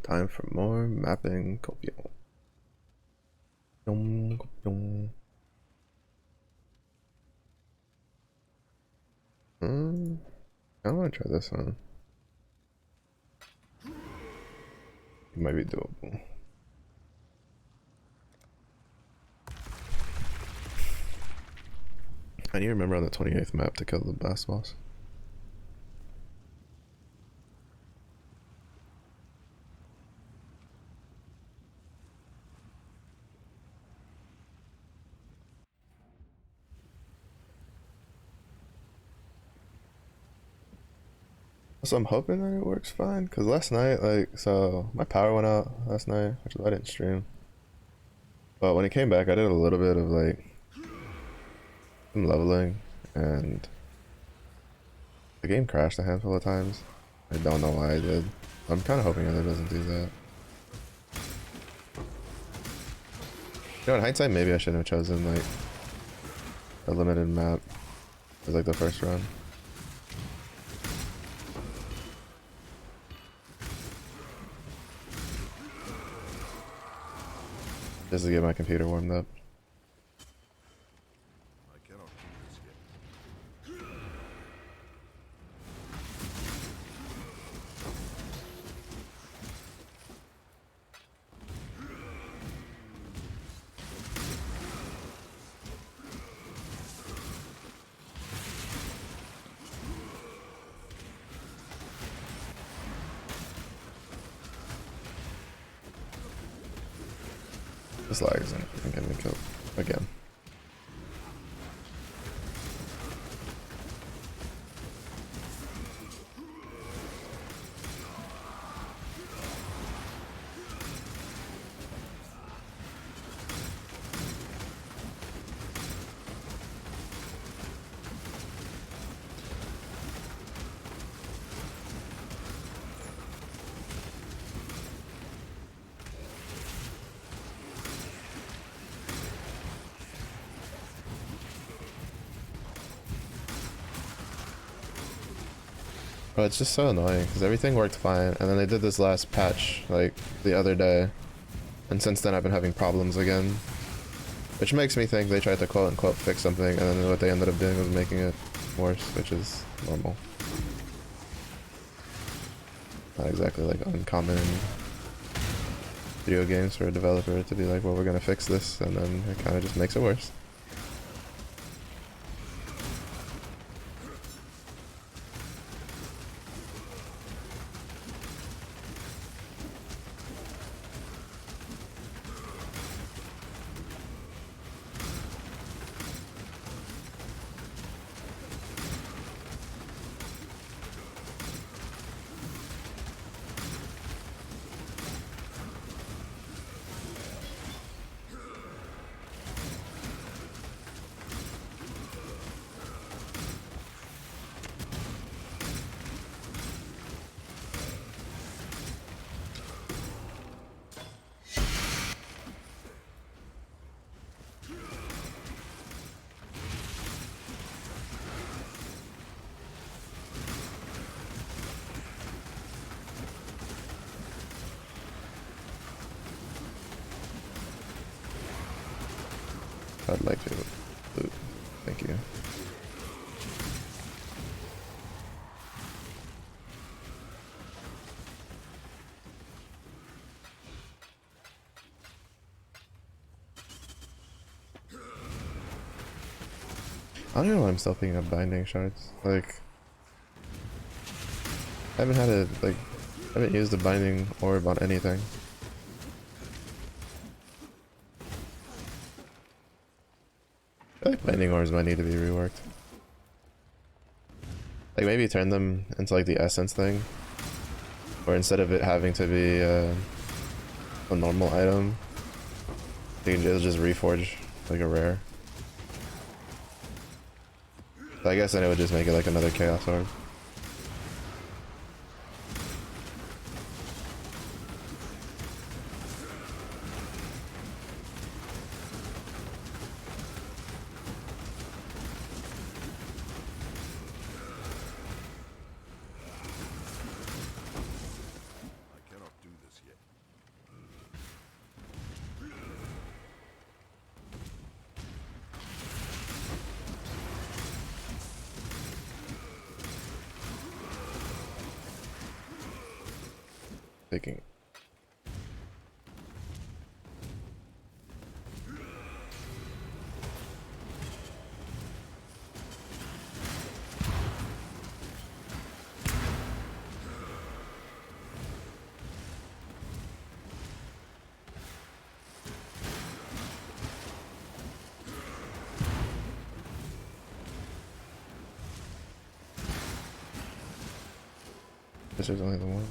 Time for more Mapping Copium. I want to try this one. It might be doable. I need to remember on the 28th map to kill the boss. So I'm hoping that it works fine, because last night, so my power went out last night, which I didn't stream. But when it came back, I did a little bit of some leveling, and the game crashed a handful of times. I don't know why I did. I'm kind of hoping that it doesn't do that. You know, in hindsight, maybe I shouldn't have chosen a limited map as the first run. Just to get my computer warmed up. This lag isn't getting me killed again. Bro, it's just so annoying because everything worked fine, and then they did this last patch the other day, and since then I've been having problems again, which makes me think they tried to quote unquote fix something, and then what they ended up doing was making it worse, which is normal. Not exactly uncommon in video games for a developer to be like, well, we're gonna fix this, and then it kind of just makes it worse. I'd like to loot. Thank you. I don't know why I'm still picking up binding shards. Like, I haven't had it, like, I haven't used the binding orb on anything. I feel like binding orbs might need to be reworked. Like, maybe turn them into, like, the essence thing. Or instead of it having to be a normal item, you can just reforge, like, a rare. So I guess then it would just make it like another chaos orb. Taking. This is only the one.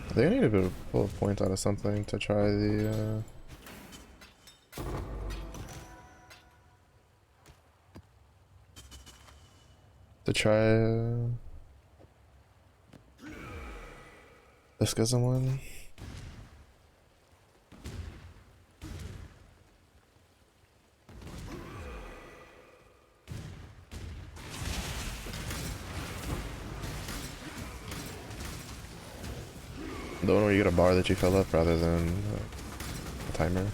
I think I need to pull a point out of something to try the the schism one. The one where you get a bar that you fill up rather than a timer.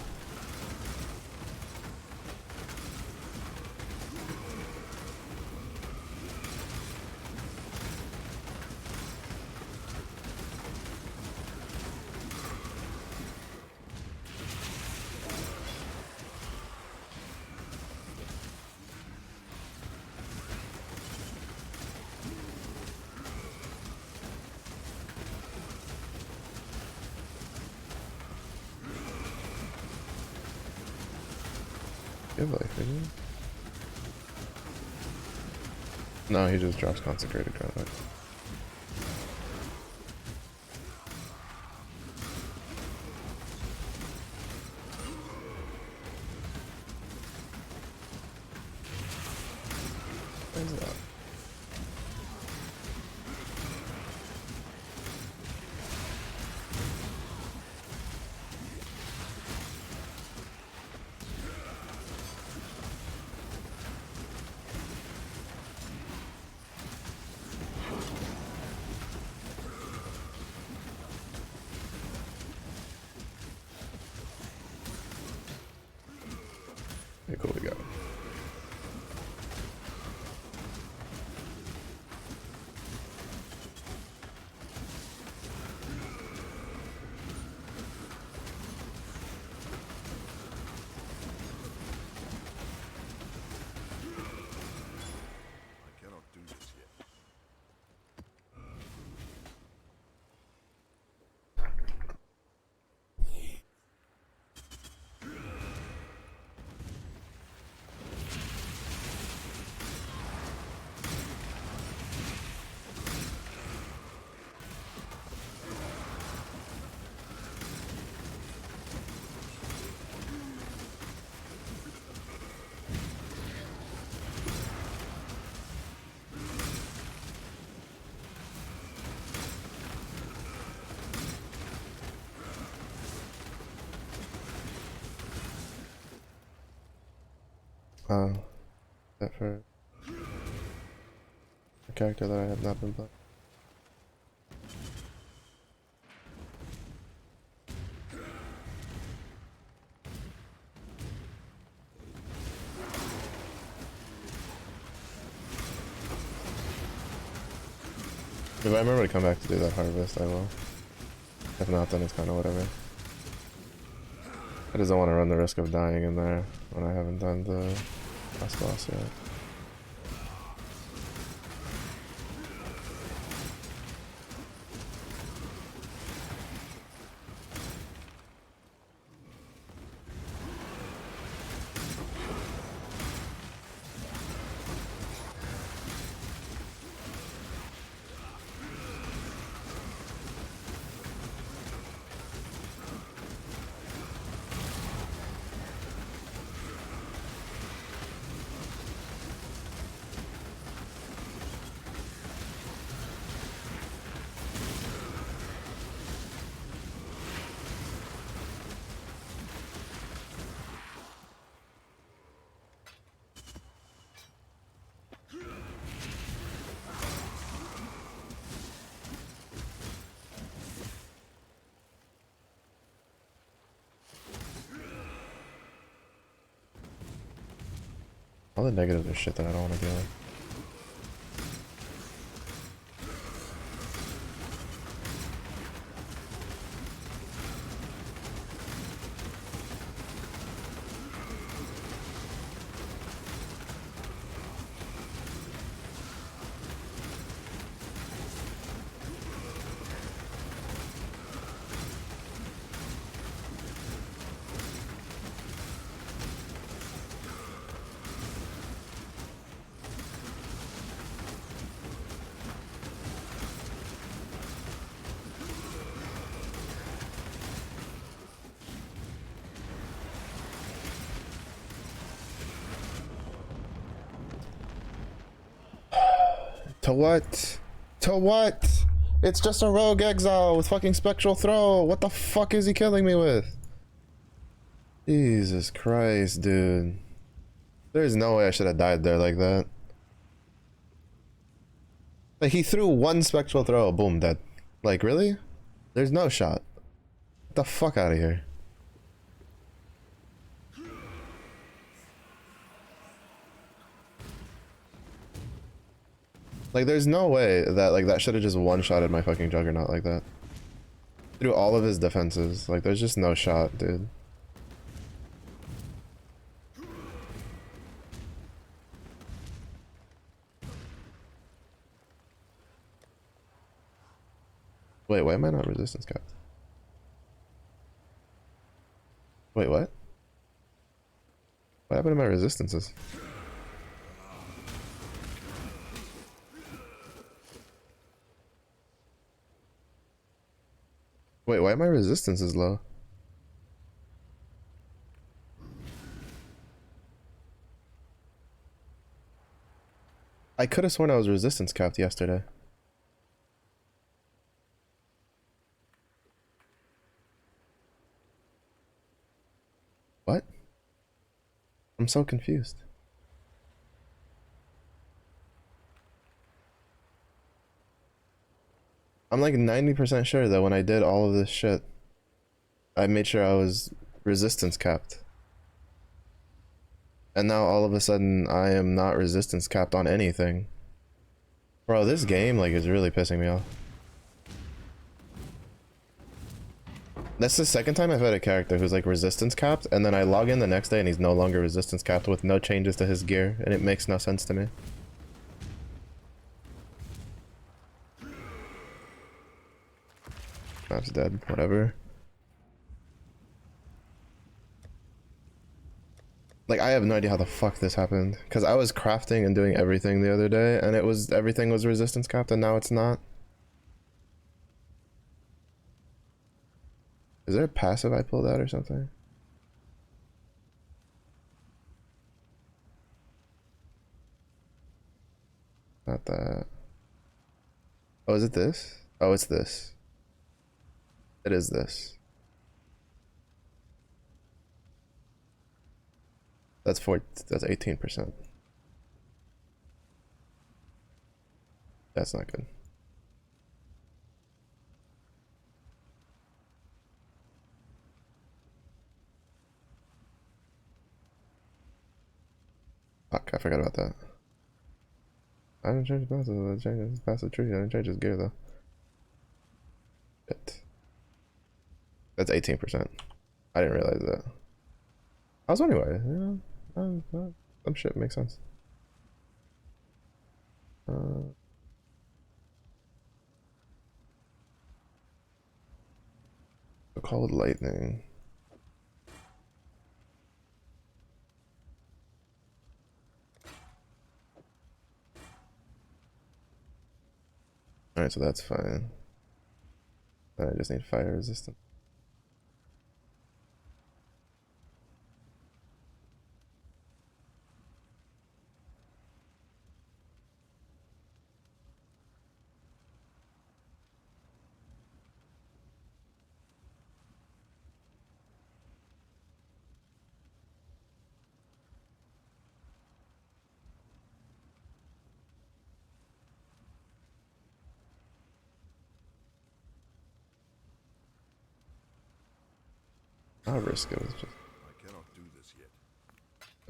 Give life, didn't he? No, he just drops consecrated conduct. What is that? Okay, cool, we got him. Oh, that for a character that I have not been playing. If I remember to come back to do that harvest, I will. If not, then it's kind of whatever. I just don't want to run the risk of dying in there when I haven't done the last boss yet. All the negatives are shit that I don't want to deal with. To what? To what? It's just a rogue exile with fucking spectral throw. What the fuck is he killing me with? Jesus Christ, dude. There's no way I should have died there like that. Like, he threw one spectral throw, boom, dead. Like, really? There's no shot. Get the fuck out of here. Like, there's no way that, like, that should have just one-shotted my fucking Juggernaut like that. Through all of his defenses. Like, there's just no shot, dude. Wait, why am I not resistance capped? Wait, what? What happened to my resistances? Wait, why are my resistances low? I could have sworn I was resistance capped yesterday. What? I'm so confused. I'm like 90% sure that when I did all of this shit, I made sure I was resistance capped. And now all of a sudden I am not resistance capped on anything. Bro, this game like is really pissing me off. That's the second time I've had a character who's like resistance capped, and then I log in the next day and he's no longer resistance capped with no changes to his gear, and it makes no sense to me. Map's dead, whatever. Like, I have no idea how the fuck this happened. Because I was crafting and doing everything the other day, and it was, everything was resistance capped, and now it's not. Is there a passive I pulled out or something? Not that. Oh, is it this? Oh, it's this. It is this. That's 18%. That's not good. Fuck, I forgot about that. I didn't change the passive, I changed the passive tree, I didn't change his gear though. Shit. That's 18%. I didn't realize that. I was anyway, some shit makes sense. Cold lightning. Alright, so that's fine. Then I just need fire resistance. I'll risk it with just I cannot do this yet.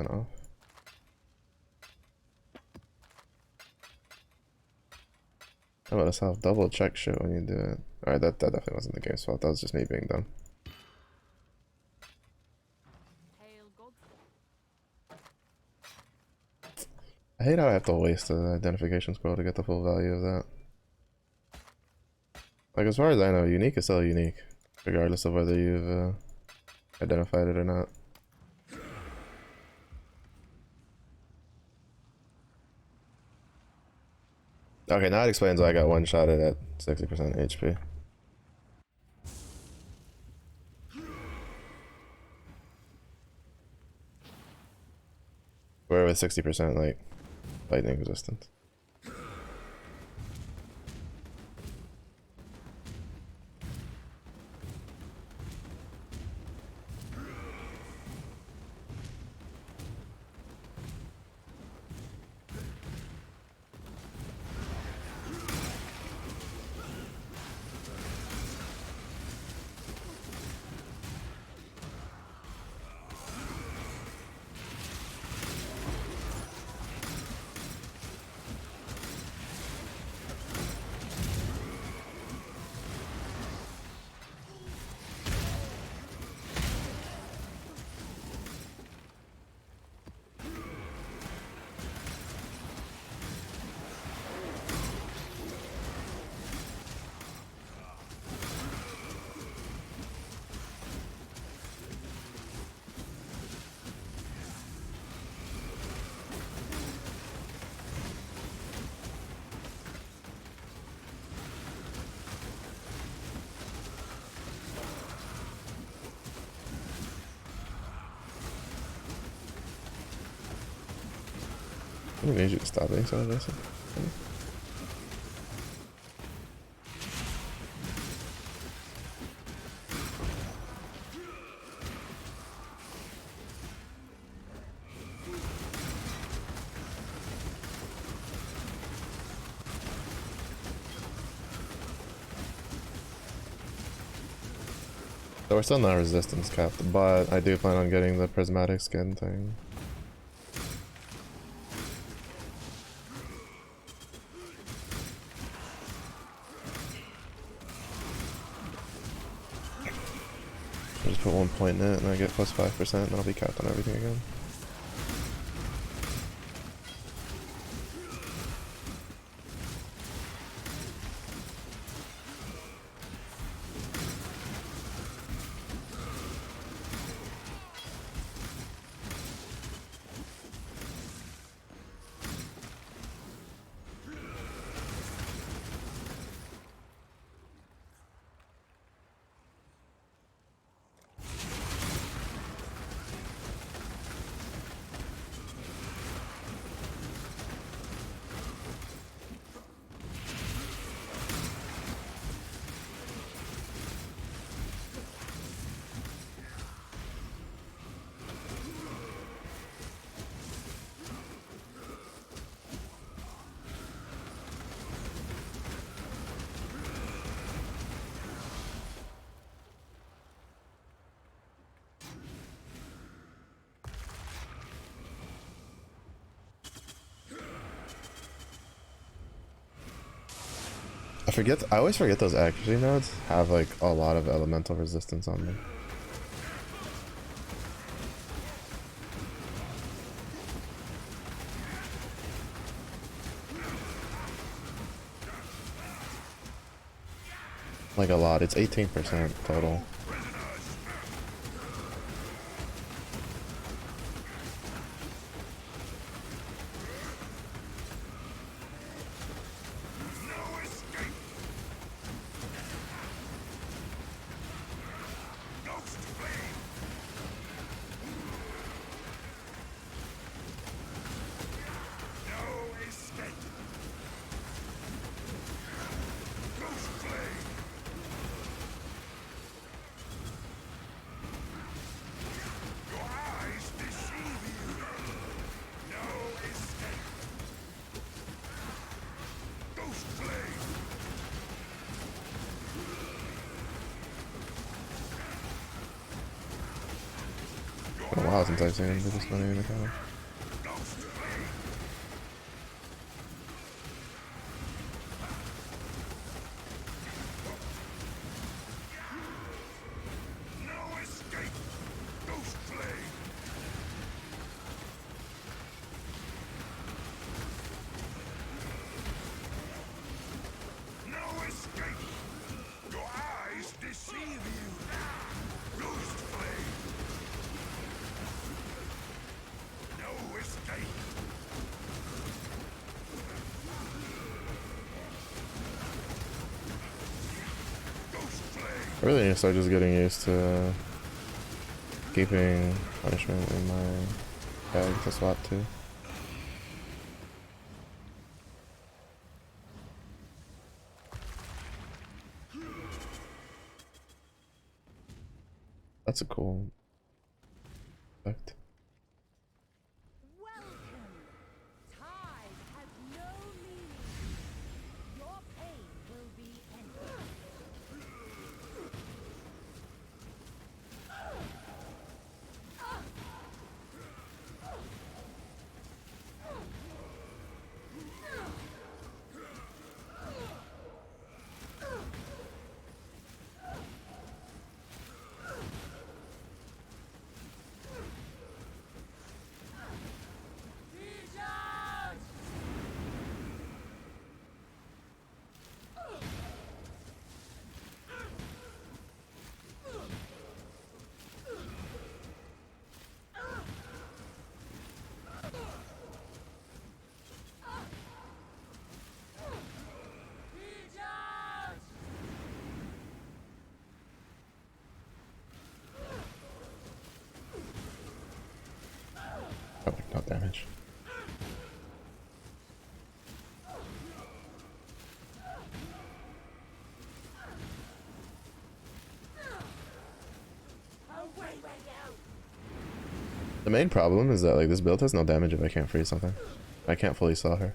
an off. How about us have double check shit when you do it? Alright, that definitely wasn't the game's fault. That was just me being dumb. I hate how I have to waste the identification scroll to get the full value of that. Like, as far as I know, unique is still unique, regardless of whether you've identified it or not. Okay, now it explains why I got one-shotted at 60% HP. Where with 60% like lightning resistance. I don't need you to stop being so aggressive. So we're still not resistance capped, but I do plan on getting the prismatic skin thing. I'll just put 1 point in it and I get plus 5% and I'll be capped on everything again. I always forget those accuracy nodes have like a lot of elemental resistance on them. Like a lot. It's 18% total. Been a while since I've seen him do this many in the camera. I really need to start just getting used to keeping punishment in my bag to swap to. That's a cool effect. Oh, not damage. The main problem is that like this build has no damage if I can't freeze something. I can't fully saw her.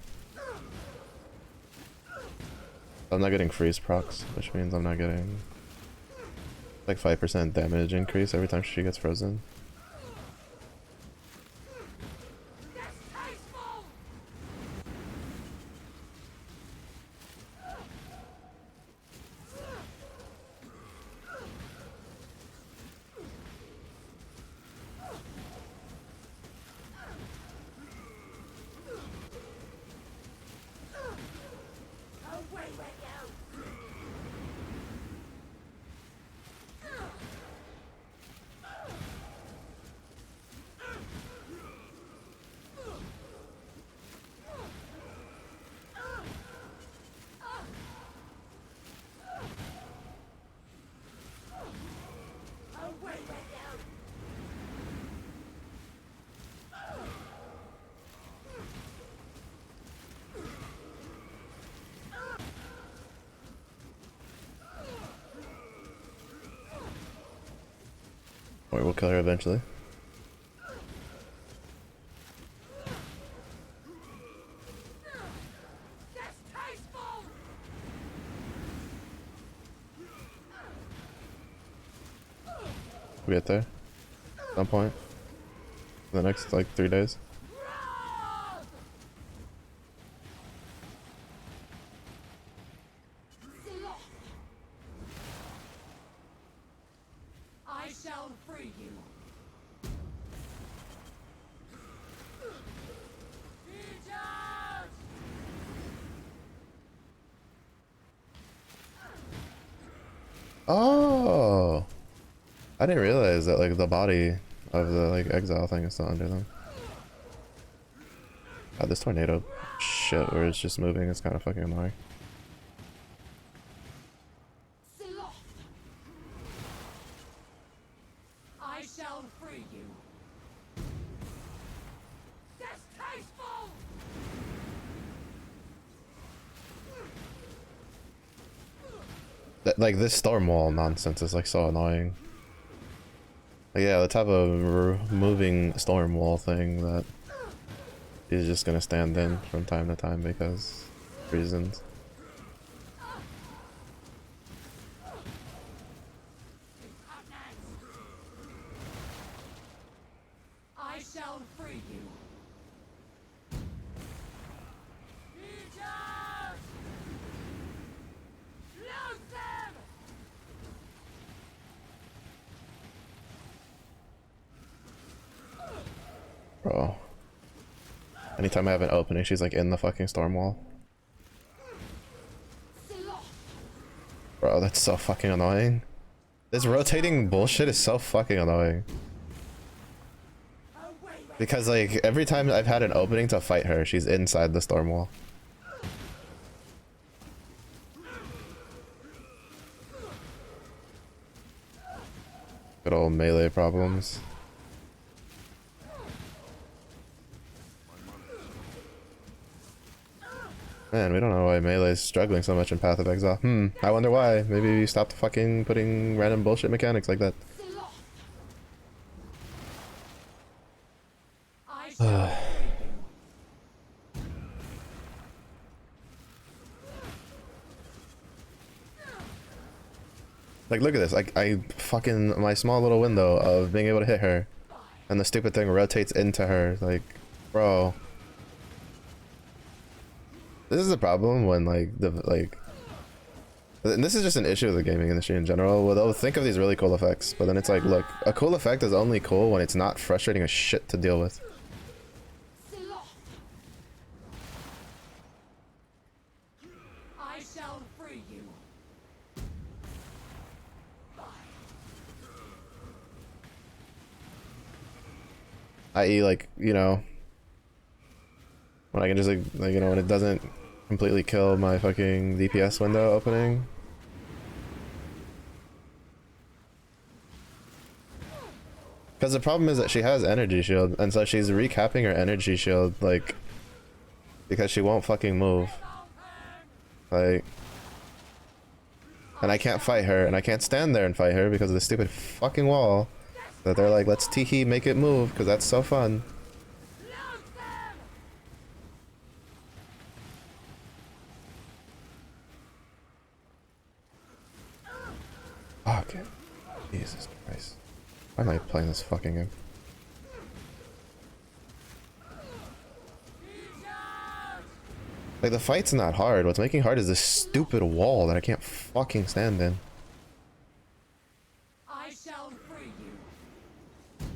I'm not getting freeze procs, which means I'm not getting like 5% damage increase every time she gets frozen. Or we'll kill her eventually. We get there at some point in the next like 3 days. shall free you. Reach out! Oh, I didn't realize that like the body of the like exile thing is still under them. God, this tornado shit where it's just moving is kind of fucking annoying. I shall free you. Distasteful! That, like this storm wall nonsense is like so annoying. Like, yeah, let's have a moving storm wall thing that is just gonna stand in from time to time because reasons. I shall free you. Reach out! Lose them! Bro. Anytime I have an opening, she's like in the fucking storm wall. Bro, that's so fucking annoying. This rotating bullshit is so fucking annoying. Because like every time I've had an opening to fight her, she's inside the storm wall. Good old melee problems. Man, we don't know why Melee's struggling so much in Path of Exile. I wonder why. Maybe we stopped fucking putting random bullshit mechanics like that. Like, look at this. I fucking, my small little window of being able to hit her, and the stupid thing rotates into her. Like, bro. This is a problem when, like, and this is just an issue with the gaming industry in general. Well, they'll think of these really cool effects, but then it's like, look, a cool effect is only cool when it's not frustrating as shit to deal with. I shall free you. I.e., like, you know, when I can just, like, you know, when it doesn't completely kill my fucking DPS window opening. Because the problem is that she has energy shield, and so she's recapping her energy shield, like, because she won't fucking move. Like, and I can't fight her, and I can't stand there and fight her because of the stupid fucking wall that they're like, let's tee-hee make it move, because that's so fun. Fuck it. Jesus Christ. Why am I playing this fucking game? Like, the fight's not hard. What's making hard is this stupid wall that I can't fucking stand in. I shall free you.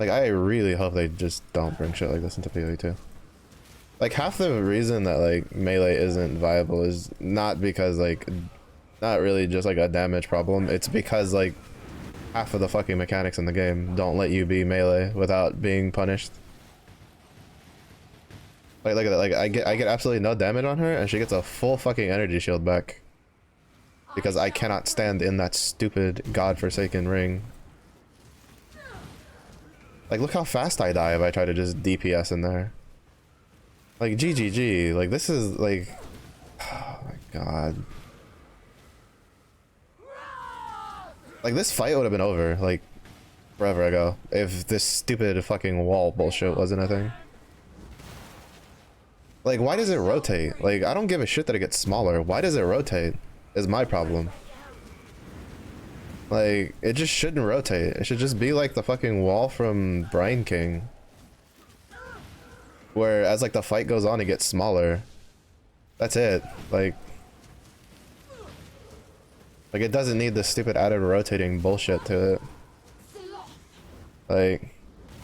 Like, I really hope they just don't bring shit like this into PoE2. Like, half the reason that, like, melee isn't viable is not because, like, not really just, like, a damage problem. It's because, like, half of the fucking mechanics in the game don't let you be melee without being punished. Like, look at that. Like, I get absolutely no damage on her, and she gets a full fucking energy shield back. Because I cannot stand in that stupid godforsaken ring. Like, look how fast I die if I try to just DPS in there. Like, GGG. Like, this is, like... Oh my god. Like, this fight would have been over, like, forever ago, if this stupid fucking wall bullshit wasn't a thing. Like, why does it rotate? Like, I don't give a shit that it gets smaller. Why does it rotate? Is my problem. Like, it just shouldn't rotate. It should just be like the fucking wall from Brine King. Where, as, like, the fight goes on, it gets smaller. That's it. Like, it doesn't need this stupid added rotating bullshit to it. Like,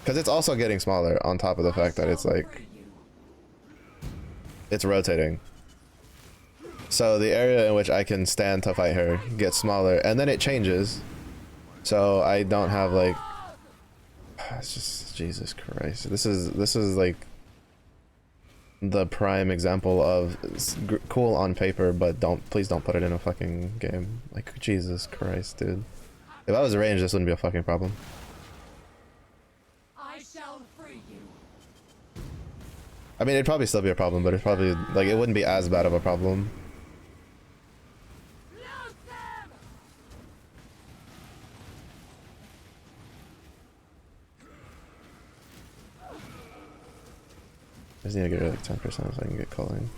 because it's also getting smaller on top of the fact that it's like, it's rotating. So the area in which I can stand to fight her gets smaller, and then it changes. So I don't have like, it's just, Jesus Christ. This is like the prime example of cool on paper, but please don't put it in a fucking game. Like, Jesus Christ, dude. If I was ranged, this wouldn't be a fucking problem. I shall free you. I mean, it'd probably still be a problem, but it's probably, like, it wouldn't be as bad of a problem. Loose them! I just need to get rid of like 10% so I can get culling.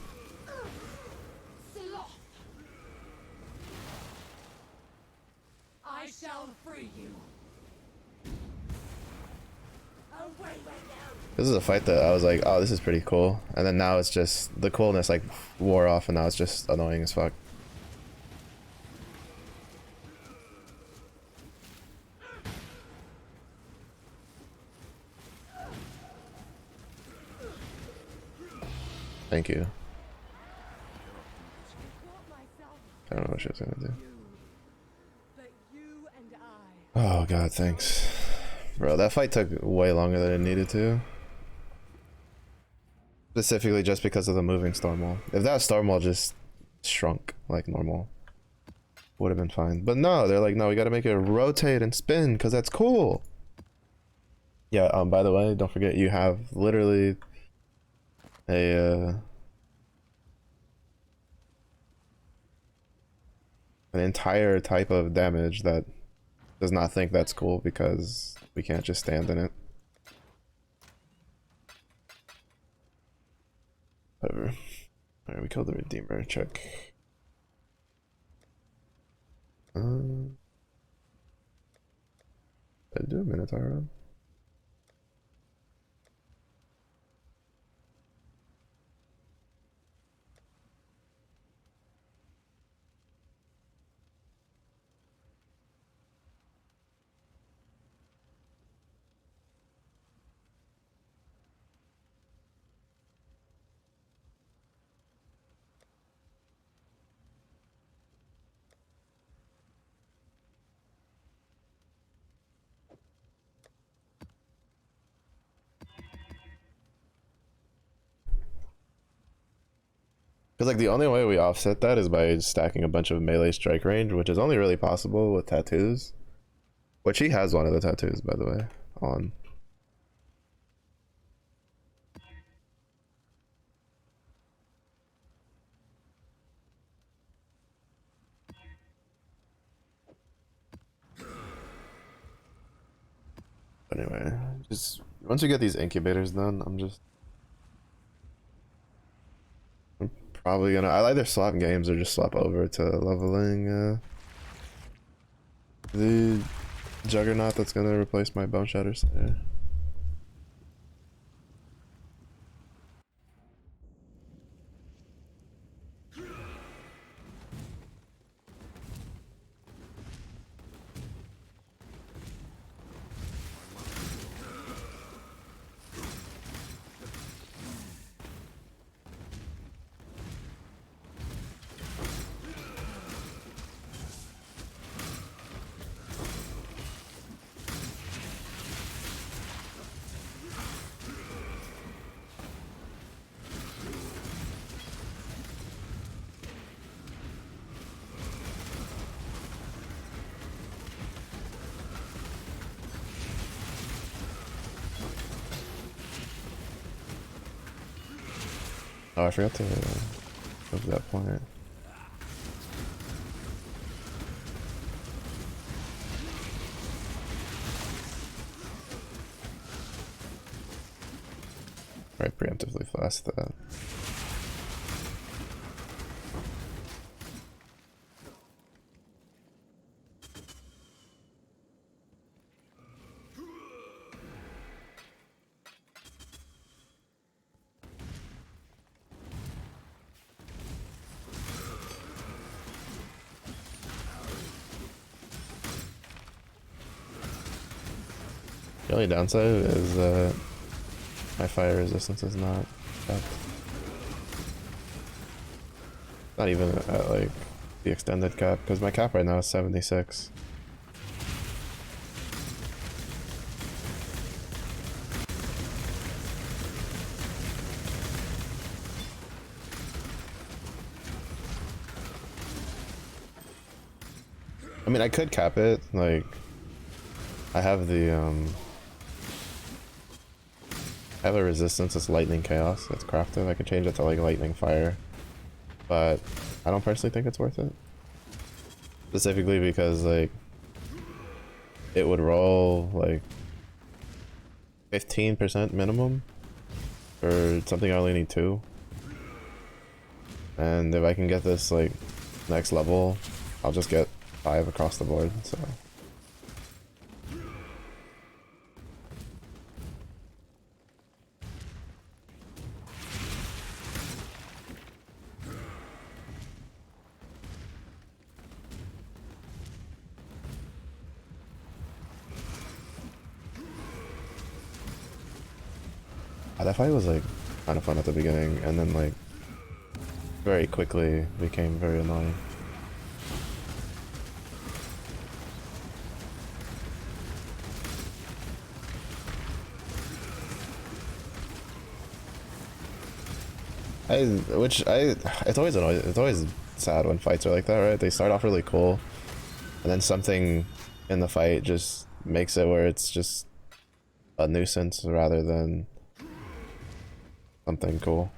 Sloth! I shall free you. Away with you! This is a fight that I was like, oh, this is pretty cool. And then now it's just, the coolness like wore off and now it's just annoying as fuck. Thank you. I don't know what she was gonna do. But you and I. Oh god, thanks. Bro, that fight took way longer than it needed to. Specifically just because of the moving storm wall. If that storm wall just shrunk like normal, would have been fine. But no, they're like, no, we gotta make it rotate and spin because that's cool. Yeah, by the way, don't forget you have literally a an entire type of damage that does not think that's cool because we can't just stand in it. Whatever. Alright, we killed the Redeemer. Check. Did I do a Minotaur run? Because like the only way we offset that is by stacking a bunch of melee strike range, which is only really possible with tattoos. Which he has one of the tattoos, by the way, on. But anyway, just once you get these incubators done, I'm probably gonna, I'll either swap games or just swap over to leveling the Juggernaut that's gonna replace my Bone Shatter Slayer. Oh, I forgot to go to that point. Right, preemptively fast that. The only downside is my fire resistance is not kept. Not even at like the extended cap, because my cap right now is 76. I mean, I could cap it, like, I have the, I have a resistance that's lightning chaos that's crafted. I could change it to like lightning fire, but I don't personally think it's worth it. Specifically because like, it would roll like 15% minimum for something I only need 2. And if I can get this like next level, I'll just get 5 across the board, so. That fight was like kind of fun at the beginning, and then like very quickly became very annoying. It's always annoying. It's always sad when fights are like that, right? They start off really cool, and then something in the fight just makes it where it's just a nuisance rather than something cool.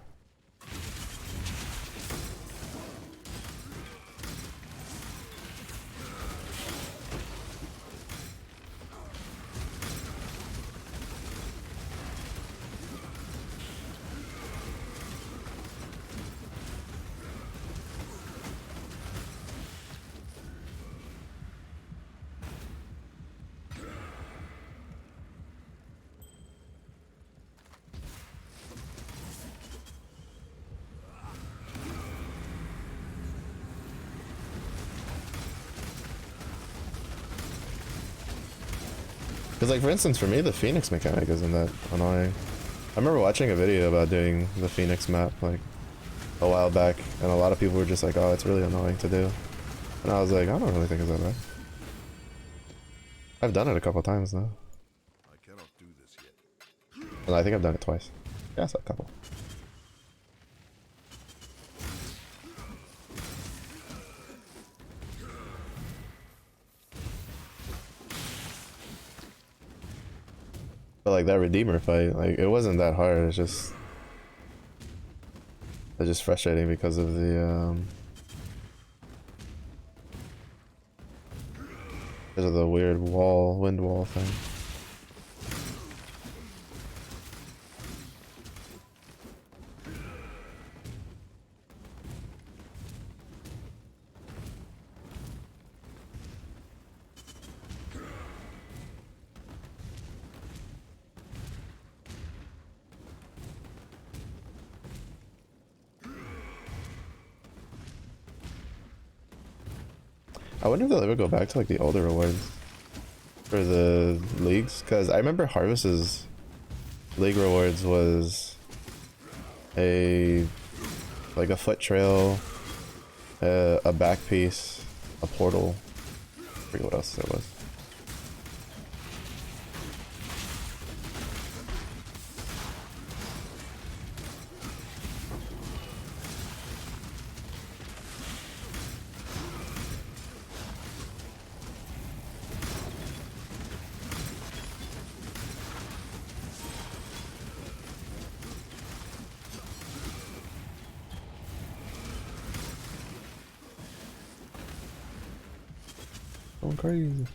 Because like for instance for me the Phoenix mechanic isn't that annoying. I remember watching a video about doing the Phoenix map like a while back, and a lot of people were just like, oh, it's really annoying to do. And I was like, I don't really think it's that bad. I've done it a couple times now. I cannot do this yet. And I think I've done it twice. Yeah, it's a couple. But like that Redeemer fight, like it wasn't that hard, it's just frustrating because of the weird wind wall thing. I wonder if they'll ever go back to like the older rewards for the leagues, because I remember Harvest's league rewards was a foot trail, a back piece, a portal. I forget what else there was. Going crazy.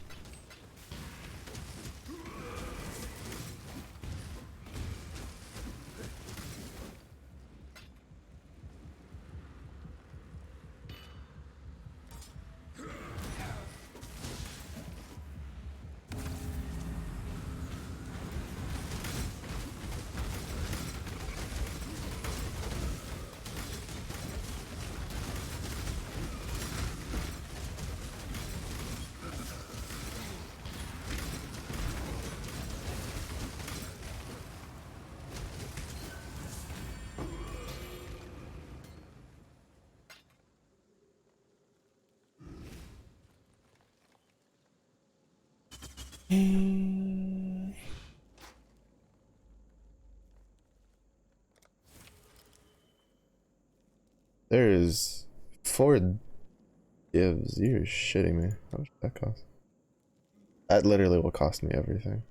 There is 4 divs. You're shitting me. How much did that cost? That literally will cost me everything.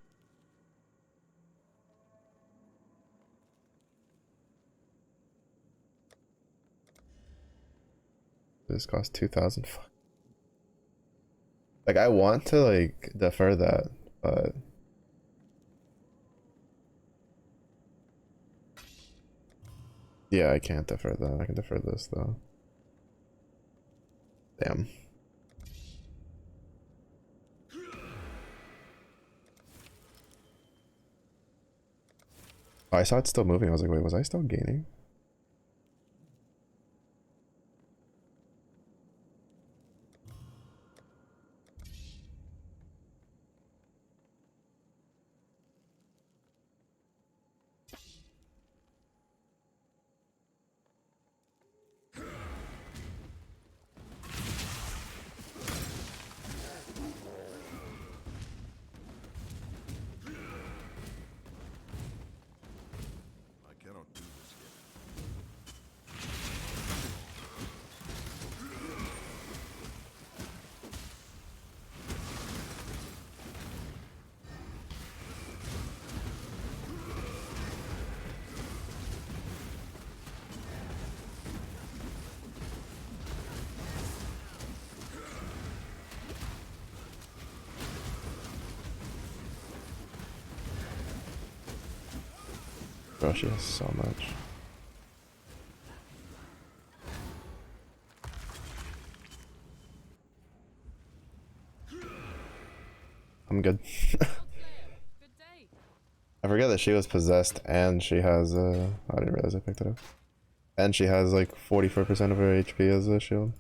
This cost 2,000. Like I want to like defer that, but yeah, I can't defer that. I can defer this though. Damn. Oh, I saw it still moving. I was like, wait, was I still gaining? I cannot do this yet. Bro, she has so much. I'm good. I forget that she was possessed and she has I didn't realize I picked it up. And she has like 44% of her HP as a shield.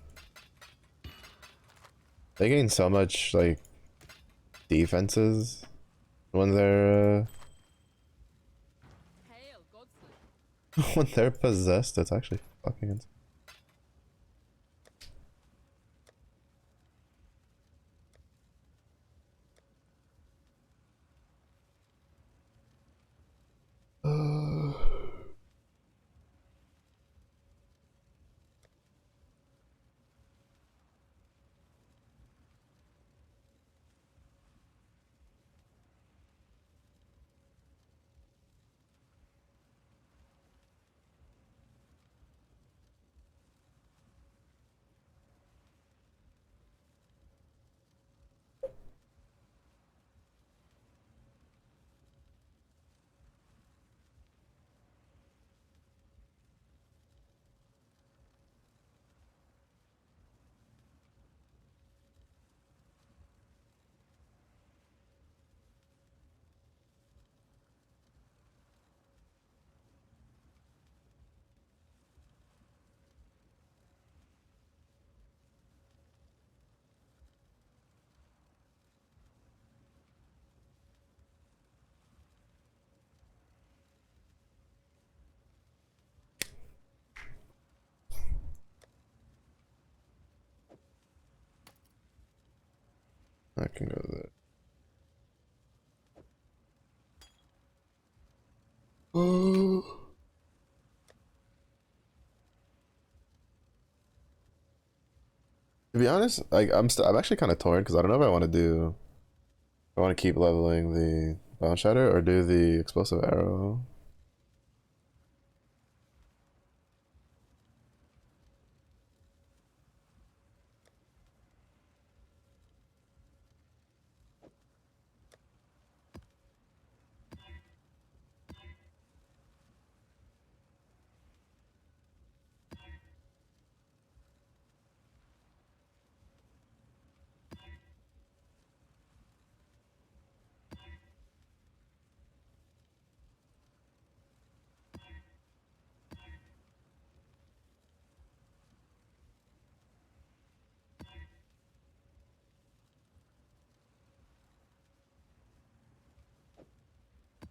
They gain so much like defenses when they're when they're possessed. It's actually fucking insane. I can go there. To be honest, like I'm actually kind of torn because I don't know if I want to do. I want to keep leveling the Bone Shatter or do the explosive arrow.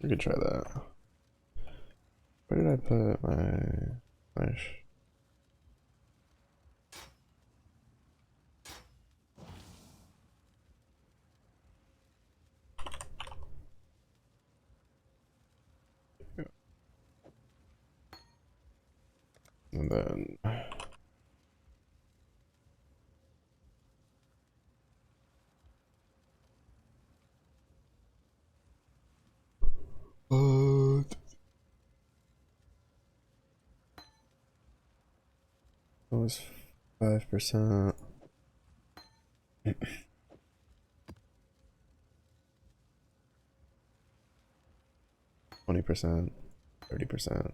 We could try that. Where did I put my then that was 5%. 20%, 30%,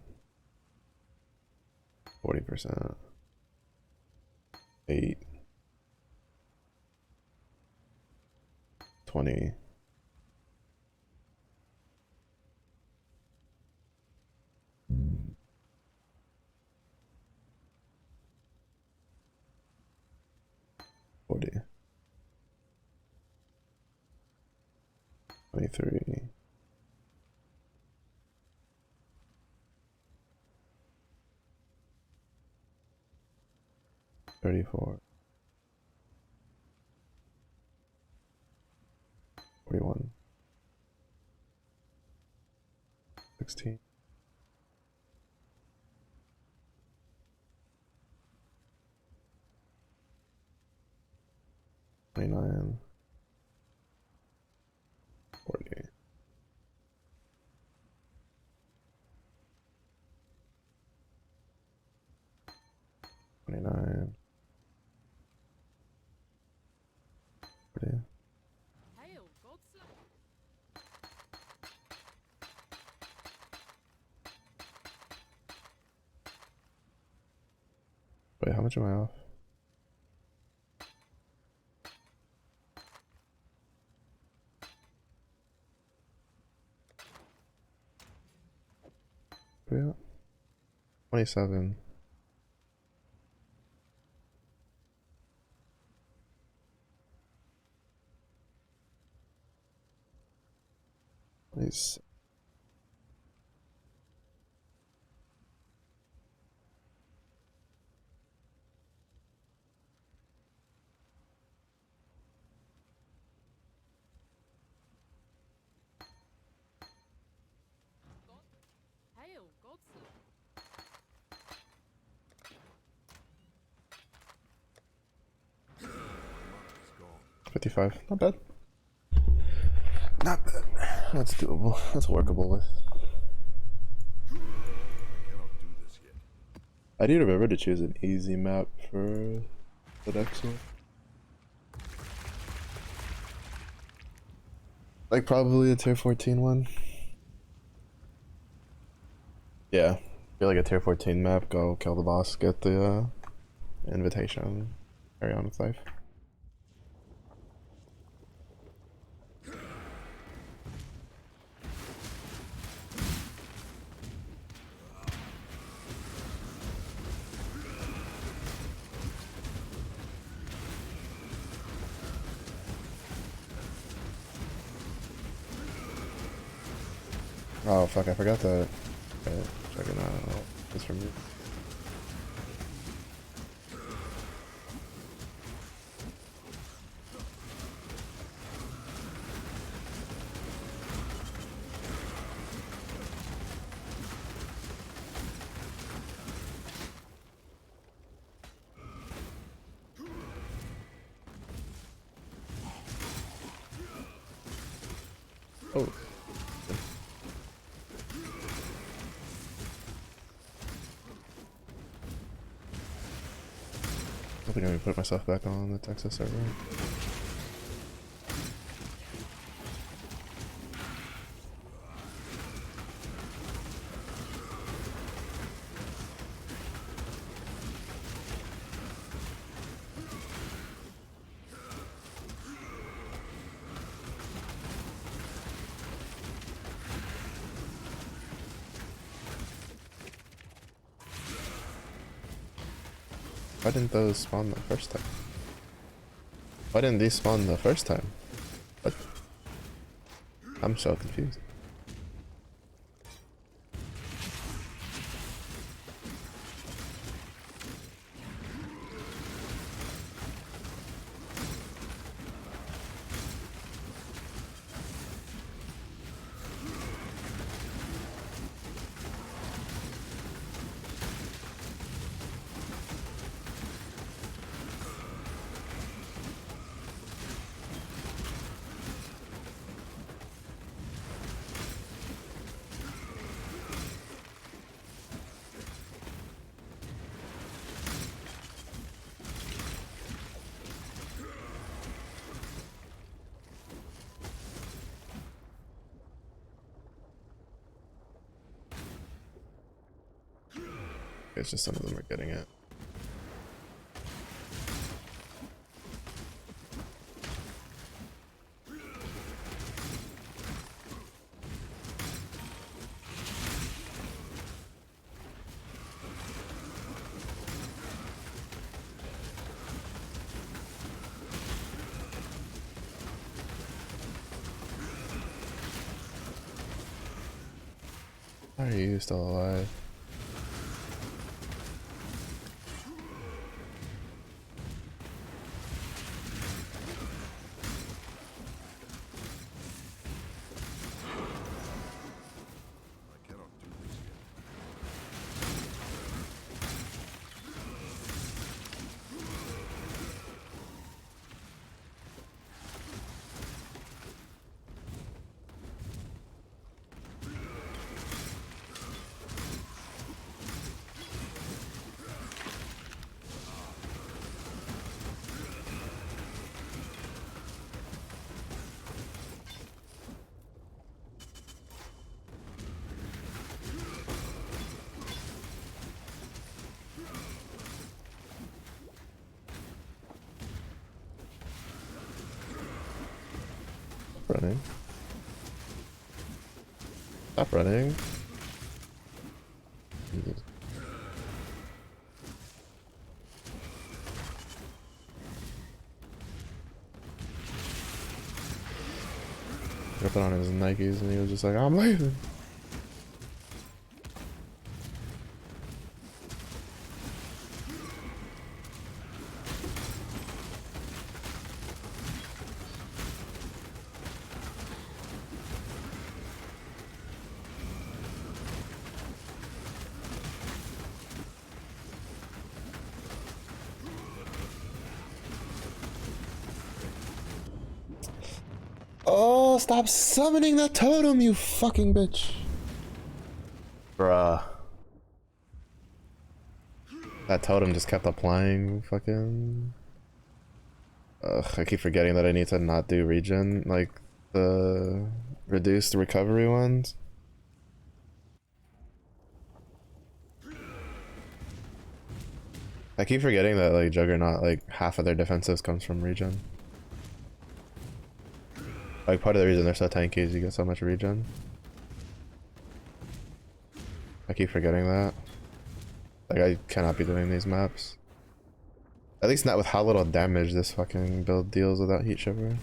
40%, 8, 20, 40, 23, 34, 41, 16, 29, 40, 29, 40. Hail, Godslayer. Wait, how much am I off? Yeah. 27. Nice. Hail, Godslayer. 55. Not bad. Not bad. That's doable. That's workable with. Cannot do this yet. I need to remember to choose an easy map for the next one. Like probably a tier 14 one. Yeah. Feel like a tier 14 map, go kill the boss, get the invitation, carry on with life. Oh fuck, I forgot that. Okay, checking out this from you. Oh. I think I'm gonna put myself back on the Texas server. Why didn't those spawn the first time? Why didn't these spawn the first time? What? I'm so confused. It's just some of them are getting it. Why are you still alive? I cannot do this yet. Running. Stop running. Jesus. I put on his Nikes and he was just like, I'm leaving. Oh, stop summoning that totem, you fucking bitch. Bruh. That totem just kept applying fucking... Ugh, I keep forgetting that I need to not do regen, like the reduced recovery ones. I keep forgetting that like Juggernaut, like half of their defensives comes from regen. Like part of the reason they're so tanky is you get so much regen. I keep forgetting that. Like I cannot be doing these maps. At least not with how little damage this fucking build deals without Heat Shiver.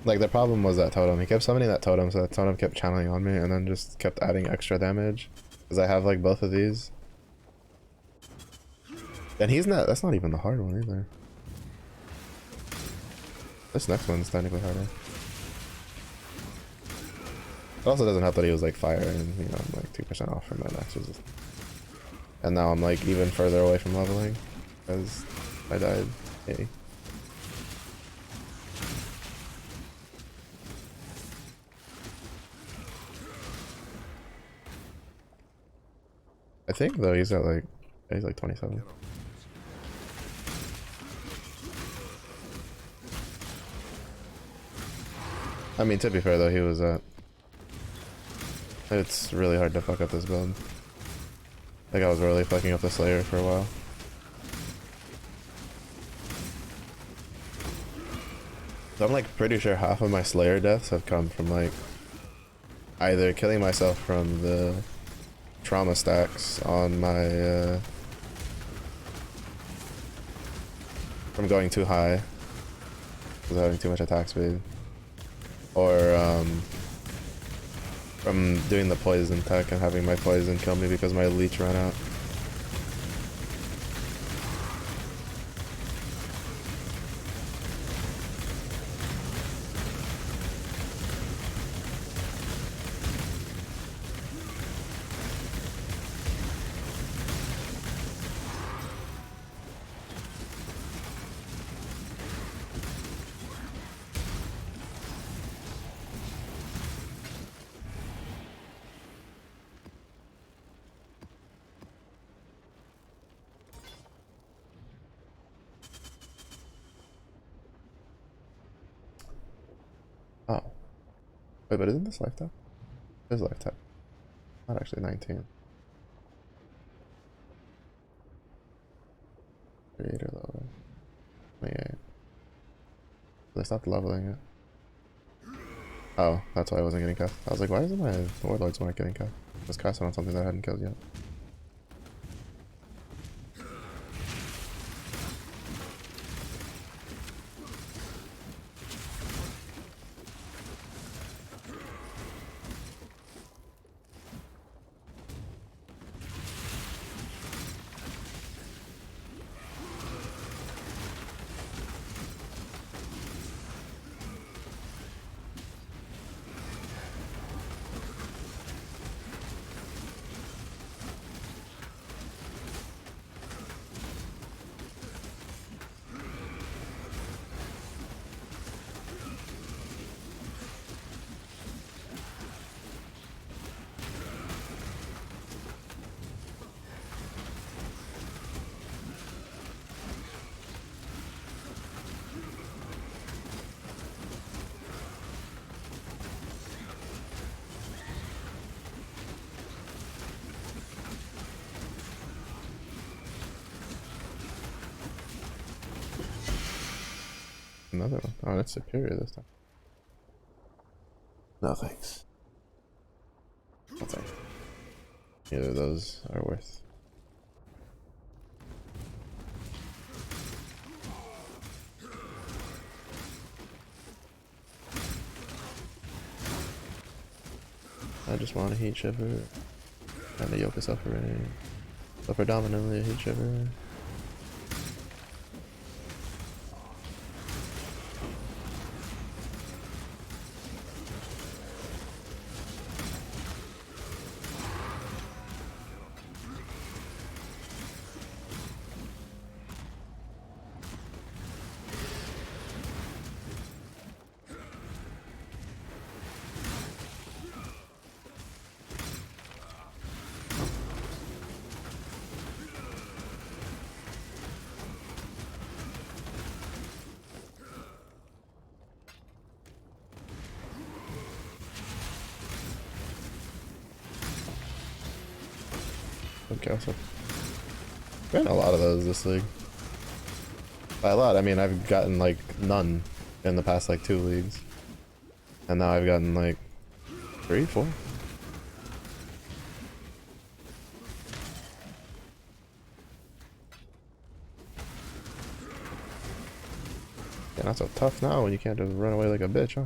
Like the problem was that totem. He kept summoning that totem, so that totem kept channeling on me and then just kept adding extra damage. Because I have like both of these. And he's not, that's not even the hard one either. This next one's technically harder. It also doesn't help that he was like fire and you know, I'm like 2% off from my maxes. And now I'm like even further away from leveling. Because I died. Hey. I think though he's at like, he's like 27. I mean, to be fair though, he was at... It's really hard to fuck up this build. Like I was really fucking up the Slayer for a while. So I'm like pretty sure half of my Slayer deaths have come from like either killing myself from the trauma stacks on my from going too high because having too much attack speed, or from doing the poison tech and having my poison kill me because my leech ran out. Wait, but isn't this lifetime? It is lifetime. Not actually 19. Creator level. 28. They stopped leveling it. Oh, that's why I wasn't getting cast. I was like, why isn't my warlords weren't getting cast? I was casting on something that I hadn't killed yet. Another one. Oh, that's superior this time. No thanks. No thanks. Neither of those are worth. I just want a heat shiver and a yoke of suffering, but predominantly a heat shiver. Okay, also. Gotten a lot of those this league. By a lot, I mean I've gotten like none in the past like 2 leagues. And now I've gotten like 3, 4. Yeah, not so tough now when you can't just run away like a bitch, huh?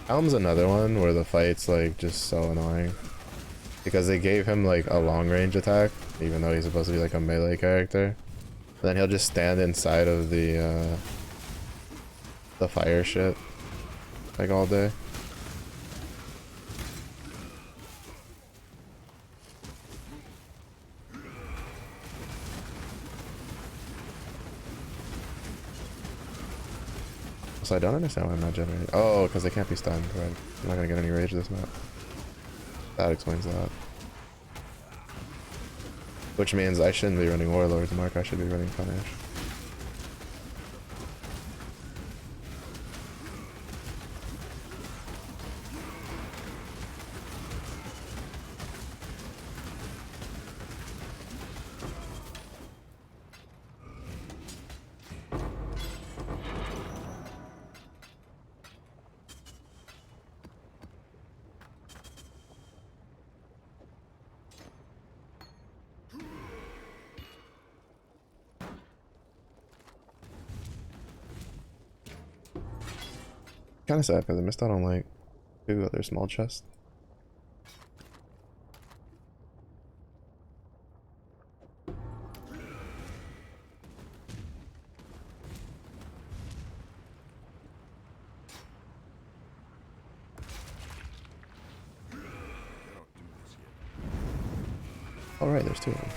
Helm's another one where the fight's like just so annoying. Because they gave him like a long range attack, even though he's supposed to be like a melee character. Then he'll just stand inside of the fire shit like all day. So I don't understand why I'm not generating. Oh, because they can't be stunned, right? I'm not gonna get any rage this map. That explains that. Which means I shouldn't be running Warlords, Mark. I should be running Punish. Kind of sad because I missed out on like 2 other small chests. Oh right, there's two of them.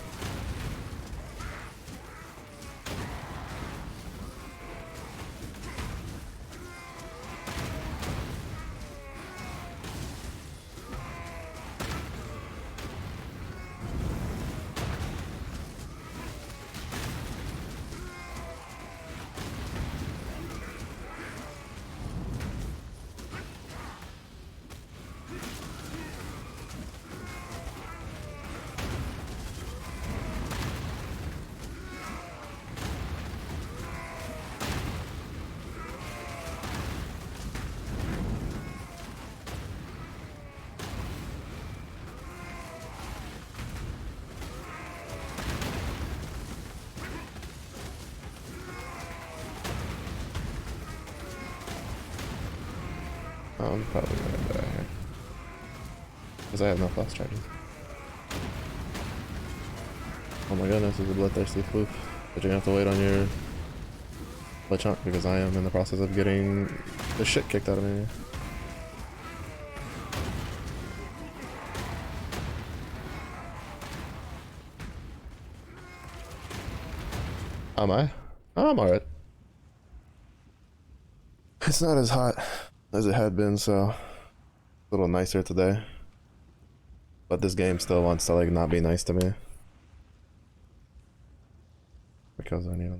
I'm probably gonna die here. Because I have no fast charges. Oh my goodness, it's a bloodthirsty floof. But you're gonna have to wait on your Lechonk because I am in the process of getting the shit kicked out of me. Am I? Oh, I'm alright. It's not as hot as it had been, so a little nicer today. But this game still wants to like not be nice to me. Because I need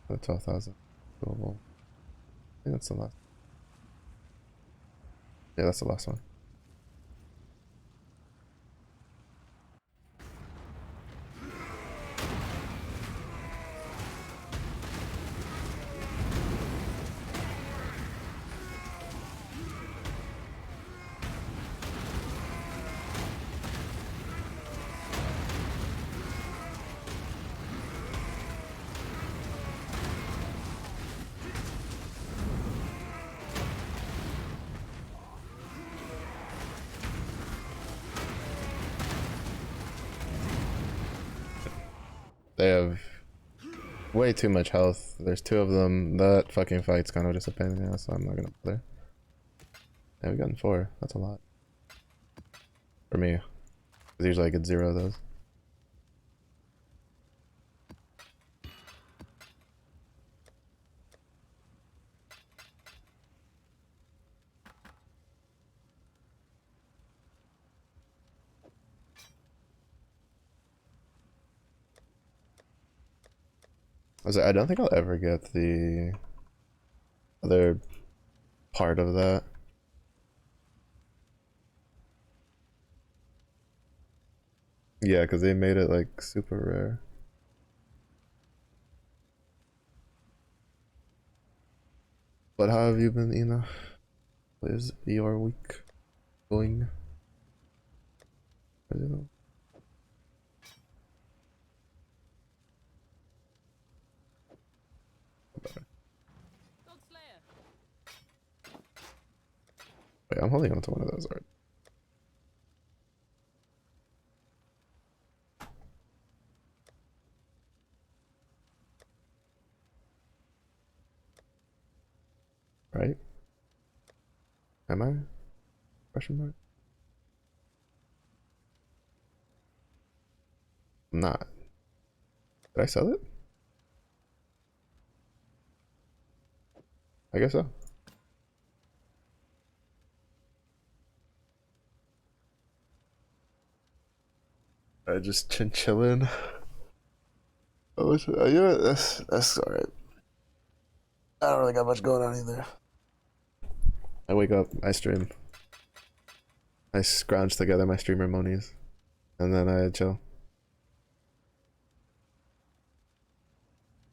the 12,000 doable. I think that's the last. Yeah, that's the last one. They have way too much health. There's two of them. That fucking fight's kind of just a pain in the ass, so I'm not gonna bother. Yeah, we gotten 4. That's a lot. For me. Because usually I get 0 of those. I don't think I'll ever get the other part of that. Yeah, because they made it like super rare. But how have you been, Ina? What is your week going? I don't know. God Slayer. Wait, I'm holding on to one of those already. Right? Am I? Question mark? I'm not. Did I sell it? I guess so. I just chillin'. Oh, yeah, that's alright. I don't really got much going on either. I wake up, I stream. I scrounge together my streamer monies. And then I chill.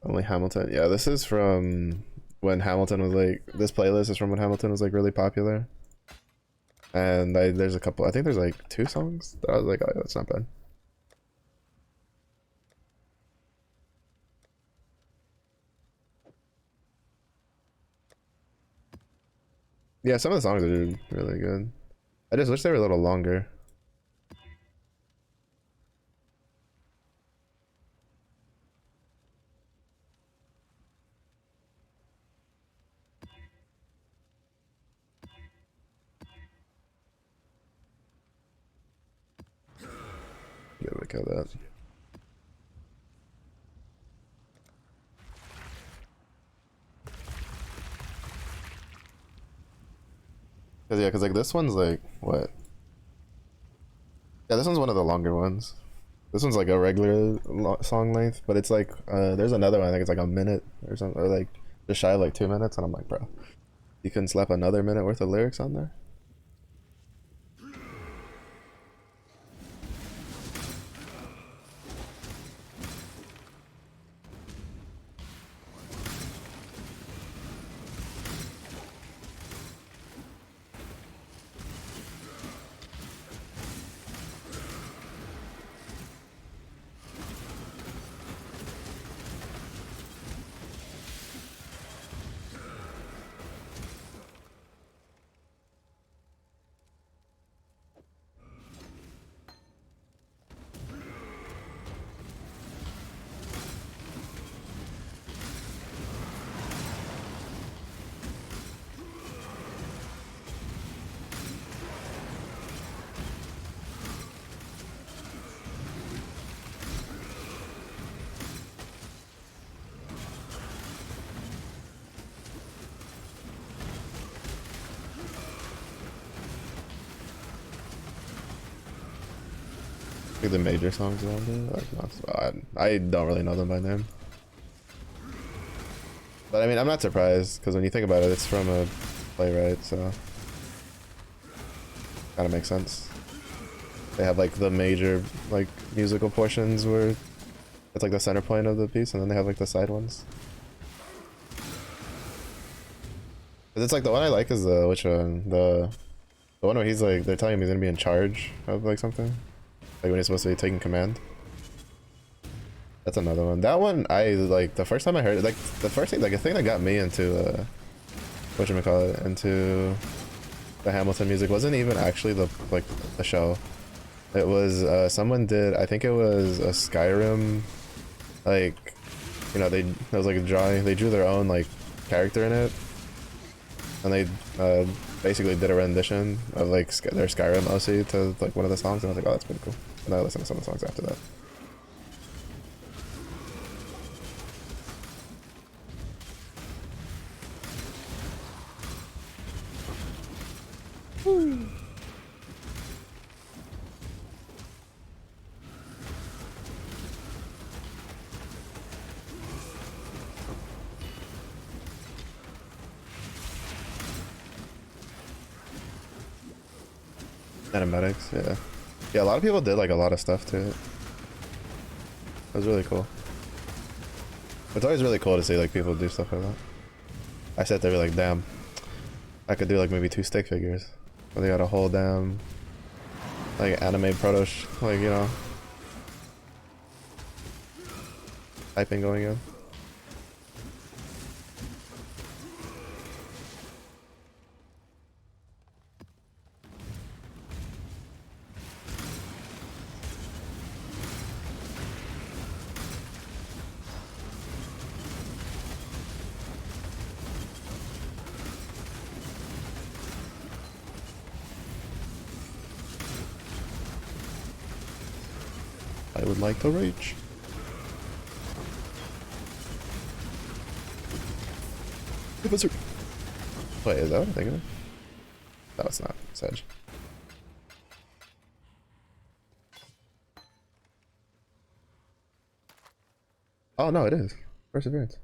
Only Hamilton. Yeah, this is from when Hamilton was like, this playlist is from when Hamilton was like really popular. And there's a couple, I think there's like 2 songs that I was like, oh, that's not bad. Yeah, some of the songs are really good. I just wish they were a little longer. Be able to kill that. Cause yeah, cause like this one's like what? Yeah, this one's one of the longer ones. This one's like a regular song length, but it's like there's another one. I think it's like a minute or something, or like just shy of like 2 minutes, and I'm like, bro, you couldn't slap another minute worth of lyrics on there? Like the major songs around it, like not, I don't really know them by name. But I mean, I'm not surprised, because when you think about it, it's from a playwright, so kind of makes sense. They have like the major like musical portions where it's like the center point of the piece, and then they have like the side ones. 'Cause it's like the one I like is the which one? The one where he's like they're telling him he's gonna be in charge of like something. Like when he's supposed to be taking command. That's another one. That one I like the first time I heard it, like the first thing, like a thing that got me into whatchamacallit, into the Hamilton music wasn't even actually the like the show. It was someone did, I think it was a Skyrim, like, you know, it was like a drawing, they drew their own like character in it, and they basically did a rendition of like their Skyrim OC to like one of the songs, and I was like, oh, that's pretty cool. And I listened to some of the songs after that. Animatics, yeah. Yeah, a lot of people did like a lot of stuff to it. It was really cool. It's always really cool to see like people do stuff like that. I sat there like, damn, I could do like maybe 2 stick figures. But they got a whole damn like anime proto like, you know, typing going in. I would like to reach. Wait, is that what I'm thinking of? No, it's not. It's Edge. Oh no, it is. Perseverance.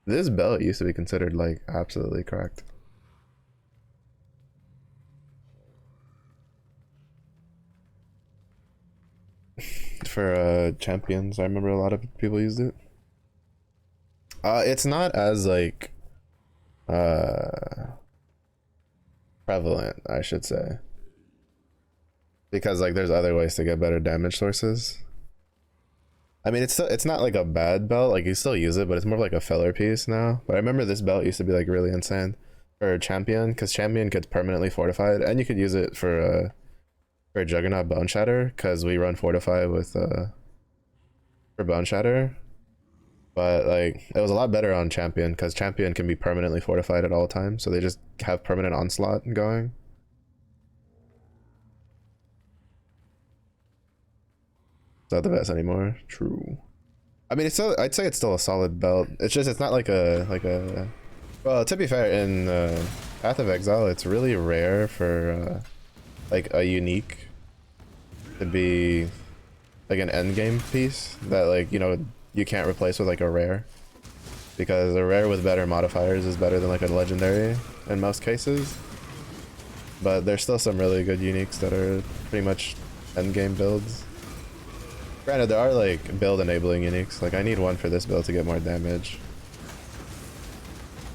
This belt used to be considered like absolutely cracked. For champions, I remember a lot of people used it. It's not as like prevalent, I should say, because like there's other ways to get better damage sources. I mean, it's not like a bad belt, like you still use it, but it's more of like a filler piece now. But I remember this belt used to be like really insane for champion, because champion gets permanently fortified, and you could use it for Juggernaut Bone Shatter, because we run fortify with for Bone Shatter. But like it was a lot better on champion because champion can be permanently fortified at all times, so they just have permanent onslaught going. It's not the best anymore. True. I mean, it's still, I'd say it's still a solid belt. It's just it's not like a. Well, to be fair, in Path of Exile, it's really rare for like a unique to be like an end game piece that like you can't replace with like a rare, because a rare with better modifiers is better than like a legendary in most cases. But there's still some really good uniques that are pretty much end game builds. Granted, there are like build enabling uniques. Like I need one for this build to get more damage.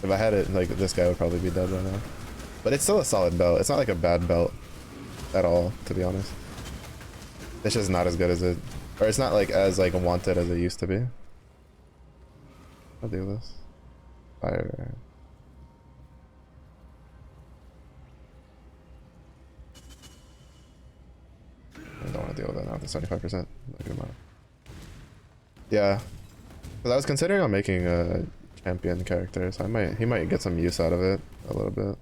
If I had it, like this guy would probably be dead right now. But it's still a solid belt. It's not like a bad belt at all, to be honest. It's just not as good as it, or it's not like as like wanted as it used to be. I'll deal with this. Fire. I don't want to deal with that now. The 75%. Yeah, because I was considering on making a champion character, so he might get some use out of it a little bit.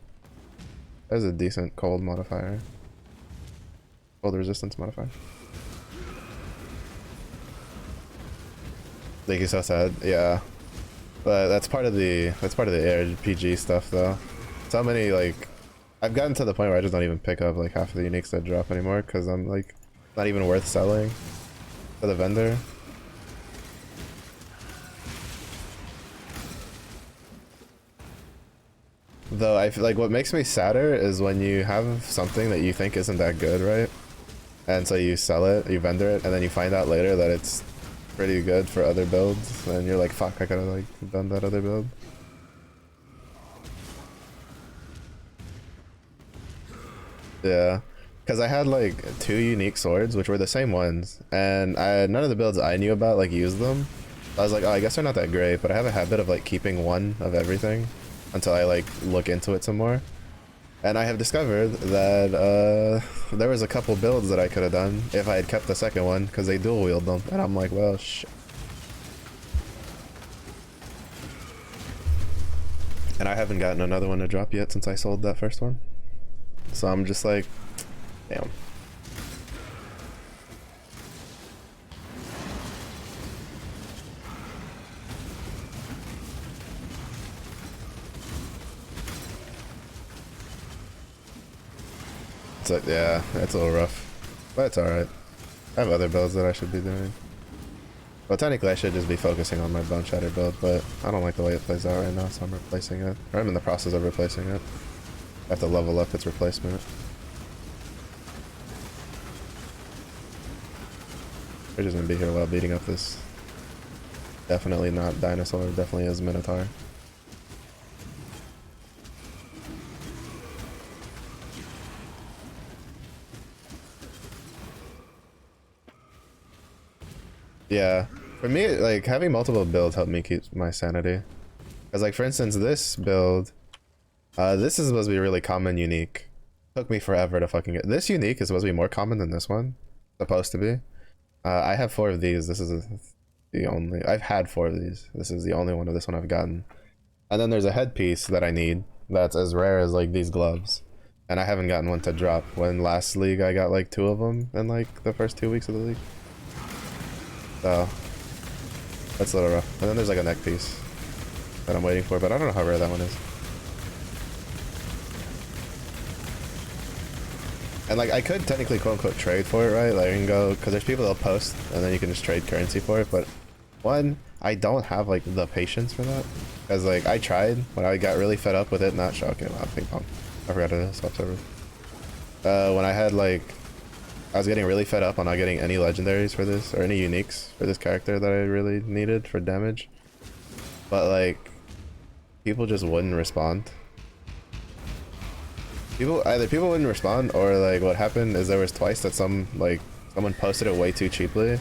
There's a decent cold modifier. Cold resistance modifier. Like he's so sad, yeah. But that's part of the ARPG stuff though. So many like I've gotten to the point where I just don't even pick up like half of the uniques that drop anymore because I'm like not even worth selling to the vendor. Though I feel like what makes me sadder is when you have something that you think isn't that good, right? And so you sell it, you vendor it, and then you find out later that it's pretty good for other builds, and you're like, fuck, I could've like done that other build. Yeah, because I had like 2 unique swords, which were the same ones, and none of the builds I knew about like used them. I was like, oh, I guess they're not that great, but I have a habit of like keeping one of everything until I like look into it some more. And I have discovered that there was a couple builds that I could have done if I had kept the second one, because they dual wield them, and I'm like, well, shit. And I haven't gotten another one to drop yet since I sold that first one, so I'm just like, damn. It's like, yeah, it's a little rough, but it's alright. I have other builds that I should be doing. Well, technically I should just be focusing on my Bone Shatter build, but I don't like the way it plays out right now, so I'm replacing it. Or I'm in the process of replacing it. I have to level up its replacement. We're just gonna be here while beating up this. Definitely not dinosaur, definitely is Minotaur. Yeah, for me, like having multiple builds helped me keep my sanity. Cause like for instance, this build, this is supposed to be really common unique. Took me forever to fucking get this unique. Is supposed to be more common than this one. Supposed to be. I have 4 of these. This is the only. I've had 4 of these. This is the only one of this one I've gotten. And then there's a headpiece that I need. That's as rare as like these gloves. And I haven't gotten one to drop. When last league I got like 2 of them in like the first 2 weeks of the league. So that's a little rough. And then there's like a neck piece that I'm waiting for, but I don't know how rare that one is. And like I could technically quote unquote trade for it, right? Like I can go, because there's people that'll post and then you can just trade currency for it. But one, I don't have like the patience for that, because like I tried when I got really fed up with it not shocking about ping pong. I forgot it is swap server. When I had like I was getting really fed up on not getting any legendaries for this, or any uniques for this character that I really needed for damage. But like, people just wouldn't respond. Either people wouldn't respond, or like what happened is there was twice that someone posted it way too cheaply,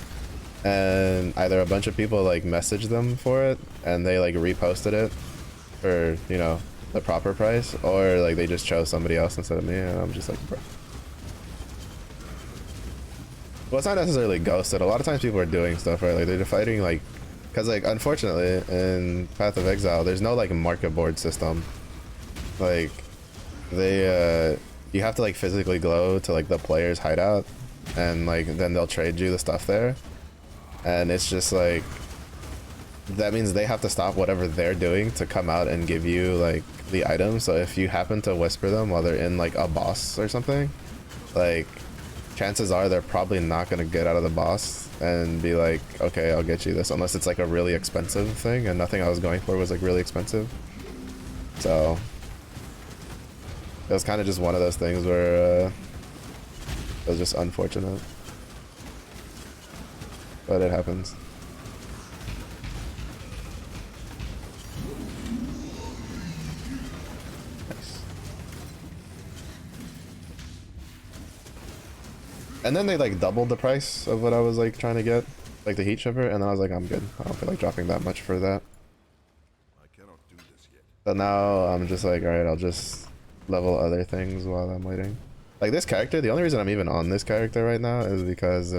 and either a bunch of people like messaged them for it, and they like reposted it for, you know, the proper price, or like they just chose somebody else instead of me, and I'm just like, bro. Well, it's not necessarily ghosted. A lot of times people are doing stuff, right? Like they're fighting like Because like unfortunately in Path of Exile there's no like market board system. Like they you have to like physically go to like the player's hideout and like then they'll trade you the stuff there, and it's just like that means they have to stop whatever they're doing to come out and give you like the item. So if you happen to whisper them while they're in like a boss or something, like chances are they're probably not going to get out of the boss and be like, okay, I'll get you this, unless it's like a really expensive thing, and nothing I was going for was like really expensive. So it was kind of just one of those things where it was just unfortunate, but it happens. Nice. And then they like doubled the price of what I was like trying to get, like the heat shipper, and then I was like, I'm good. I don't feel like dropping that much for that. I cannot do this yet. But now I'm just like, alright, I'll just level other things while I'm waiting. Like this character, the only reason I'm even on this character right now is because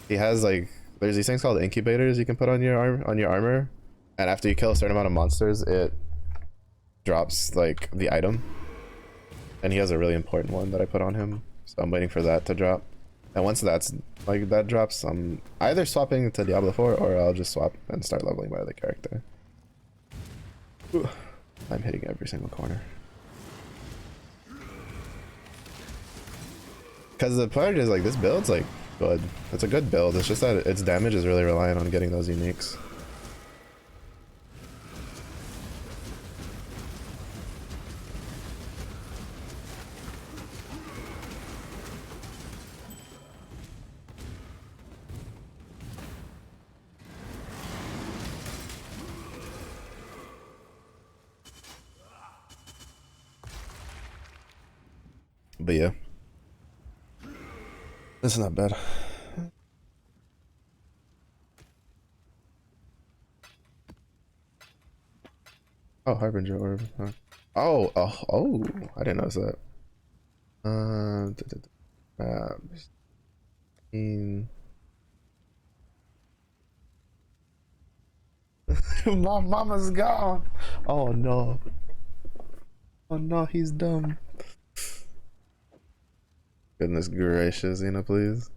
he has like, there's these things called incubators you can put on your armor, and after you kill a certain amount of monsters, it drops like the item. And he has a really important one that I put on him, so I'm waiting for that to drop. And once that's like that drops, I'm either swapping to Diablo 4 or I'll just swap and start leveling my other character. Ooh, I'm hitting every single corner. Because the part is like, this build's like good. It's a good build. It's just that its damage is really reliant on getting those uniques. But yeah, this is not bad. Oh, Harbinger Orb. Huh. Oh, I didn't notice that. My mama's gone. Oh no. Oh no, he's dumb. Goodness gracious, please.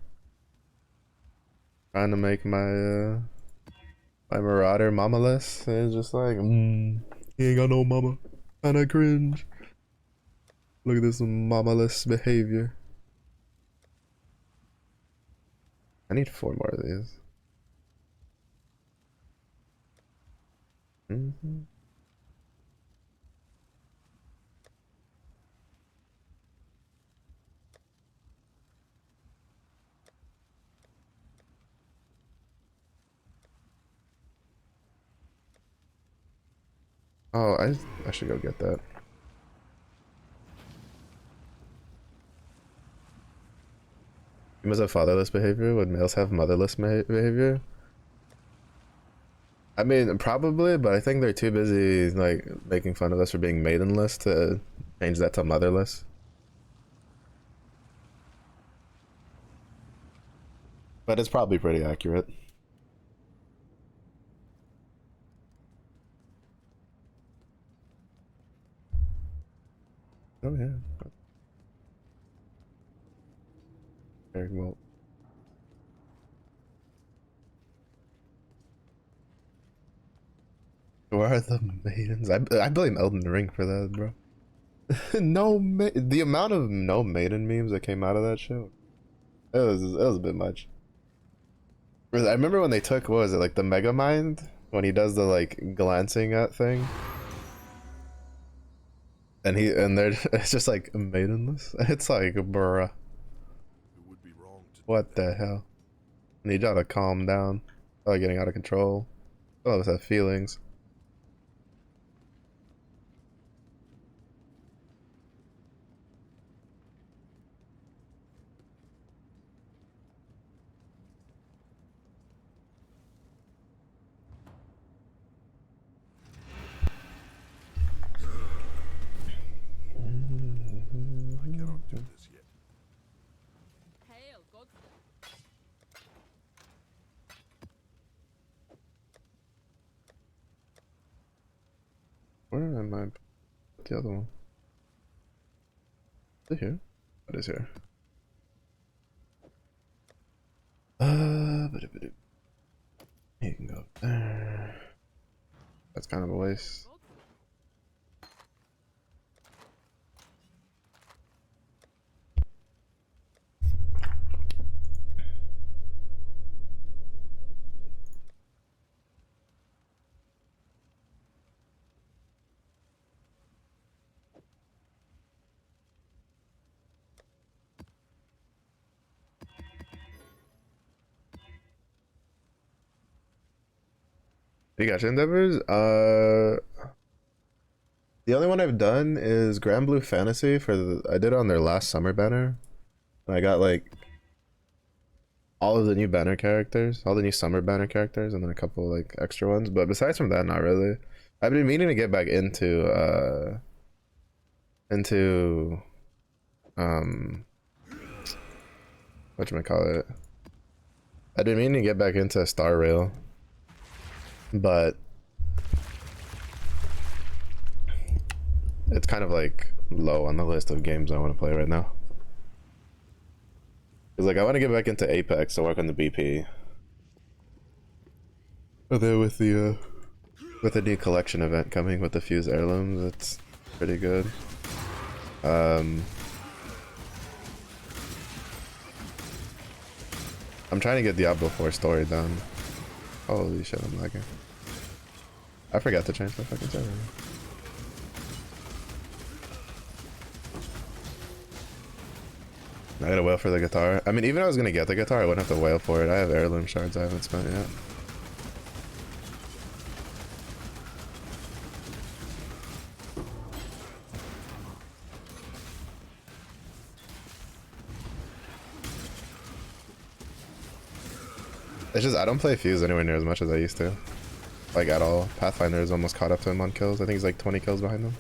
Trying to make my my marauder mama-less. It's just like, he ain't got no mama. Kinda cringe. Look at this mama-less behavior. I need 4 more of these. Oh, I should go get that. You must have fatherless behavior when males have motherless behavior. I mean, probably, but I think they're too busy like making fun of us for being maidenless to change that to motherless. But it's probably pretty accurate. Oh yeah. Very well. Where are the maidens? I blame Elden Ring for that, bro. The amount of no maiden memes that came out of that show, it was a bit much. I remember when they took, what was it, like the Mega Mind, when he does the like glancing at thing, and they're it's just like maidenless. It's like, bruh, It would be wrong to what do that. the hell? And you gotta calm down. Oh, getting out of control. All of us have feelings. I cannot do this yet. Hail, Godslayer. am I? The other one. Is it here? What is here? You can go up there. That's kind of a waste. You got endeavors? The only one I've done is Grand Blue Fantasy for I did it on their last summer banner. And I got like all of the new banner characters, all the new summer banner characters, and then a couple like extra ones. But besides from that, not really. I've been meaning to get back into whatchamacallit. I've been meaning to get back into Star Rail. But it's kind of like low on the list of games I want to play right now. Cause like I want to get back into Apex to work on the BP. But then with the new collection event coming with the Fuse heirlooms, it's pretty good. I'm trying to get Diablo 4 story done. Holy shit, I'm lagging. I forgot to change my fucking server. I gotta wail for the guitar. I mean, even if I was gonna get the guitar, I wouldn't have to wail for it. I have heirloom shards I haven't spent yet. It's just I don't play Fuse anywhere near as much as I used to. Like at all. Pathfinder is almost caught up to him on kills. I think he's like 20 kills behind him.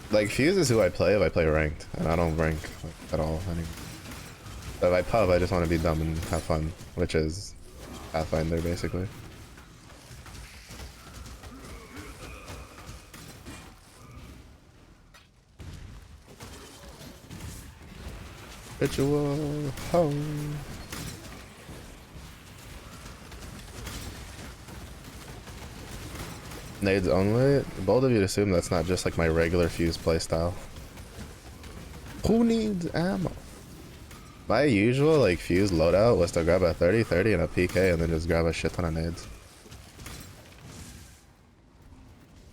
Like Fuse is who I play if I play ranked, and I don't rank like, at all anymore. So if I pub, I just want to be dumb and have fun, which is Pathfinder basically. Ritual home. Nades only? Bold of you to assume that's not just like my regular Fuse playstyle. Who needs ammo? My usual like Fuse loadout was to grab a 30-30 and a PK and then just grab a shit ton of nades.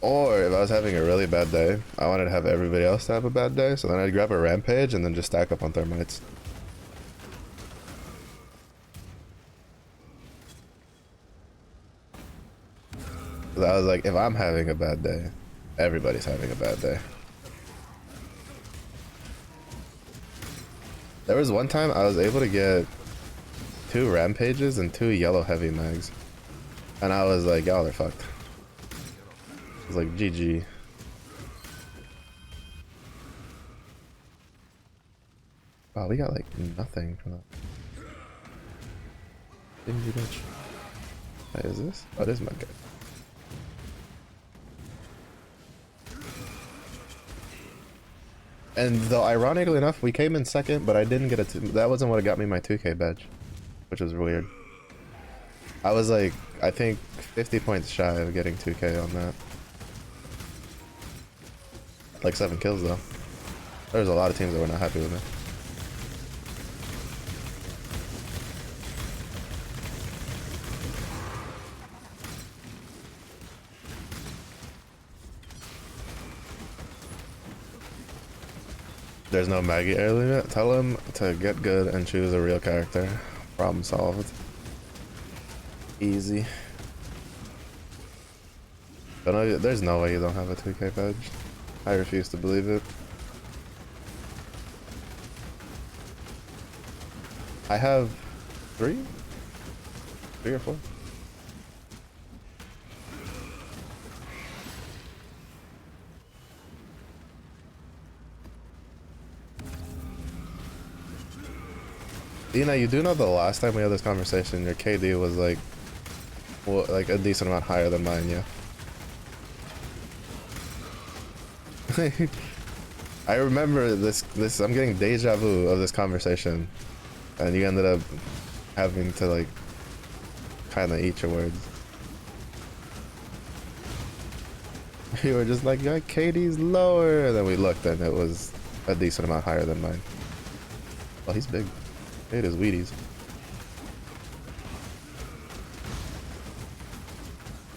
Or if I was having a really bad day, I wanted to have everybody else to have a bad day, so then I'd grab a rampage and then just stack up on thermites. I was like, if I'm having a bad day, everybody's having a bad day. There was one time I was able to get 2 rampages and 2 yellow heavy mags. And I was like, y'all are fucked. I was like, GG. Wow, we got like nothing from that. Stingy bitch. What is this? Oh, this is my guy. And though ironically enough, we came in second, but I didn't get that wasn't what got me my 2K badge, which was weird. I was like, I think 50 points shy of getting 2K on that. Like 7 kills though. There's a lot of teams that were not happy with me. There's no Maggie heirloom yet. Tell him to get good and choose a real character. Problem solved. Easy. Don't know, there's no way you don't have a 2K badge. I refuse to believe it. I have 3 or 4. Dina, you do know the last time we had this conversation, your KD was like Well, like a decent amount higher than mine, yeah. I remember this. I'm getting deja vu of this conversation, and you ended up having to like kind of eat your words. You were just like, yeah, Katie's lower, and then we looked, and it was a decent amount higher than mine. Oh, he's big. It is Wheaties.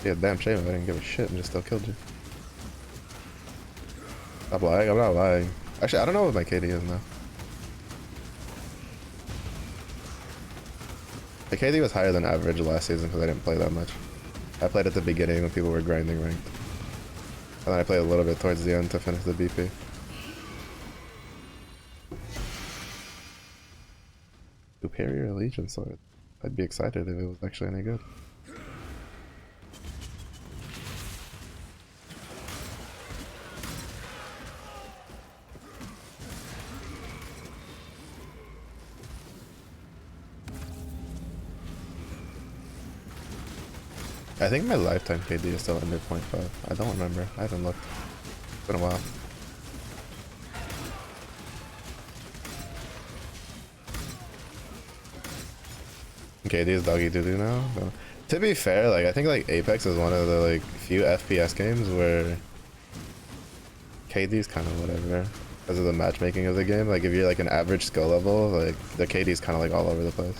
Yeah, damn shame I didn't give a shit and just still killed you. Stop lying, I'm not lying. Actually, I don't know what my KD is now. The KD was higher than average last season because I didn't play that much. I played at the beginning when people were grinding ranked. And then I played a little bit towards the end to finish the BP. Superior Allegiance Sword. I'd be excited if it was actually any good. I think my lifetime KD is still under 0.5. I don't remember. I haven't looked. It's been a while. KD is doggy doo-doo now? No. To be fair, like I think like Apex is one of the like few FPS games where KD is kind of whatever because of the matchmaking of the game. Like if you're like an average skill level, like the KD is kind of like all over the place.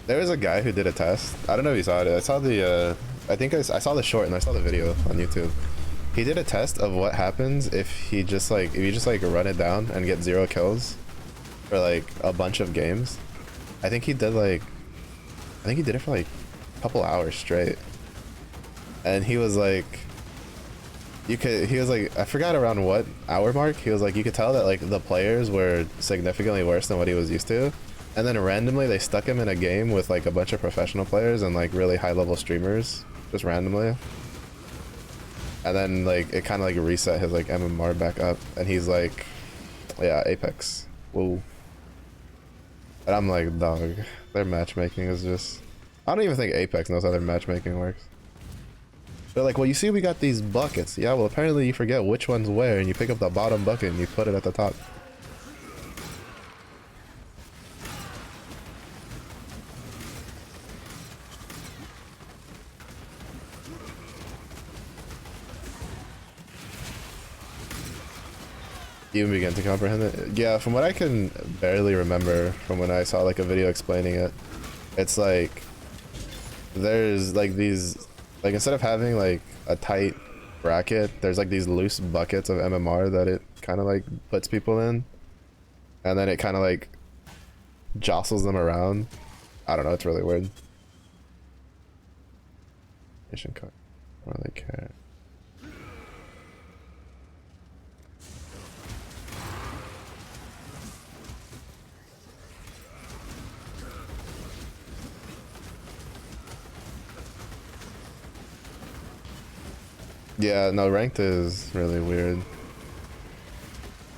There was a guy who did a test. I don't know if you saw it. I saw the, I think I saw the short and I saw the video on YouTube. He did a test of what happens if you just like run it down and get 0 kills for like a bunch of games. I think he did it for like a couple hours straight. And he was like, I forgot around what hour mark. He was like, you could tell that like the players were significantly worse than what he was used to. And then randomly they stuck him in a game with like a bunch of professional players and like really high level streamers, just randomly. And then like it kind of like reset his like MMR back up, and he's like, yeah, Apex, whoa. And I'm like, dog, their matchmaking is just, I don't even think Apex knows how their matchmaking works. They're like, well, you see we got these buckets. Yeah, well apparently you forget which one's where, and you pick up the bottom bucket and you put it at the top. You even begin to comprehend it? Yeah, from what I can barely remember from when I saw like a video explaining it, it's like there's like these, like instead of having like a tight bracket, there's like these loose buckets of MMR that it kind of like puts people in, and then it kind of like jostles them around. I don't know, it's really weird. Mission card. I don't really care. Yeah, no, ranked is really weird.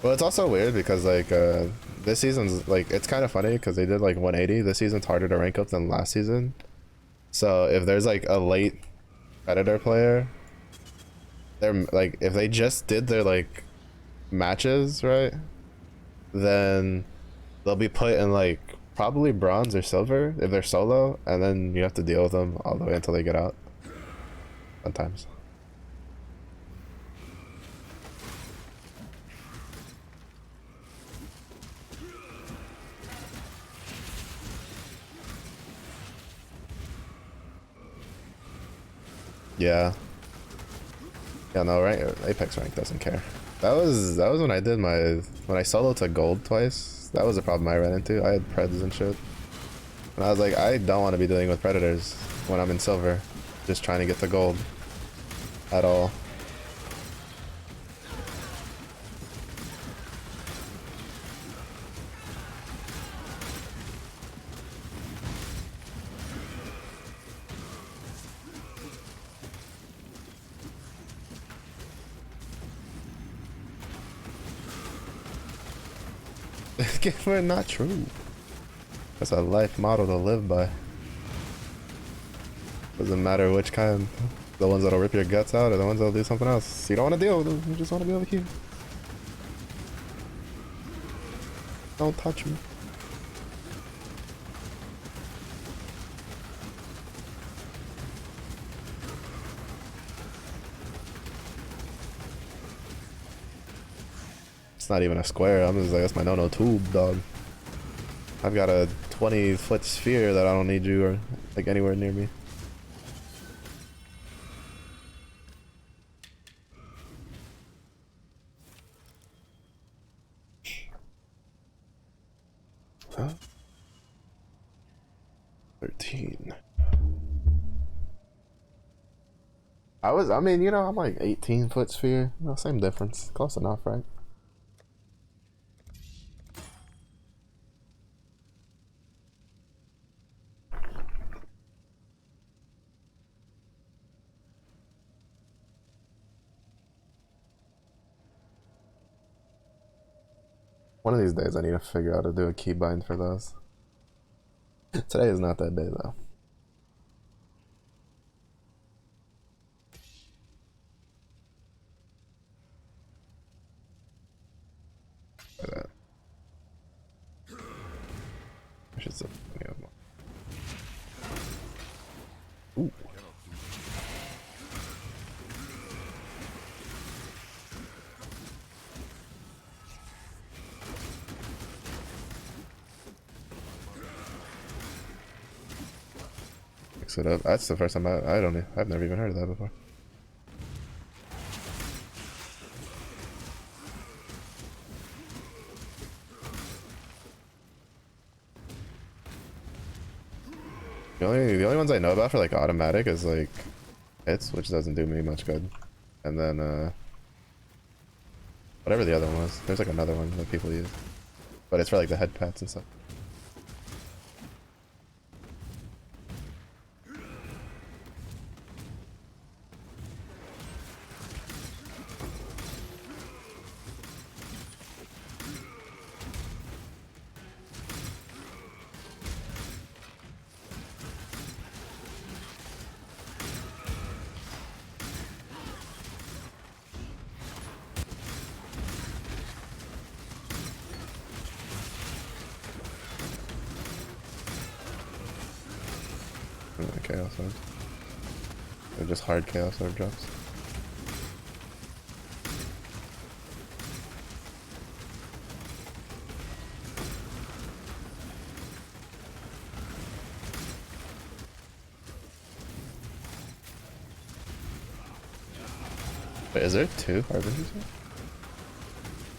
Well, it's also weird because like this season's like, it's kind of funny because they did like 180. This season's harder to rank up than last season. So if there's like a late Predator player, they're like, if they just did their like matches right, then they'll be put in like probably bronze or silver if they're solo, and then you have to deal with them all the way until they get out. Sometimes. Yeah. Yeah, no, Apex rank doesn't care. That was when I did when I soloed to gold twice. That was a problem I ran into. I had Preds and shit. And I was like, I don't want to be dealing with Predators when I'm in silver. Just trying to get to gold. At all. We're not true. That's a life model to live by. Doesn't matter which kind. The ones that'll rip your guts out or the ones that'll do something else. You don't want to deal with them. You just want to be over here. Don't touch me. It's not even a square. I'm just like, that's my no-no tube, dog. I've got a 20-foot sphere that I don't need you or like anywhere near me. Huh? 13. I mean, you know, I'm like 18-foot sphere. No, same difference. Close enough, right? One of these days I need to figure out how to do a keybind for those. Today is not that day though. Look at that. I should set me up more. Ooh. Mix it up. That's the first time I've never even heard of that before. The only ones I know about for like automatic is like hits, which doesn't do me much good. And then whatever the other one was. There's like another one that people use. But it's for like the head pats and stuff. Chaos Orb. They're just hard Chaos Orb drops. Wait, is there 2 Harbingers here?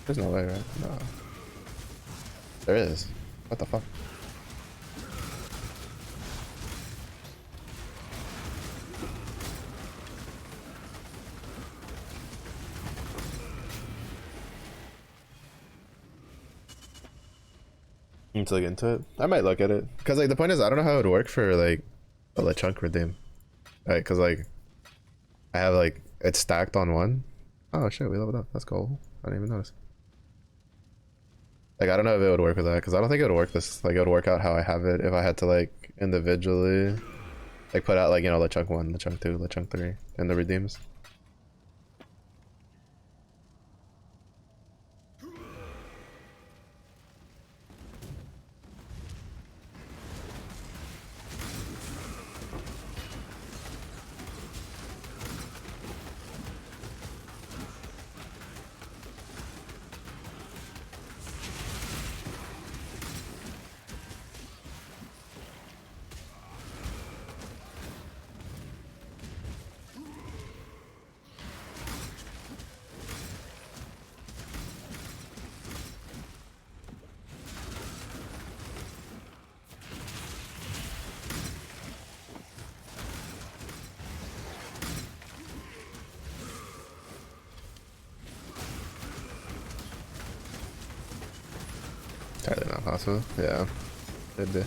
There's no way, right? No. There is. What the fuck? Need to look into it. I might look at it. Because, like, the point is, I don't know how it would work for, like, a Lechunk redeem. Right, because, like, I have, like, it's stacked on one. Oh, shit, we leveled up. That's cool. I didn't even notice. Like, I don't know if it would work with that, because I don't think it would work this. Like, it would work out how I have it if I had to, like, individually, like, put out, like, you know, Lechunk 1, Lechunk 2, Lechunk 3 in the redeems. Entirely not possible. Yeah. Could be.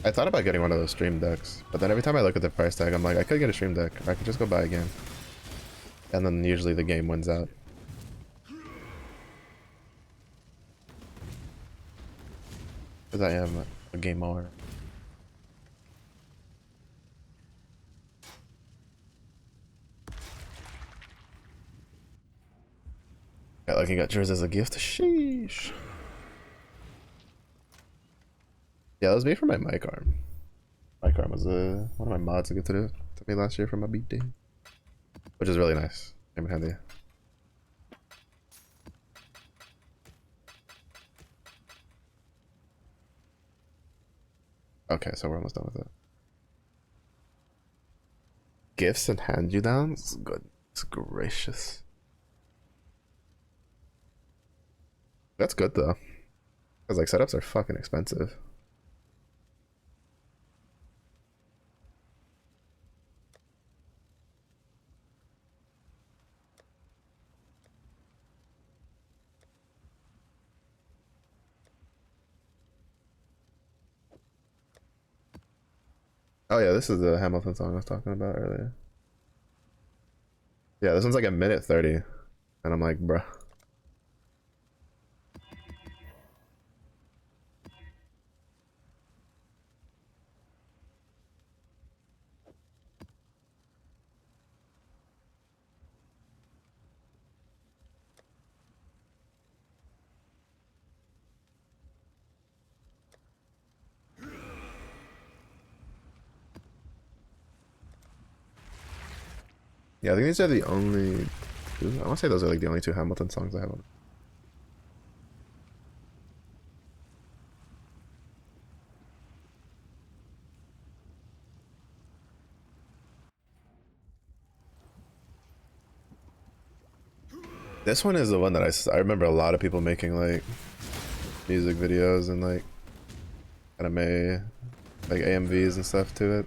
I thought about getting one of those stream decks, but then every time I look at the price tag, I'm like, I could get a stream deck, or I could just go buy a game. And then usually the game wins out. Because I am a gamer. Yeah, like you got yours as a gift. Sheesh. Yeah, that was made for my mic arm. Mic arm was one of my mods that gifted it to me last year for my birthday, which is really nice. Came in handy. Okay, so we're almost done with it. Gifts and hand you downs? Goodness gracious. That's good though. Because like setups are fucking expensive. Oh yeah, this is the Hamilton song I was talking about earlier. Yeah, this one's like a minute 30. And I'm like, bruh. Yeah, I think these are the only two. I want to say those are like the only two Hamilton songs I have on. This one is the one that I remember a lot of people making like music videos and like anime, like AMVs and stuff to it.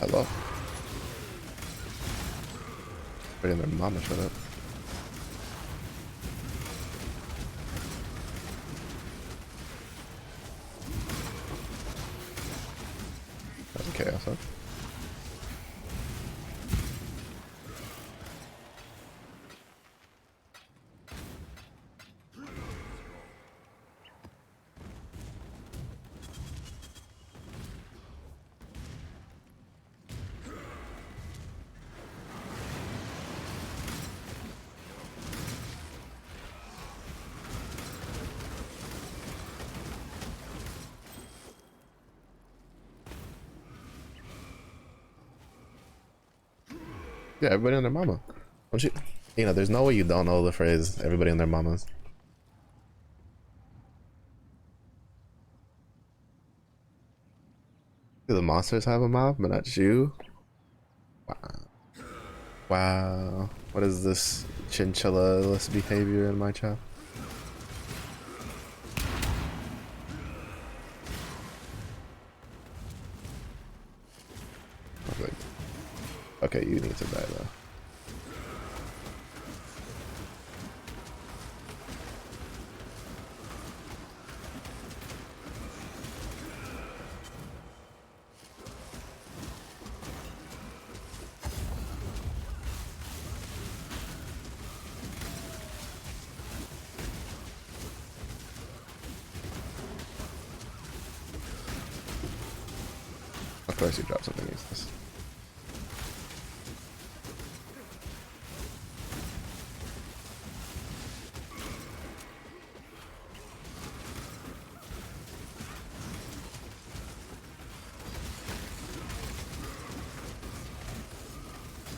Hello. Waiting their mama shut up. That's chaos, huh? Yeah, everybody and their mama. Don't you? You know, there's no way you don't know the phrase "everybody and their mamas." Do the monsters have a mom, but not you? Wow. Wow. What is this chinchilla-less behavior in my child? Like, okay, you need to die though. Of course you drop something useless.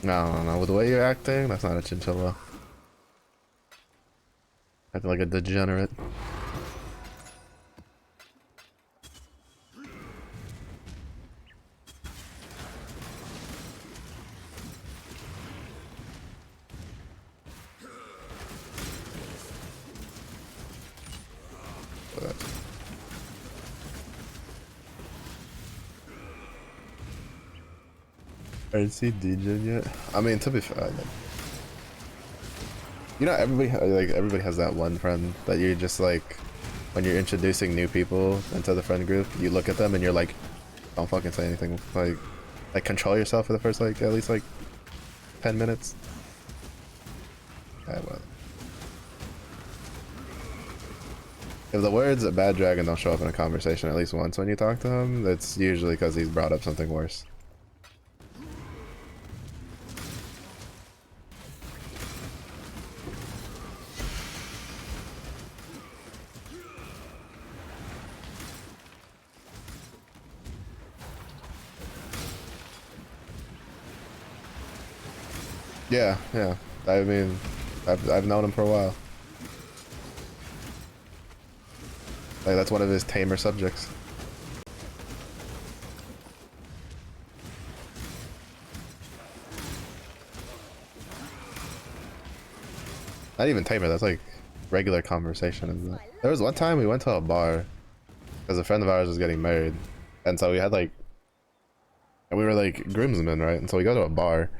No, with the way you're acting, that's not a chinchilla. Acting like a degenerate. RC DJ yet? I mean, to be fair, like, you know, everybody has that one friend that you just like, when you're introducing new people into the friend group, you look at them and you're like, don't fucking say anything. Like control yourself for the first like at least like 10 minutes. Yeah, well. If the words a bad dragon don't show up in a conversation at least once when you talk to him, that's usually because he's brought up something worse. Yeah, yeah. I mean, I've known him for a while. Like that's one of his tamer subjects. Not even tamer, that's like regular conversation, isn't it? There was one time we went to a bar because a friend of ours was getting married, and so we had like, and we were like groomsmen, right? And so we go to a bar,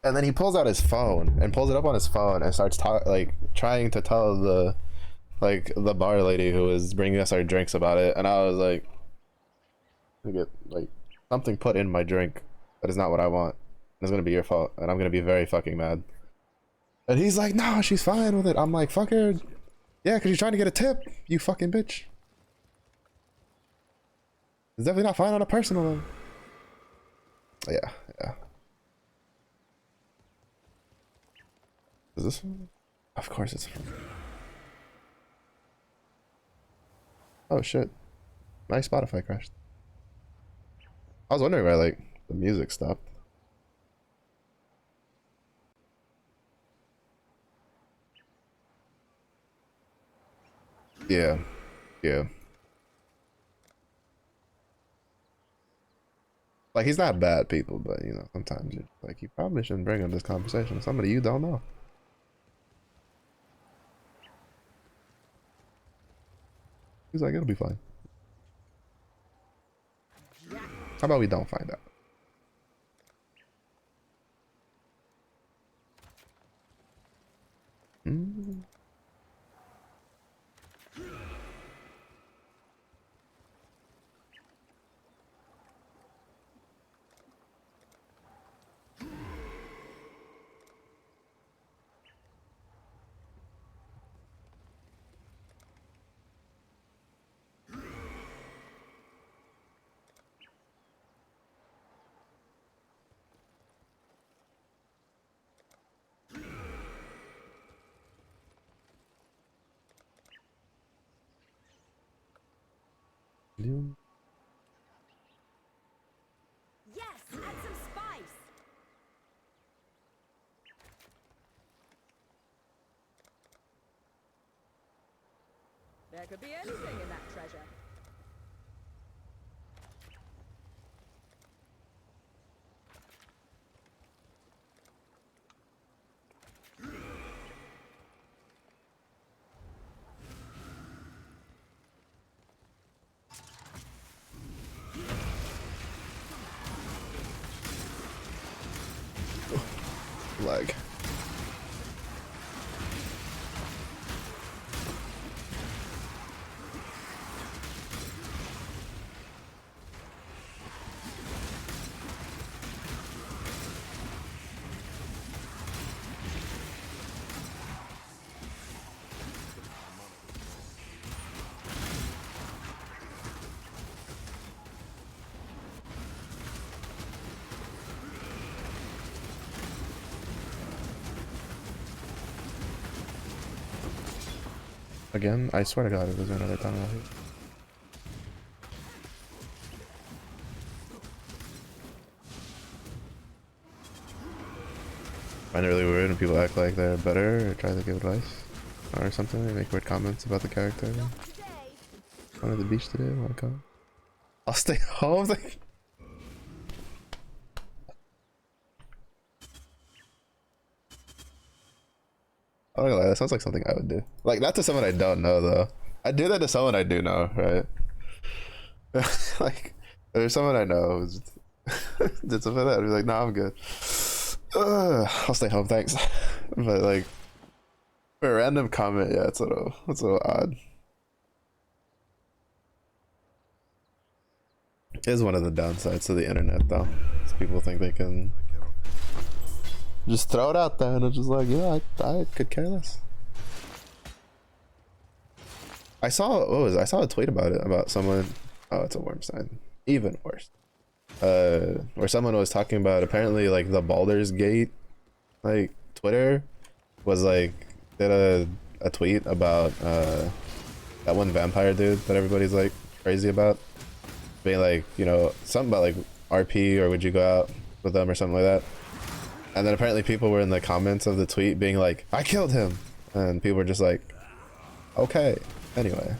and then he pulls out his phone and pulls it up on his phone and starts trying to tell the bar lady who was bringing us our drinks about it, and I was like, I get like something put in my drink that is not what I want. It's gonna be your fault, and I'm gonna be very fucking mad. And he's like, no, she's fine with it. I'm like, fuck her. Yeah, because you're trying to get a tip, you fucking bitch. It's definitely not fine on a personal level. Yeah, yeah. Is this one? Of course it's from. Oh shit. My Spotify crashed. I was wondering why like the music stopped. Yeah. Yeah. Like he's not bad people, but you know, sometimes you're like you probably shouldn't bring up this conversation with somebody you don't know. He's like, it'll be fine. How about we don't find out? Mm. Yes, add some spice. There could be anything in that treasure. Lag. Again, I swear to God, it was another tunnel. I find it really weird when people act like they're better or try to give advice or something. They make weird comments about the character. Going to the beach today? Wanna come? I'll stay home. I'm not gonna lie, that sounds like something I would do. Like, not to someone I don't know, though. I do that to someone I do know, right? Like, there's someone I know Did something like that. I'd be like, nah, I'm good. I'll stay home, thanks. But like, for a random comment, yeah, it's a little odd. It is one of the downsides to the internet, though. Is people think they can just throw it out there, and it's just like, yeah, I could care less. I saw I saw a tweet about it, about someone. Oh, it's a worm sign. Even worse. Where someone was talking about apparently like the Baldur's Gate, like Twitter was like did a tweet about that one vampire dude that everybody's like crazy about, being like, you know, something about like RP or would you go out with them or something like that. And then apparently people were in the comments of the tweet being like, I killed him, and people were just like, okay, anyway.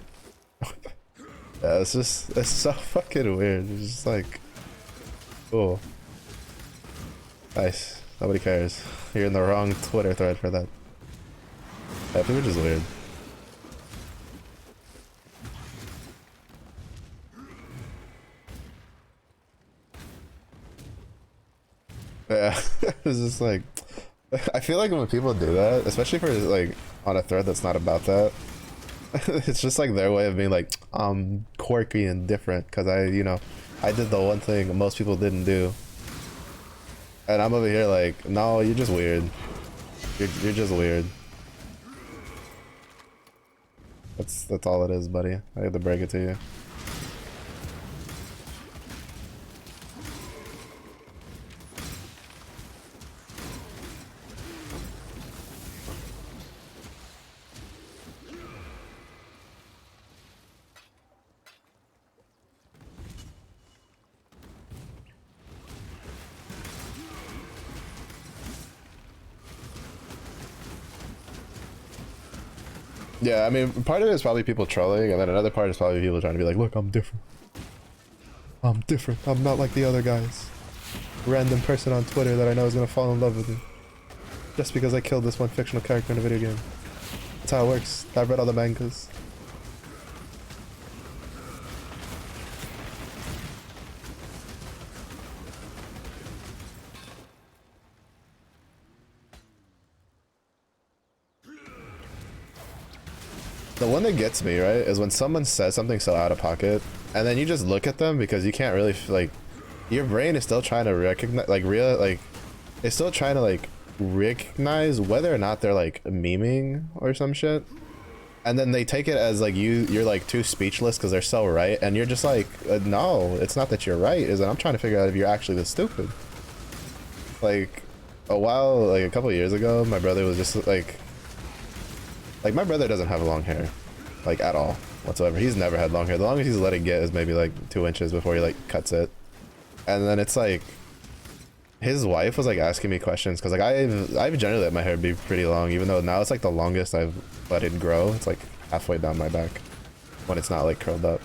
Yeah, it's so fucking weird. It's just like, cool, nice, nobody cares. You're in the wrong Twitter thread for that. Yeah, people are just weird. Yeah, it's just like, I feel like when people do that, especially for like on a thread that's not about that, it's just like their way of being like, I'm quirky and different because you know, I did the one thing most people didn't do. And I'm over here like, no, you're just weird. You're just weird. That's all it is, buddy. I had to break it to you. Yeah, I mean, part of it is probably people trolling, and then another part is probably people trying to be like, look, I'm different. I'm different. I'm not like the other guys. Random person on Twitter that I know is gonna fall in love with me. Just because I killed this one fictional character in a video game. That's how it works. I've read all the mangas. The one that gets me, right, is when someone says something so out of pocket, and then you just look at them because you can't really, like, your brain is still trying to recognize, like, it's still trying to, like, recognize whether or not they're, like, memeing or some shit. And then they take it as, like, you're, like, too speechless because they're so right, and you're just like, no, it's not that you're right, is that I'm trying to figure out if you're actually this stupid. Like, a couple years ago, my brother was just, like, my brother doesn't have long hair, like, at all whatsoever. He's never had long hair. The longest he's let it get is maybe like 2 inches before he like cuts it. And then it's like his wife was like asking me questions because like I've generally let my hair be pretty long, even though now it's like the longest I've let it grow. It's like halfway down my back when it's not like curled up.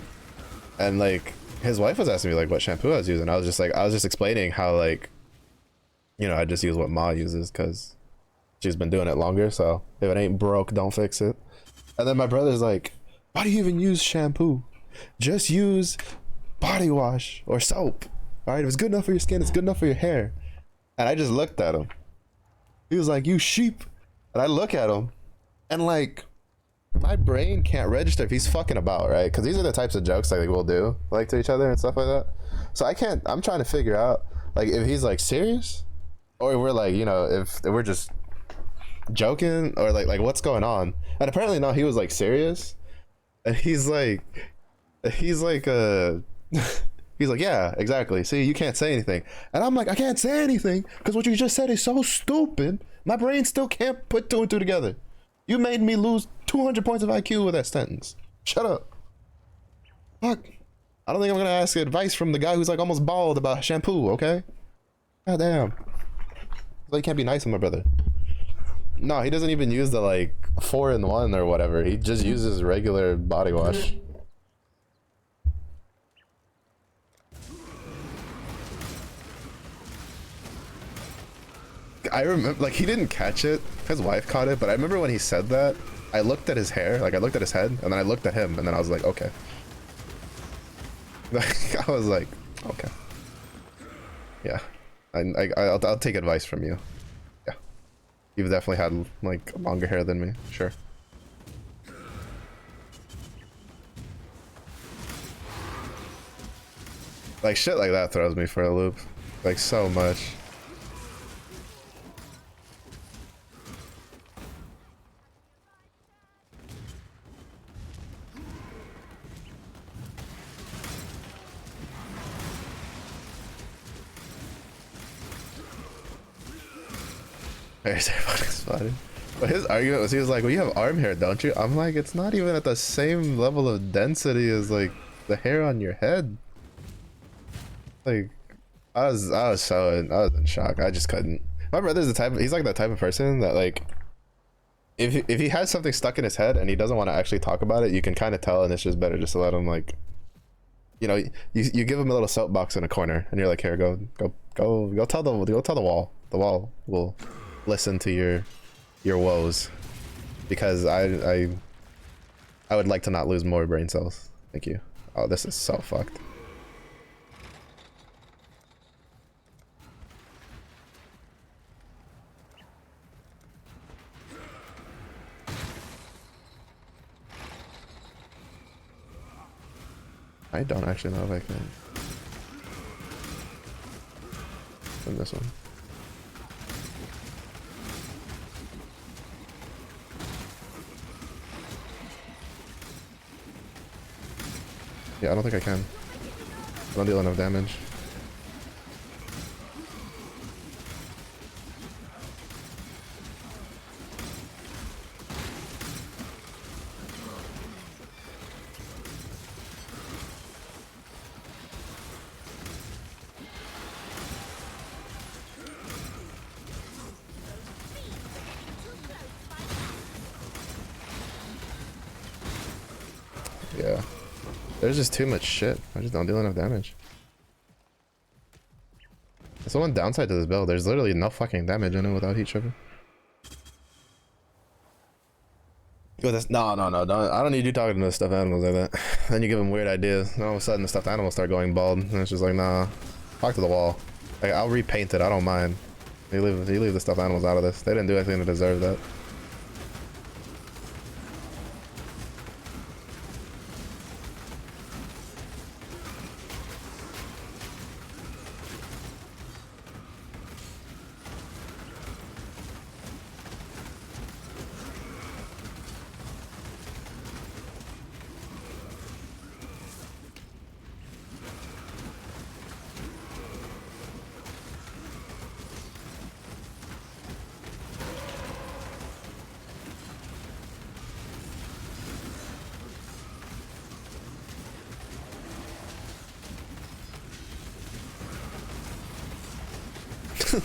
And like his wife was asking me like what shampoo I was using. I was just explaining how, like, you know, I just use what Ma uses because she's been doing it longer, so if it ain't broke, don't fix it. And then my brother's like, why do you even use shampoo? Just use body wash or soap. All right, if it's good enough for your skin, it's good enough for your hair. And I just looked at him. He was like, you sheep. And I look at him, and like, my brain can't register if he's fucking about, right? Because these are the types of jokes like we'll do, like, to each other and stuff like that. So I'm trying to figure out, like, if he's like serious, or we're like, you know, if we're just joking, or like what's going on. And apparently no, he was like serious, and he's like he's like yeah, exactly, see, you can't say anything. And I'm like, I can't say anything because what you just said is so stupid, my brain still can't put two and two together. You made me lose 200 points of IQ with that sentence. Shut up. Fuck, I don't think I'm gonna ask advice from the guy who's like almost bald about shampoo, okay? God damn. So you can't be nice to my brother. No, he doesn't even use the like 4-in-1 or whatever. He just uses regular body wash. I remember, like, he didn't catch it. His wife caught it, but I remember when he said that, I looked at his hair, like I looked at his head, and then I looked at him, and then I was like, okay. I was like, okay. Yeah, I'll take advice from you. Yeah, you've definitely had like longer hair than me. Sure. Like shit like that throws me for a loop, like so much. There's everyone exploded. But his argument was, he was like, well, you have arm hair, don't you? I'm like, it's not even at the same level of density as like the hair on your head. Like, I was in shock. I just couldn't. My brother's the type, he's like that type of person that like, if he has something stuck in his head and he doesn't want to actually talk about it, you can kind of tell, and it's just better just to let him like, you know, you give him a little soapbox in a corner, and you're like, here, go tell the wall. The wall will listen to your woes, because I would like to not lose more brain cells. Thank you. Oh, this is so fucked. I don't actually know if I can. In this one. Yeah, I don't think I can. I don't deal enough damage. Yeah. There's just too much shit. I just don't deal enough damage. That's the one downside to this build. There's literally no fucking damage in it without heat tripping. But that's, no, don't, I don't need you talking to the stuffed animals like that. Then you give them weird ideas. And all of a sudden the stuffed animals start going bald. And it's just like, nah, talk to the wall. Like, I'll repaint it. I don't mind. You leave the stuffed animals out of this. They didn't do anything to deserve that.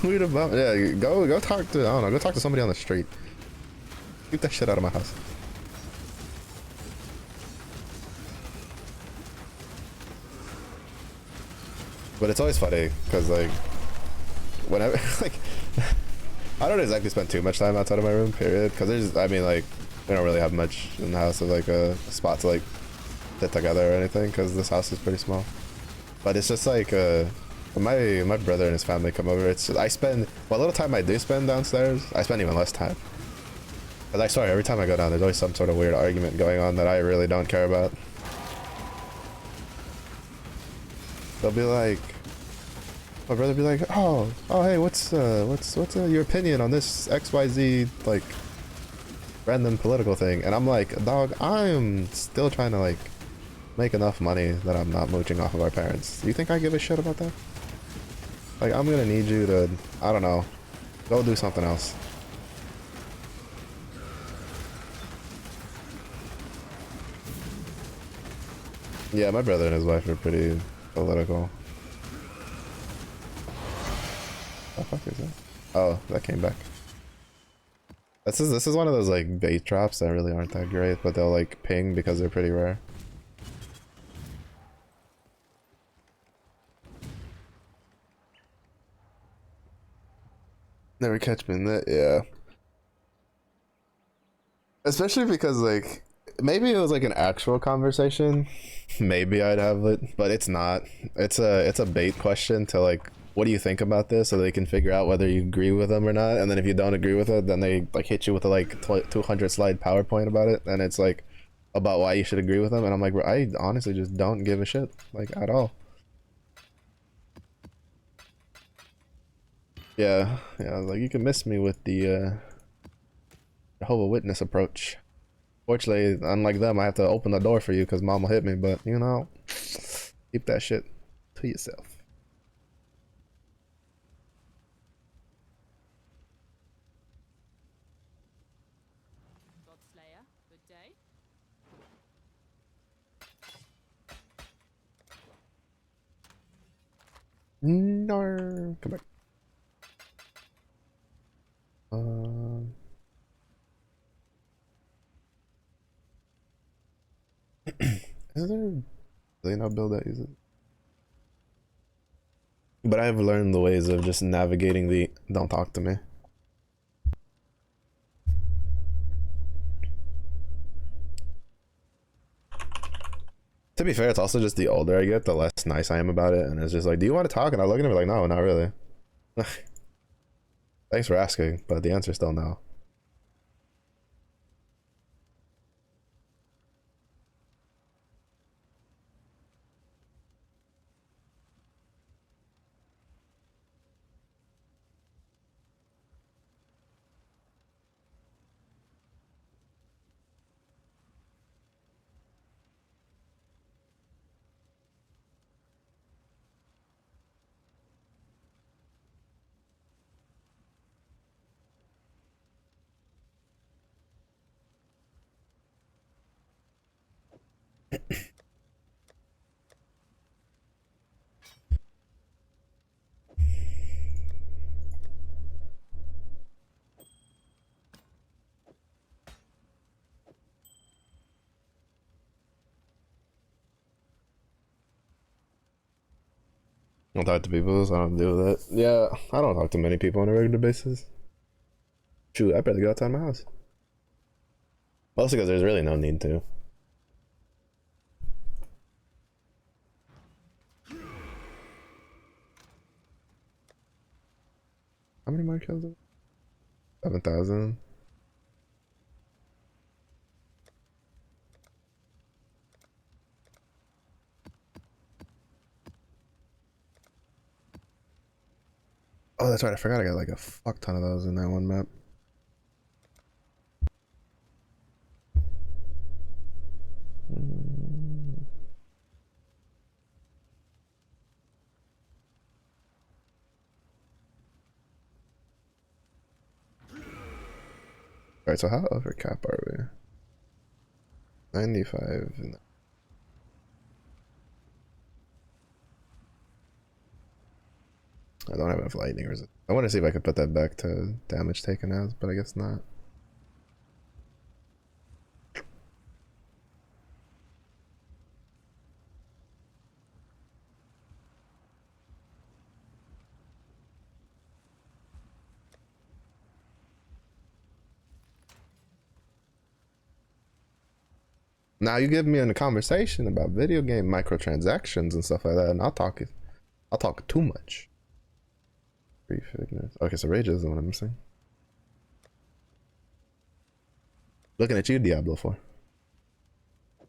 Weird about, yeah, go talk to, I don't know, go talk to somebody on the street. Keep that shit out of my house. But it's always funny because like whenever like I don't exactly spend too much time outside of my room, period, because there's, I mean, like, we don't really have much in the house of like a spot to like sit together or anything, because this house is pretty small. But it's just like when my brother and his family come over, it's just, I spend what little time I do spend downstairs, I spend even less time. Because I swear, every time I go down, there's always some sort of weird argument going on that I really don't care about. They'll be like, my brother be like, oh, hey, what's your opinion on this XYZ like random political thing? And I'm like, dog, I'm still trying to like make enough money that I'm not mooching off of our parents. Do you think I give a shit about that? Like, I'm gonna need you to, I don't know, go do something else. Yeah, my brother and his wife are pretty political. What the fuck is that? Oh, that came back. This is one of those like bait traps that really aren't that great, but they'll like ping because they're pretty rare. Never catch me in that, yeah. Especially because like maybe it was like an actual conversation. Maybe I'd have it, but it's not. It's a bait question to like, what do you think about this, so they can figure out whether you agree with them or not. And then if you don't agree with it, then they like hit you with a like 200 slide PowerPoint about it, and it's like about why you should agree with them. And I'm like, bro, I honestly just don't give a shit like at all. Yeah, yeah. Like you can miss me with the Jehovah Witness approach. Fortunately, unlike them, I have to open the door for you because mom will hit me. But you know, keep that shit to yourself. Godslayer, good day. No, come back. Um, is there really no build that uses? But I've learned the ways of just navigating the don't talk to me. To be fair, it's also just the older I get, the less nice I am about it. And it's just like, do you want to talk? And I look at him like, no, not really. Thanks for asking, but the answer's still no. I don't talk to people, so I don't deal with that. Yeah, I don't talk to many people on a regular basis. Shoot, I barely get outside my house. Mostly because there's really no need to. How many more kills? 7,000. Oh, that's right. I forgot I got like a fuck ton of those in that one map. Alright, so how over cap are we? 95. I don't have enough lightning resist. I want to see if I could put that back to damage taken as, but I guess not. Now you give me in a conversation about video game microtransactions and stuff like that, and I'll talk too much. Okay, so Rage is the one I'm missing. Looking at you, Diablo 4. I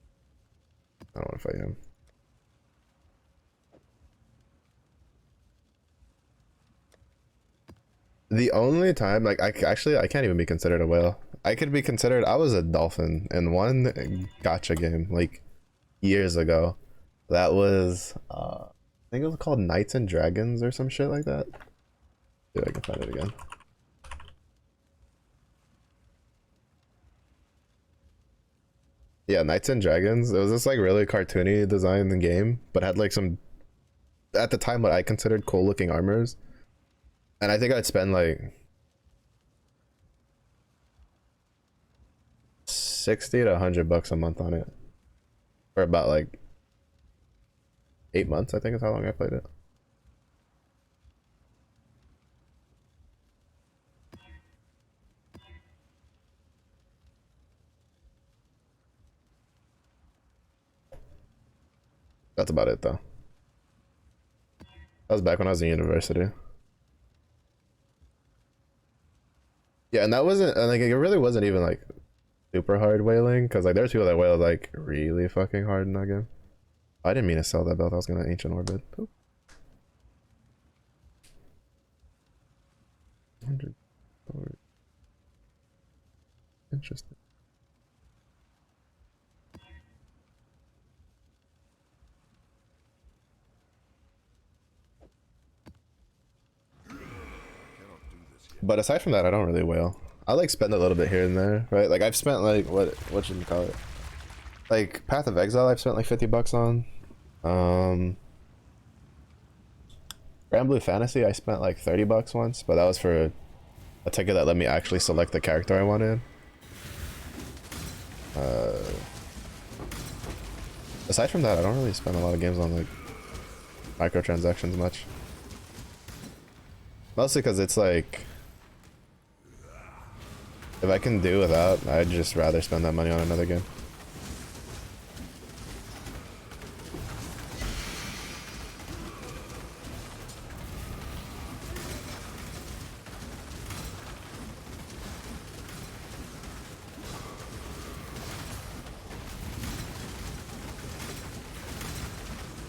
don't want to fight him. The only time, like, I can't even be considered a whale. I could be considered, I was a dolphin in one gotcha game, like, years ago. That was, I think it was called Knights and Dragons or some shit like that. See if I can find it again. Yeah, Knights and Dragons. It was this like really cartoony design game, but had like some, at the time, what I considered cool looking armors. And I think I'd spend like 60 to 100 bucks a month on it for about like 8 months. I think is how long I played it. That's about it though. That was back when I was in university. Yeah, and that wasn't like it really wasn't even like super hard whaling because like there's people that whale like really fucking hard in that game. I didn't mean to sell that belt. I was gonna ancient orbit. Oh. 100. Interesting. But aside from that, I don't really whale. I like spend a little bit here and there, right? Like I've spent like what should you call it? Like Path of Exile, I've spent like 50 bucks on. Grand Blue Fantasy, I spent like 30 bucks once, but that was for a ticket that let me actually select the character I wanted. Aside from that, I don't really spend a lot of games on like microtransactions much. Mostly because it's like, if I can do without, I'd just rather spend that money on another game.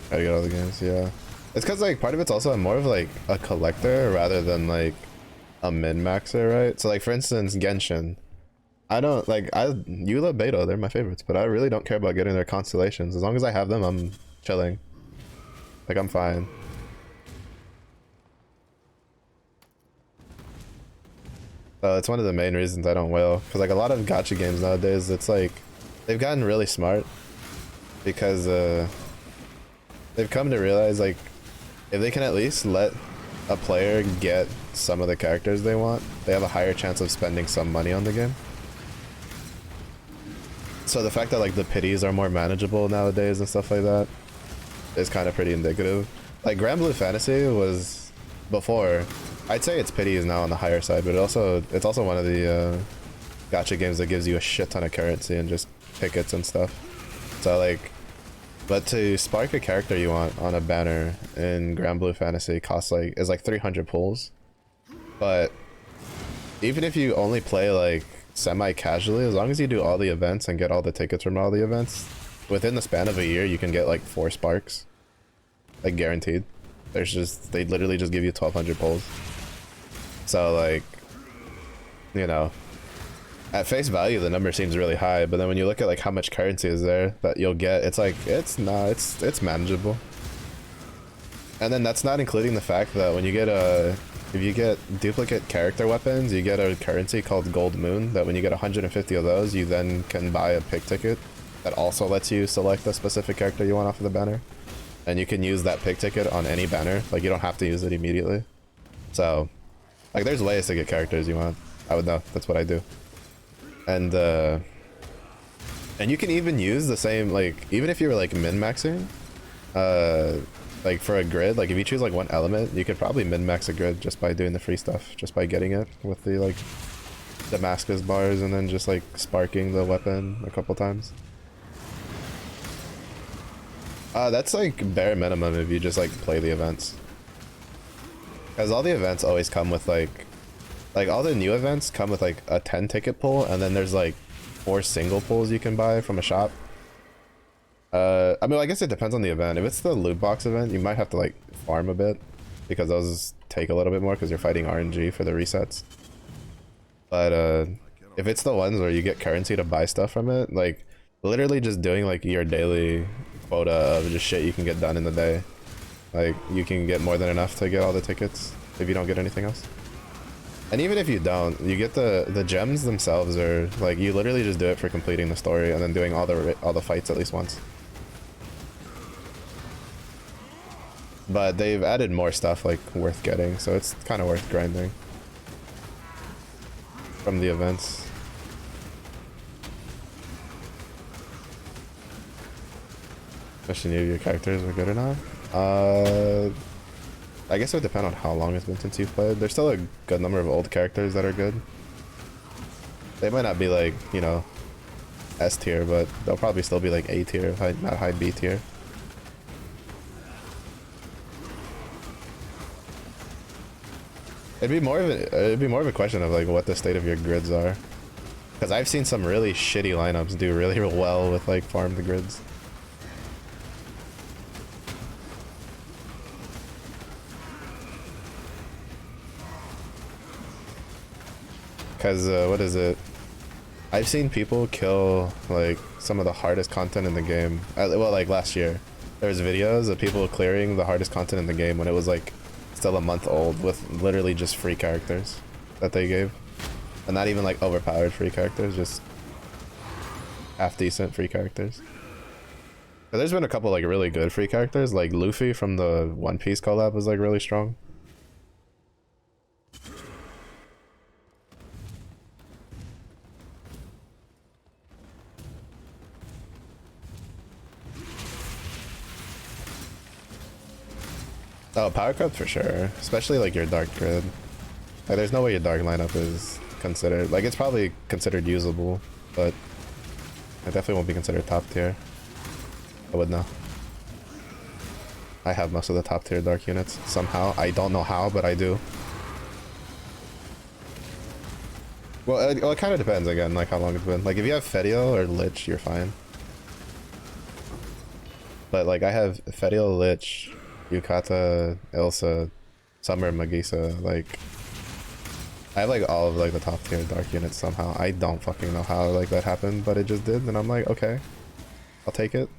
Gotta get all the games, yeah. It's cause like part of it's also more of like a collector rather than like a min-maxer, right? So like for instance, Genshin. I don't like Eula Beta, they're my favorites, but I really don't care about getting their constellations. As long as I have them, I'm chilling. Like I'm fine. So it's one of the main reasons I don't whale. Cause like a lot of gacha games nowadays, it's like they've gotten really smart because they've come to realize like if they can at least let a player get some of the characters they want, they have a higher chance of spending some money on the game. So the fact that like the pities are more manageable nowadays and stuff like that is kind of pretty indicative. Like Grand Blue Fantasy was before, I'd say its pity is now on the higher side, but it's also one of the gacha games that gives you a shit ton of currency and just tickets and stuff. So like, but to spark a character you want on a banner in Grand Blue Fantasy is like 300 pulls. But even if you only play like semi-casually, as long as you do all the events and get all the tickets from all the events, within the span of a year you can get like 4 sparks. Like guaranteed. They literally just give you 1200 pulls. So like, you know, at face value the number seems really high, but then when you look at like how much currency is there that you'll get, it's like it's manageable. And then that's not including the fact that when you get if you get duplicate character weapons, you get a currency called Gold Moon that when you get 150 of those, you then can buy a pick ticket that also lets you select a specific character you want off of the banner. And you can use that pick ticket on any banner, like you don't have to use it immediately. So like there's ways to get characters you want. I would know, that's what I do. And you can even use the same, like even if you were like min-maxing, like for a grid, like if you choose like one element, you could probably min-max a grid just by doing the free stuff, just by getting it with the like Damascus bars and then just like sparking the weapon a couple times. That's like bare minimum if you just like play the events. Because all the events always come with like all the new events come with like a 10 ticket pull, and then there's like 4 single pulls you can buy from a shop. I mean, I guess it depends on the event. If it's the loot box event, you might have to like farm a bit because those take a little bit more because you're fighting RNG for the resets. But if it's the ones where you get currency to buy stuff from it, like literally just doing like your daily quota of just shit you can get done in the day, like you can get more than enough to get all the tickets if you don't get anything else. And even if you don't, you get the gems themselves are like you literally just do it for completing the story and then doing all the fights at least once. But they've added more stuff like worth getting, so it's kind of worth grinding from the events. Question if your characters are good or not. I guess it would depend on how long it's been since you've played. There's still a good number of old characters that are good. They might not be like, you know, S tier, but they'll probably still be like A tier, not high B tier. it'd be more of a question of like what the state of your grids are. Because I've seen some really shitty lineups do really well with like farmed grids. Because what is it? I've seen people kill like some of the hardest content in the game. Well, like last year, there was videos of people clearing the hardest content in the game when it was like still a month old with literally just free characters that they gave. And not even like overpowered free characters, just half decent free characters. But there's been a couple like really good free characters, like Luffy from the One Piece collab was like really strong. Oh, power cup for sure, especially like your dark grid. Like, there's no way your dark lineup is considered. Like, it's probably considered usable, but it definitely won't be considered top tier. I would know. I have most of the top tier dark units somehow. I don't know how, but I do. Well, it kind of depends again, like how long it's been. Like, if you have Fediel or Lich, you're fine. But like, I have Fediel, Lich, Yukata, Ilsa, Summer, Magisa, like I have like all of like the top tier dark units somehow. I don't fucking know how like that happened, but it just did, and I'm like, okay, I'll take it.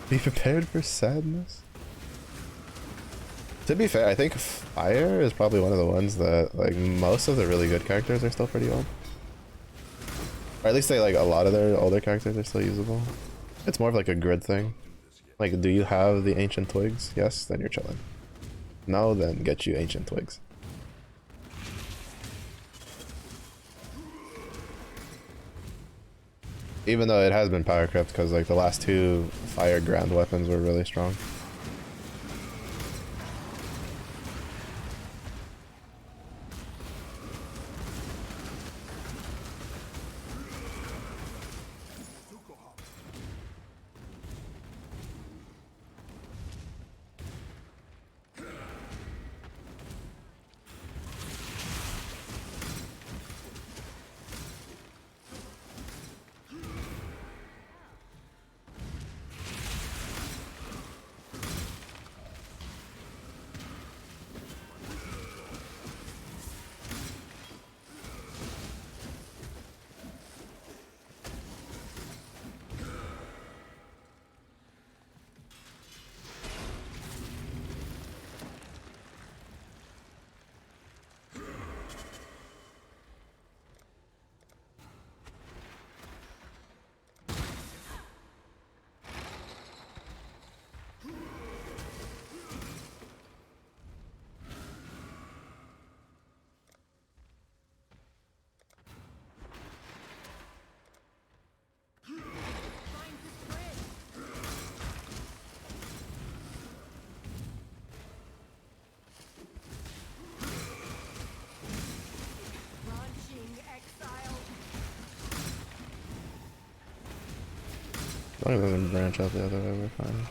Be prepared for sadness. To be fair, I think Fire is probably one of the ones that like most of the really good characters are still pretty old. Or at least they like a lot of their older characters are still usable. It's more of like a grid thing. Like, do you have the ancient twigs? Yes, then you're chilling. No, then get you ancient twigs. Even though it has been power crept because like the last two fire ground weapons were really strong. As long as it doesn't branch out the other way, we're fine.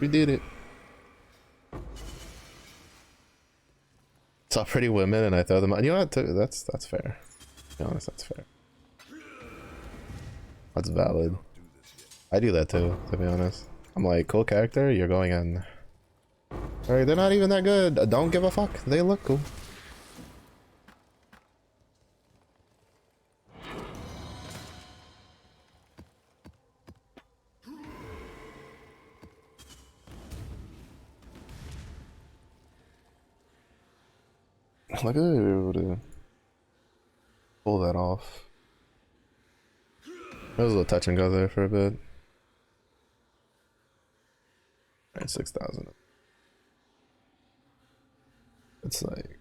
We did it. Saw pretty women and I throw them out. You know what? That's fair. To be honest, that's fair. That's valid. I do that too, to be honest. I'm like, cool character, you're going in. Alright, they're not even that good. Don't give a fuck. They look cool. Look at it, able to pull that off. There was a little touch and go there for a bit. Alright, 6,000. It's like...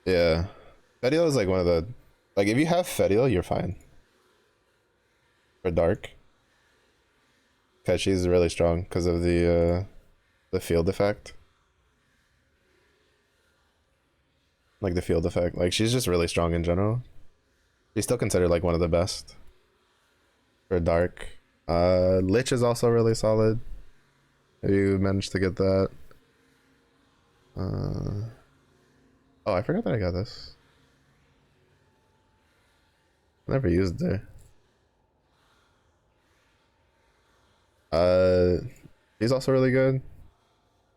Yeah. Fediel is like one of the... Like, if you have Fediel, you're fine. For Dark. Because she's really strong because of the field effect. Like the field effect. Like she's just really strong in general. She's still considered like one of the best. For Dark. Lich is also really solid. If you managed to get that. Oh, I forgot that I got this. Never used it. He's also really good.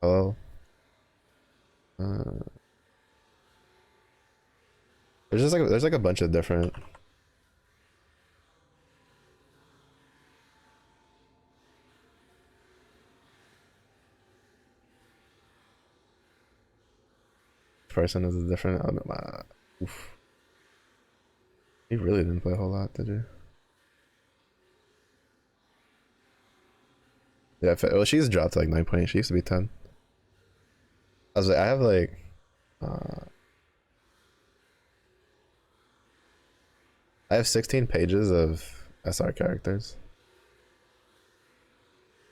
Hello. There's like a bunch of different. Person is a different element. Oof. You really didn't play a whole lot, did you? Yeah, well, she's dropped to like 9.8. She used to be 10. I was like, I have like, I have 16 pages of SR characters.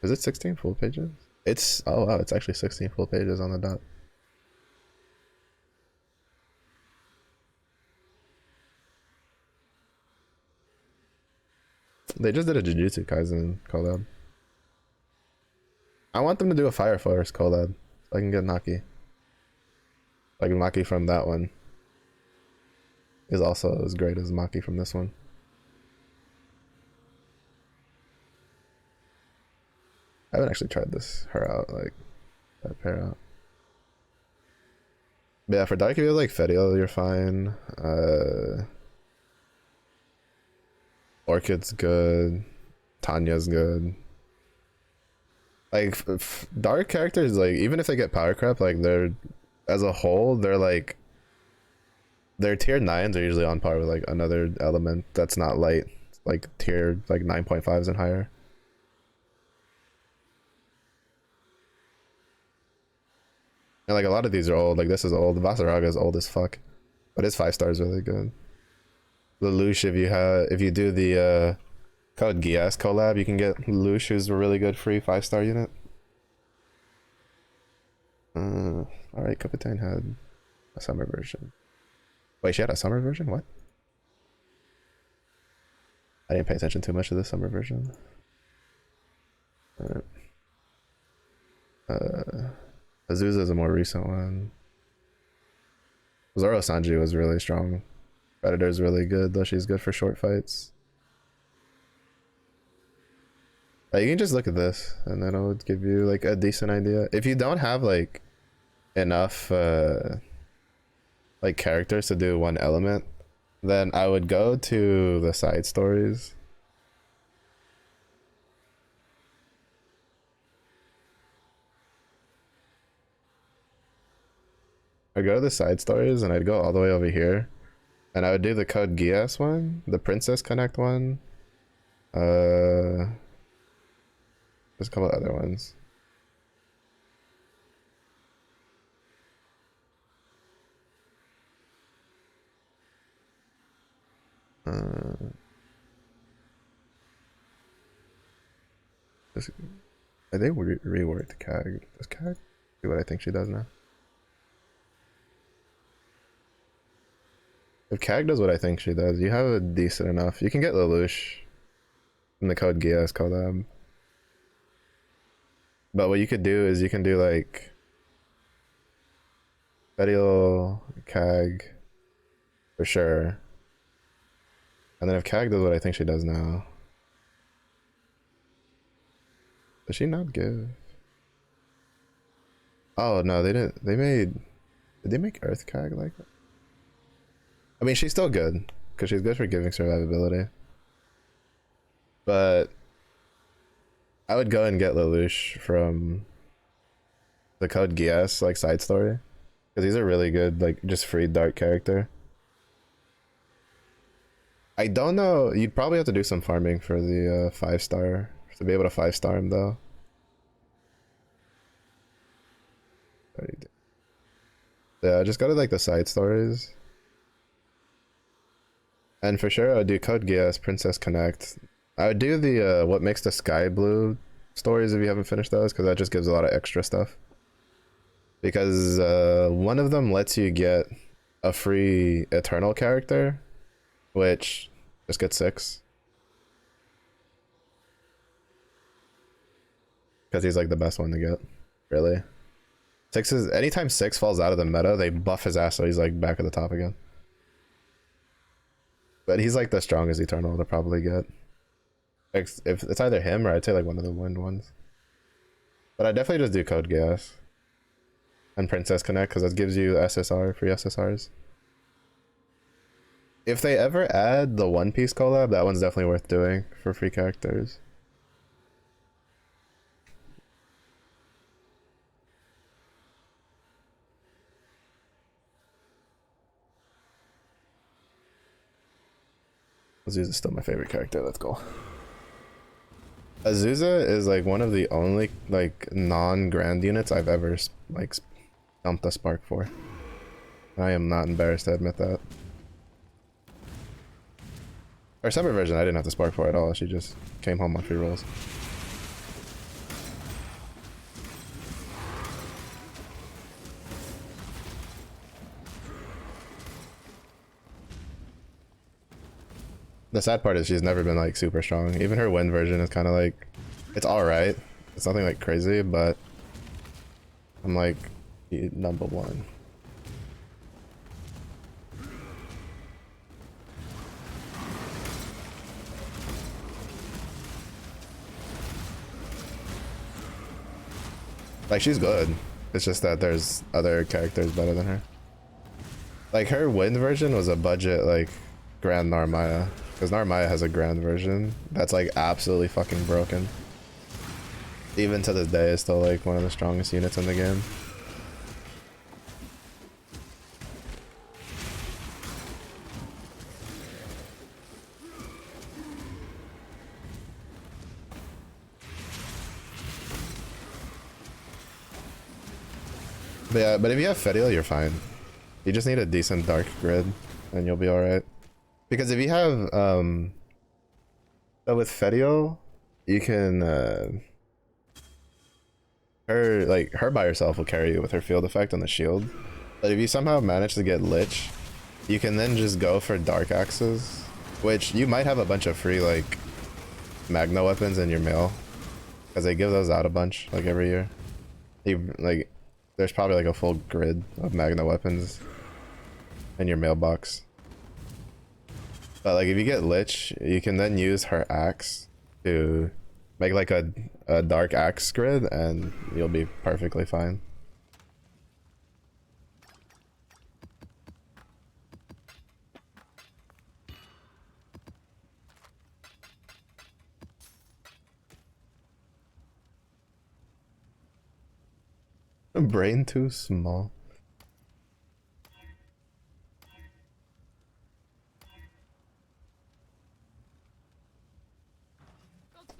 Is it 16 full pages? It's, oh wow, it's actually 16 full pages on the dot. They just did a Jujutsu Kaisen collab. I want them to do a Fire Force collab so I can get Naki. Like Maki from that one is also as great as Maki from this one. I haven't actually tried her out, like that pair out. But yeah, for Dark, if you have like Fediel, you're fine. Orchid's good. Tanya's good. Like Dark characters, like even if they get power creep, like they're as a whole, they're like their tier 9s are usually on par with like another element that's not light, like tier like 9.5s and higher. And like a lot of these are old. Like this is old. Vasaraga is old as fuck, but his 5-star is really good. Lelouch, if you do the code Gias collab, you can get Lelouch, who's a really good free 5-star unit. Alright, Capitaine had a summer version. Wait, she had a summer version? What? I didn't pay attention too much to the summer version. Alright. Azusa is a more recent one. Zoro Sanji was really strong. Predator's really good, though she's good for short fights. You can just look at this, and then it'll give you like a decent idea. If you don't have like enough like characters to do one element, then I would go to the side stories. I'd go to the side stories and I'd go all the way over here. And I would do the Code Geass one, the Princess Connect one. There's a couple other ones. I think we reworked CAG. Does CAG do what I think she does now? If Kag does what I think she does, you have a decent enough. You can get Lelouch in the Code Geass collab. But what you could do is you can do like Fedial, Kag, for sure. And then if Kag does what I think she does now. Does she not give? Oh no, they didn't. Did they make Earth Kag like that? I mean, she's still good because she's good for giving survivability. But I would go and get Lelouch from the Code Geass like side story because he's a really good like just free dark character. I don't know. You'd probably have to do some farming for the 5-star to be able to 5-star him though. Yeah, just go to like the side stories. And for sure, I would do Code Geass, Princess Connect. I would do the what makes the sky blue stories if you haven't finished those, because that just gives a lot of extra stuff. Because one of them lets you get a free Eternal character, which just gets 6. Because he's like the best one to get, really. 6 is, anytime 6 falls out of the meta, they buff his ass so he's like back at the top again. But he's like the strongest Eternal to probably get. If it's either him or I'd say like one of the wind ones. But I definitely just do Code Geass and Princess Connect because that gives you SSR, free SSRs. If they ever add the One Piece collab, that one's definitely worth doing for free characters. Azusa's still my favorite character, let's go. Azusa is like one of the only like non-grand units I've ever like dumped a spark for. I am not embarrassed to admit that. Our separate version I didn't have to spark for at all, she just came home on free rolls. The sad part is she's never been like super strong. Even her wind version is kind of like, it's alright. It's nothing like crazy, but I'm like, number one. Like she's good. It's just that there's other characters better than her. Like her wind version was a budget like Grand Narmaya. Because Narmaya has a grand version that's like absolutely fucking broken. Even to this day, is still like one of the strongest units in the game. But yeah, but if you have Fedial, you're fine. You just need a decent dark grid, and you'll be alright. Because if you have, so with Fedial, you can, her by herself will carry you with her field effect on the shield. But if you somehow manage to get Lich, you can then just go for Dark Axes, which you might have a bunch of free, like, Magna weapons in your mail. Because they give those out a bunch, like, every year. Like, there's probably, like, a full grid of Magna weapons in your mailbox. But like if you get Lich, you can then use her axe to make like a dark axe grid and you'll be perfectly fine. Brain too small.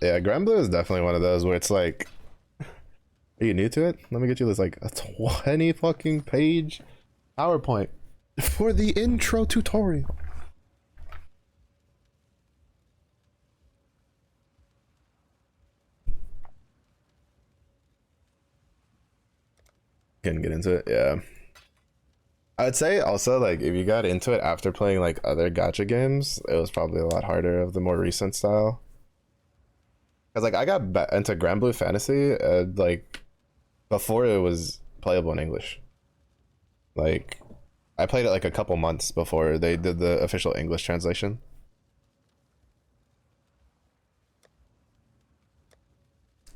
Yeah, Grand Blue is definitely one of those where it's like, are you new to it? Let me get you this like a 20 fucking page PowerPoint for the intro tutorial. Couldn't get into it, yeah. I would say also like if you got into it after playing like other gacha games, it was probably a lot harder of the more recent style. Cause like I got into Grand Blue Fantasy like before it was playable in English. Like I played it like a couple months before they did the official English translation.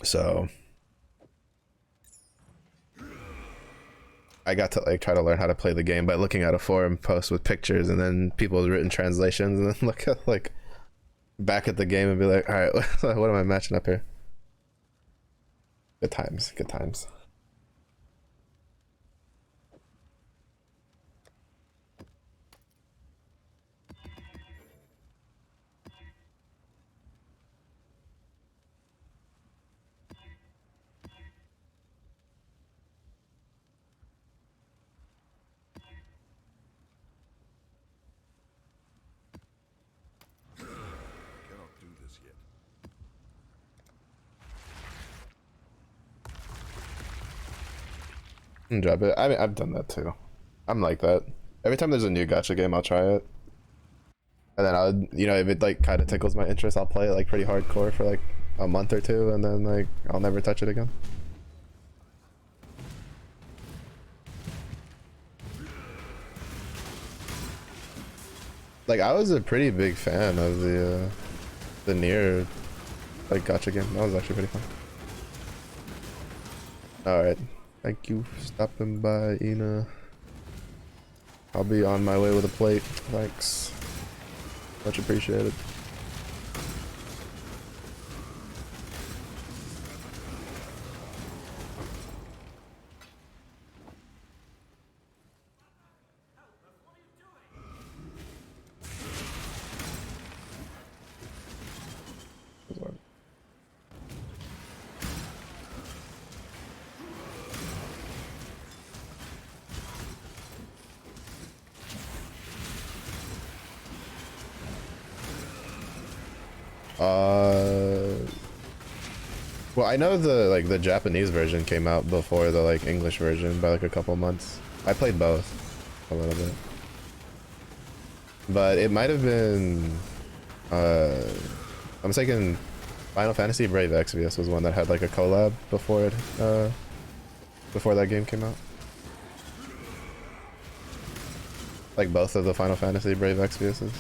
So I got to like try to learn how to play the game by looking at a forum post with pictures and then people's written translations and then look at like back at the game and be like, all right, what am I matching up here? Good times, good times. Cannot do this yet. Drop it. I mean, I've done that too. I'm like that. Every time there's a new gacha game, I'll try it. And then I'll, you know, if it like kind of tickles my interest, I'll play it like pretty hardcore for like a month or two, and then like I'll never touch it again. Like I was a pretty big fan of the Nier like gacha game. That was actually pretty fun. All right, thank you for stopping by, Ina. I'll be on my way with a plate. Thanks, much appreciated. Well, I know the Japanese version came out before the like English version by like a couple months. I played both a little bit, but it might have been. I'm thinking Final Fantasy Brave Exvius was one that had like a collab before it before that game came out. Like both of the Final Fantasy Brave Exviuses.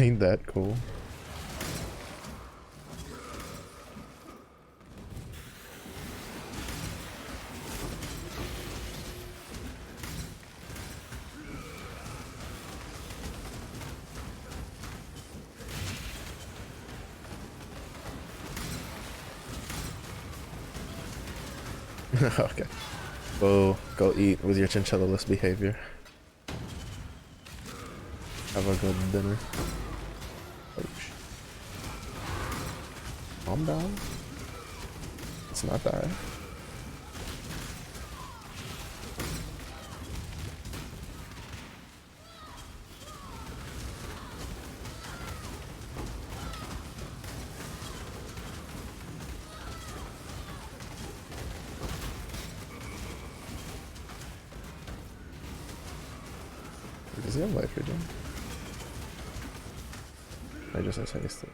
Ain't that cool? Okay. Go eat with your chinchilla-less behavior. Have a good dinner. Oh, calm down. It's not that. Does he have life regen? I just has haste.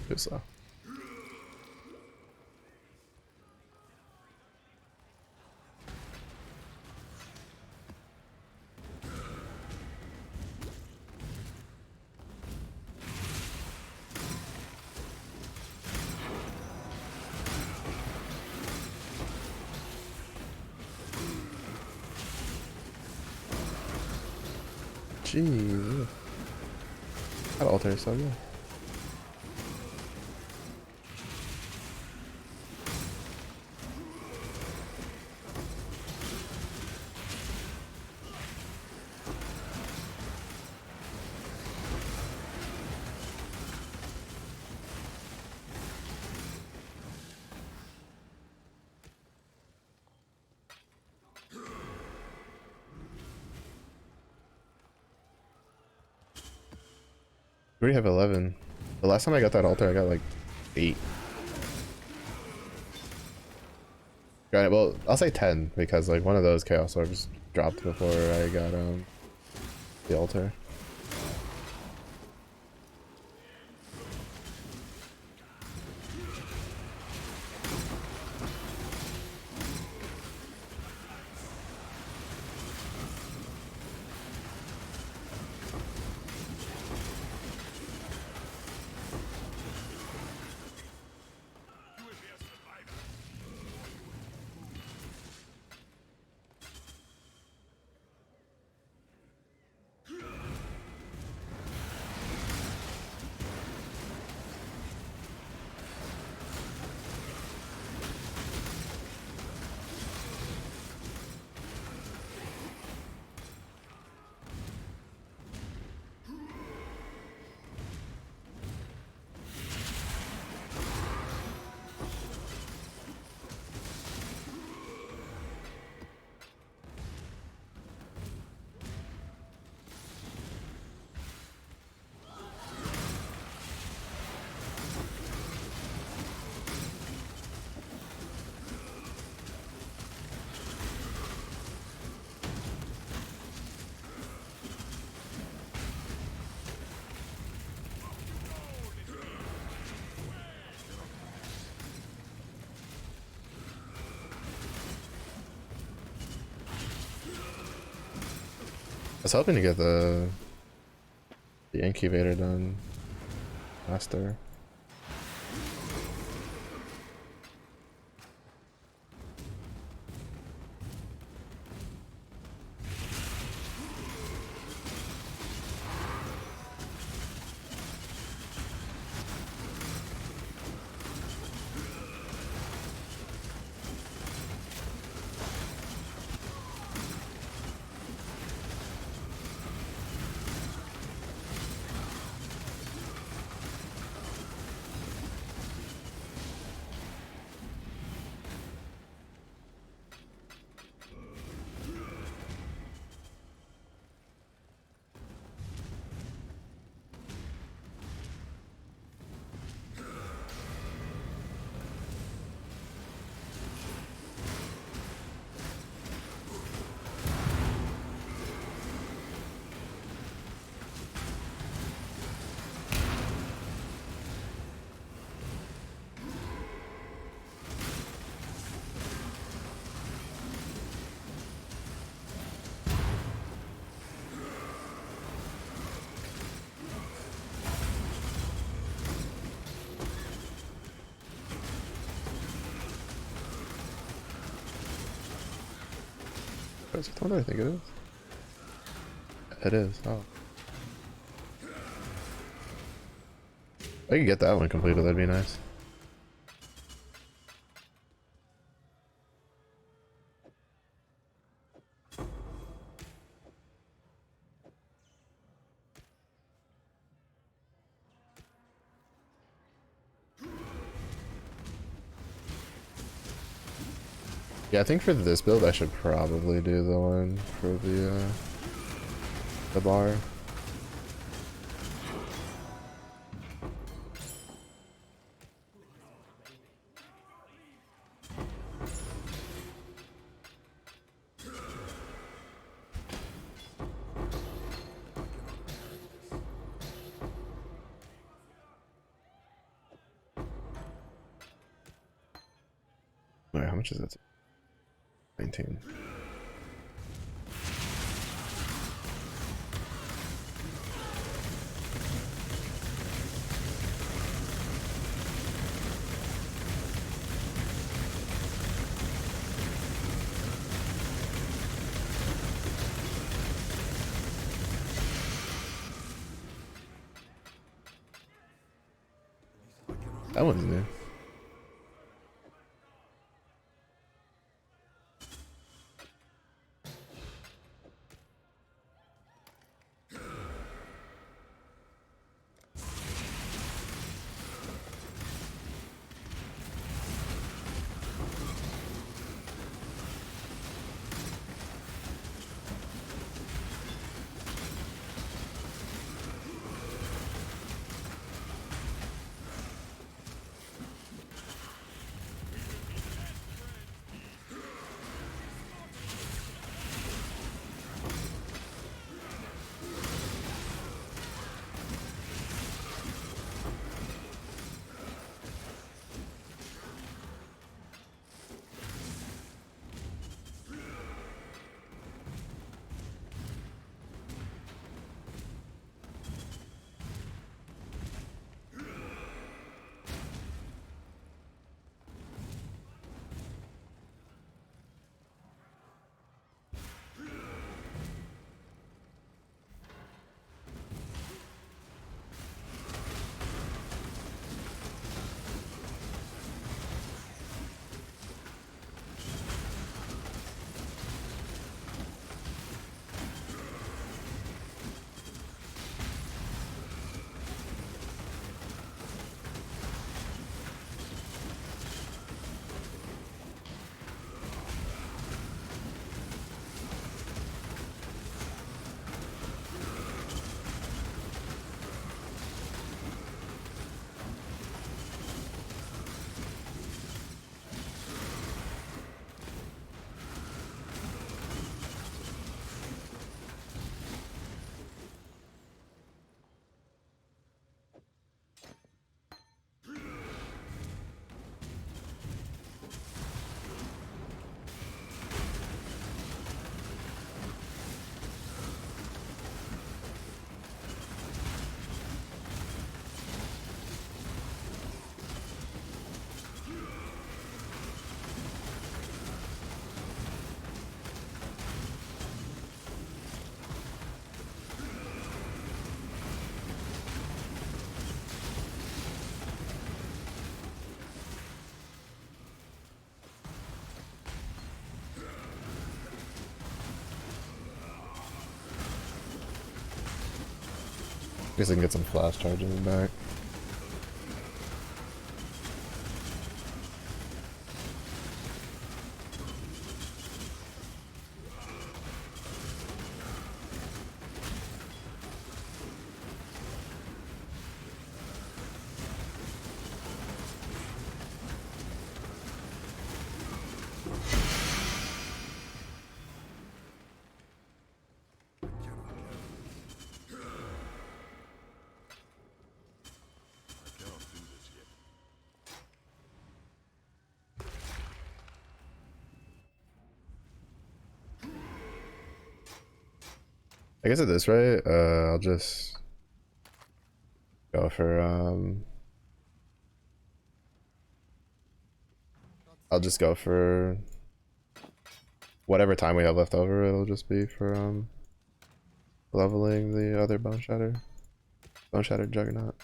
Too slow. Jeez. That altar is so good. We already have 11. The last time I got that altar, I got like 8. Granted, well, I'll say 10 because like one of those chaos orbs dropped before I got the altar. I was hoping to get the incubator done faster. What do I think it is? It is. Oh. I could get that one completed, that'd be nice. Yeah, I think for this build I should probably do the one for the bar. Wait, how much is that? 19. That one's new. Guess I can get some flash charges back. I cannot do this yet. I guess at this rate, I'll just go for I'll just go for whatever time we have left over. It'll just be for leveling the other bone shatter juggernaut.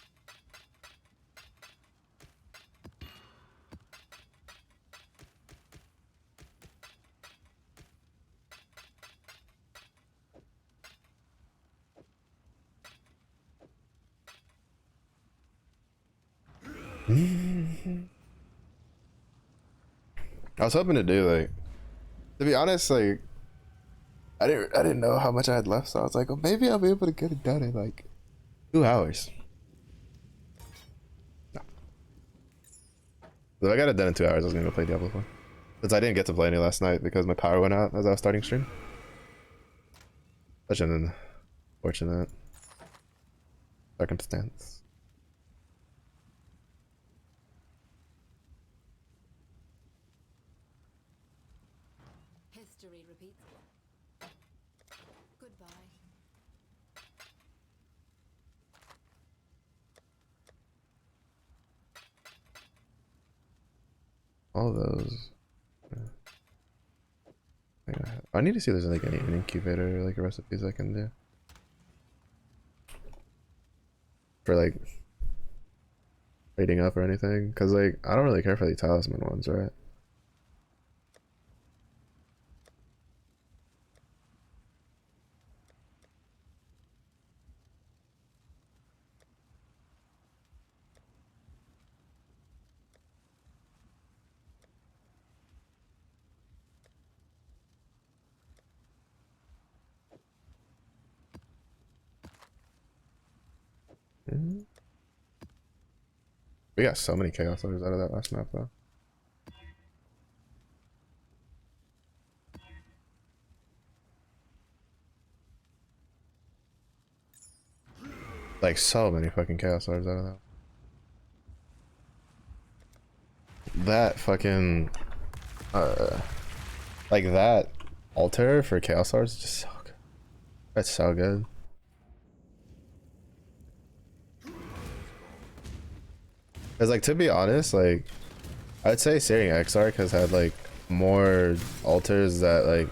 I was hoping to do like, to be honest, like I didn't know how much I had left, so I was like, oh, maybe I'll be able to get it done in like 2 hours. No. So if I got it done in 2 hours, I was gonna go play Diablo 4. Since I didn't get to play any last night because my power went out as I was starting stream. Such an unfortunate circumstance. History repeats. Goodbye. All those. I need to see if there's like an incubator or like recipes I can do. For like rating up or anything, because like I don't really care for the talisman ones, right? Mhm. We got so many chaos orders out of that last map though. Like so many fucking chaos orders out of that. That fucking uh like that altar for chaos orders is just so good. That's so good. Cause like to be honest, like I'd say Searing Exarch has had like more altars that like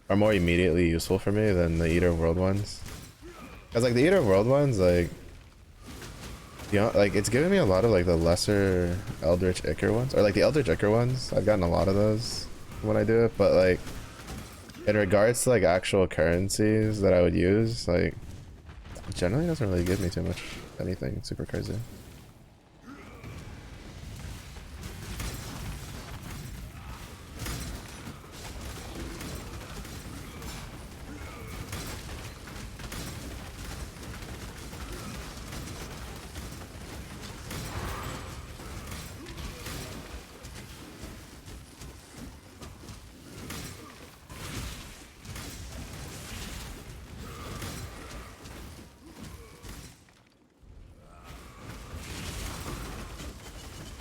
are more immediately useful for me than the Eater of World ones. Cause like the Eater of World ones, like you know, like it's giving me a lot of like the lesser Eldritch Ichor ones, or like the Eldritch Ichor ones. I've gotten a lot of those when I do it, but like in regards to like actual currencies that I would use, like it generally doesn't really give me too much anything super crazy.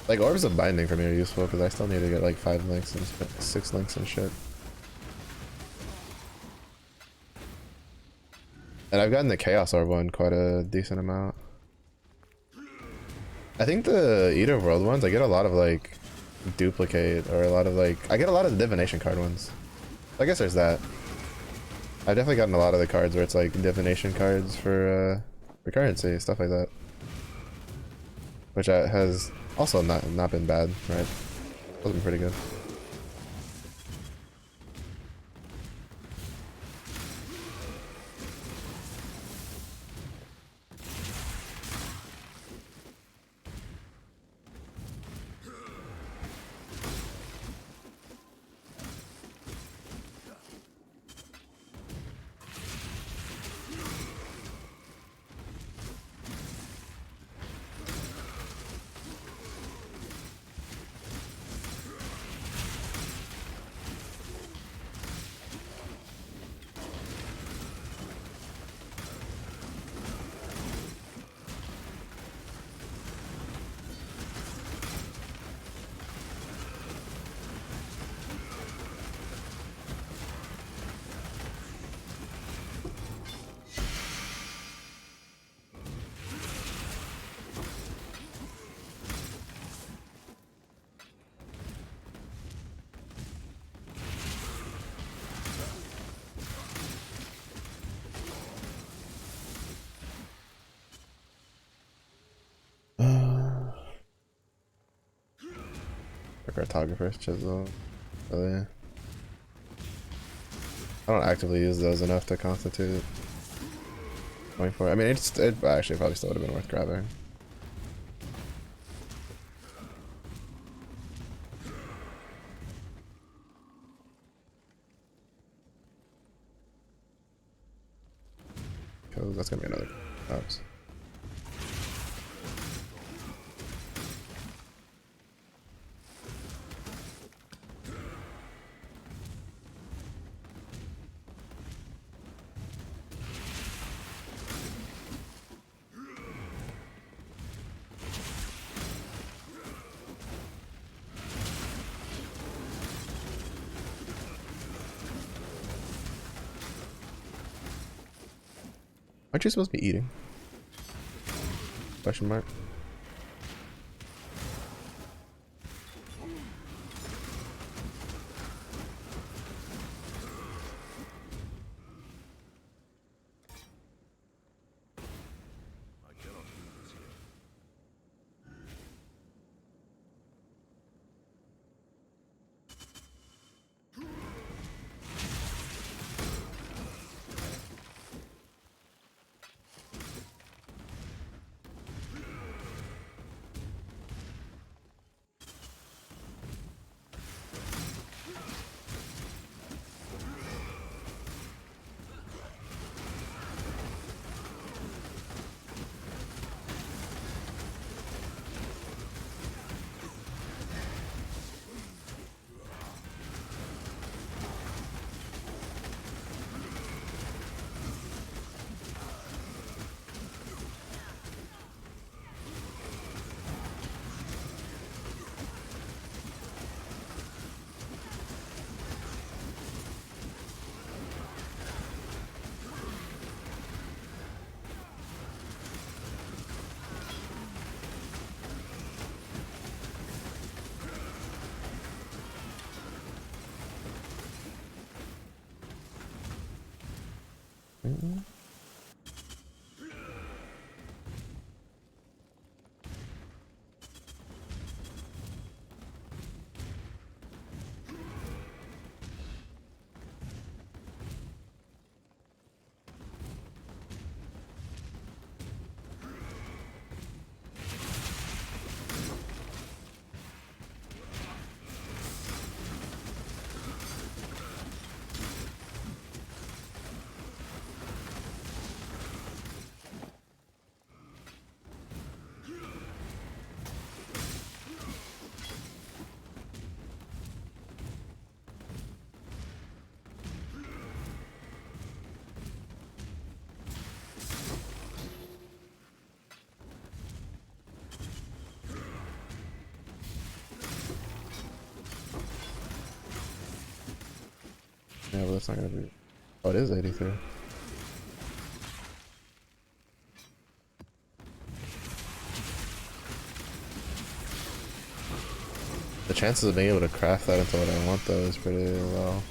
Like orbs of binding for me are useful because I still need to get like 5 links and 6 links and shit. And I've gotten the Chaos Orb one quite a decent amount. I think the Eater of World ones, I get a lot of like duplicate or a lot of like, I get a lot of the divination card ones. I guess there's that. I've definitely gotten a lot of the cards where it's like divination cards for currency, stuff like that. Which has also not been bad, right? It's been pretty good. The Cartographer's Chisel. Really? I don't actively use those enough to constitute going for it. I mean, it actually probably still would have been worth grabbing. Because that's gonna be another. Oops. Aren't you supposed to be eating? Question mark. I cannot do this yet. Mm. Yeah, but that's not gonna be. Oh, it is 83. The chances of being able to craft that into what I want though is pretty low.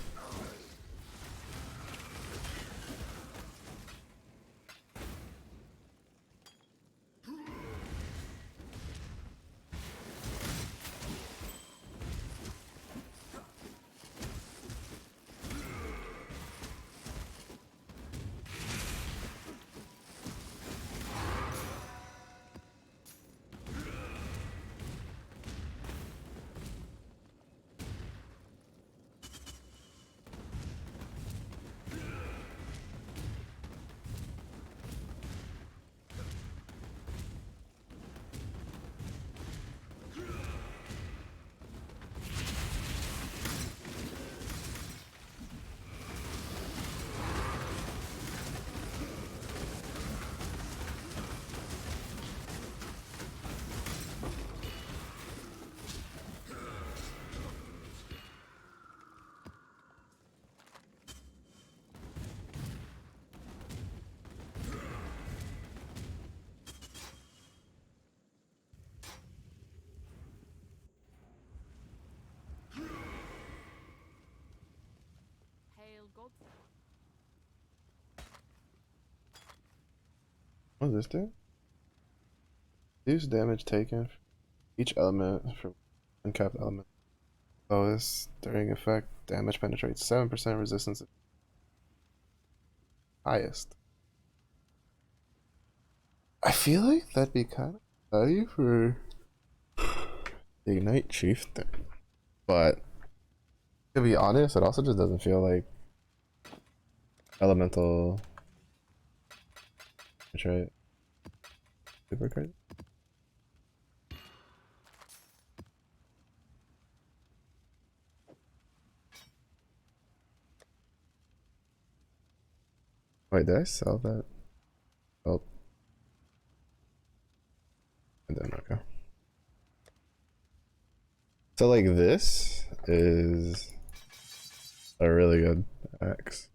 Hail gods. What does this do? Reduce damage taken for each element for uncapped element. Lowest during effect. Damage penetrates 7% resistance. Highest. I feel like that'd be kind of value for the Ignite Chieftain. But to be honest, it also just doesn't feel like elemental. Right? Super crazy. Wait, did I sell that? Oh, and then okay. So like this is a really good axe,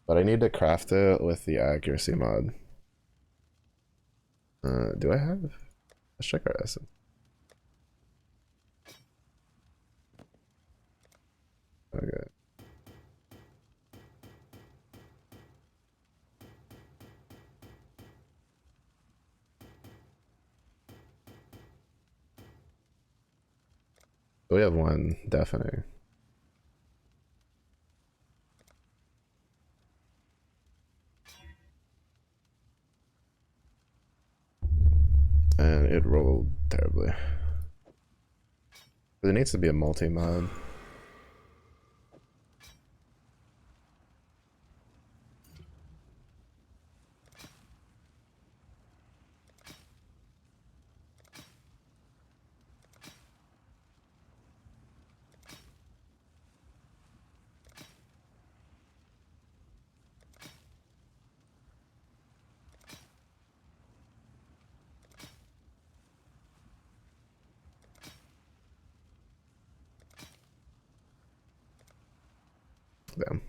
but I need to craft it with the accuracy mod. Do I have? Let's check our essence. Okay. We have one deafening. And it rolled terribly. There needs to be a multi-mod. Damn.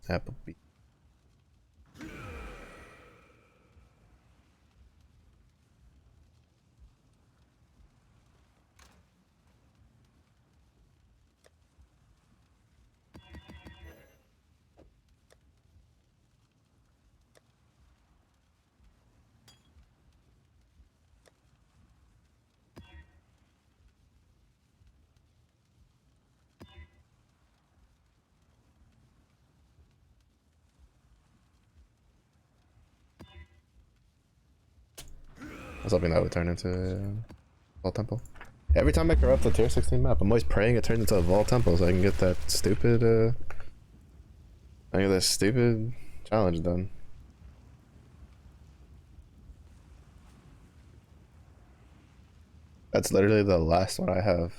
Applebee. was hoping that would turn into a Vault Temple. Every time I corrupt the tier 16 map, I'm always praying it turns into a Vault Temple so I can get that stupid, challenge done. That's literally the last one I have.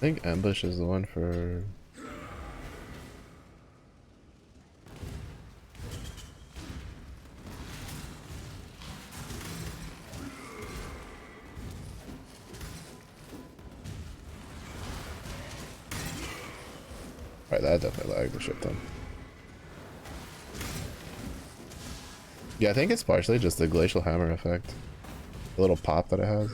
I think Ambush is the one for... Right, that definitely lagged the shit ton. Yeah, I think it's partially just the Glacial Hammer effect. The little pop that it has.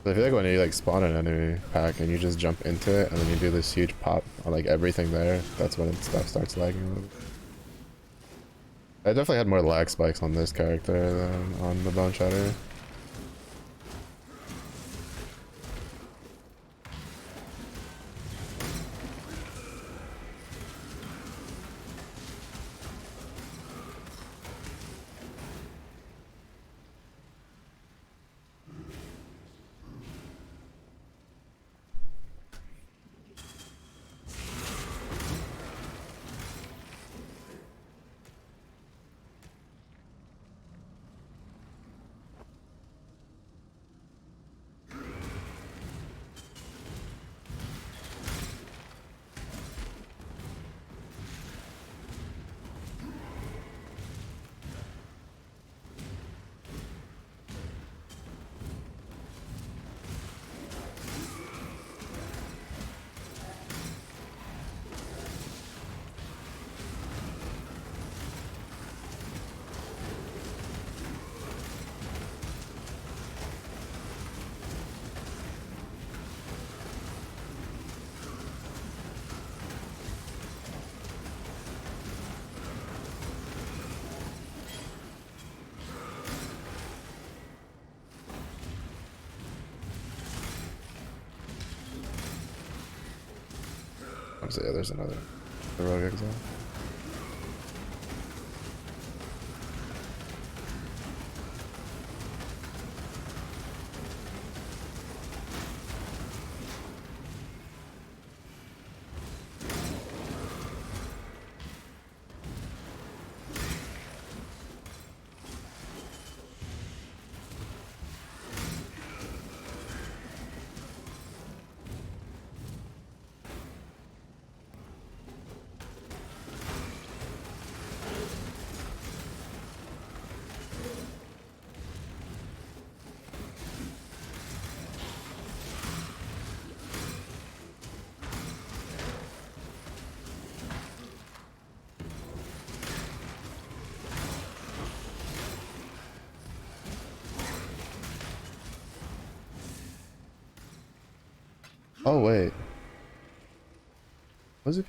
I feel like when you like spawn an enemy pack and you just jump into it and then you do this huge pop on like everything there, that's when stuff starts lagging a little. I definitely had more lag spikes on this character than on the Bone Shatter. So yeah, there's another Rogue Exile. Oh wait. What was it?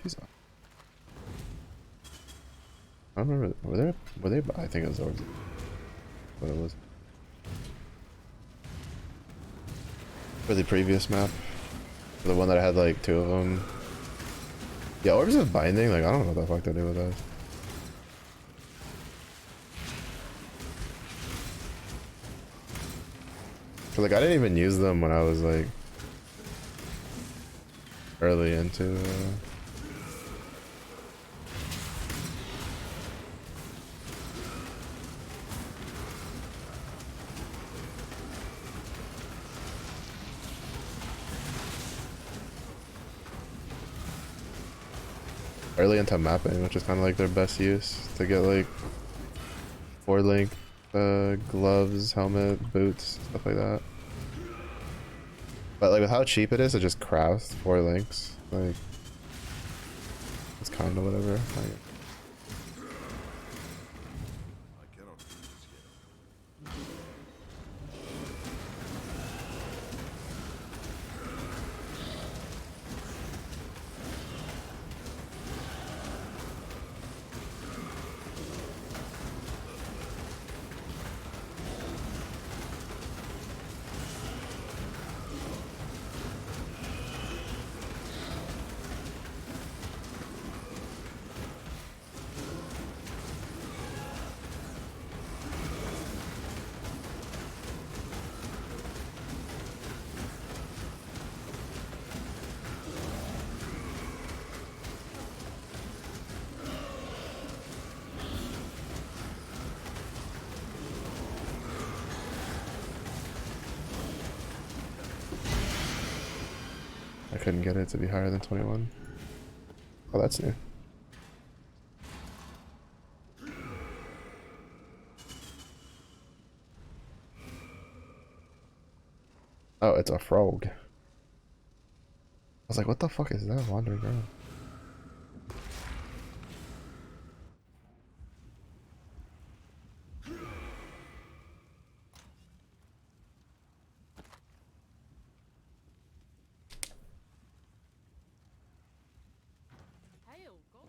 I don't remember. Were they? I think it was orbs. What it was. For the previous map, the one that I had like 2 of them. Yeah, orbs of binding. Like I don't know what the fuck to do with those. Cause like I didn't even use them when I was like early into. Early into mapping, which is kind of like their best use to get like 4 link gloves, helmet, boots, stuff like that. But like with how cheap it is to just craft 4 links, like it's kind of whatever. Like, I cannot do this yet. I couldn't get it to be higher than 21. Oh, that's new. Oh, it's a frog. I was like, what the fuck is that wandering around? Hail, God.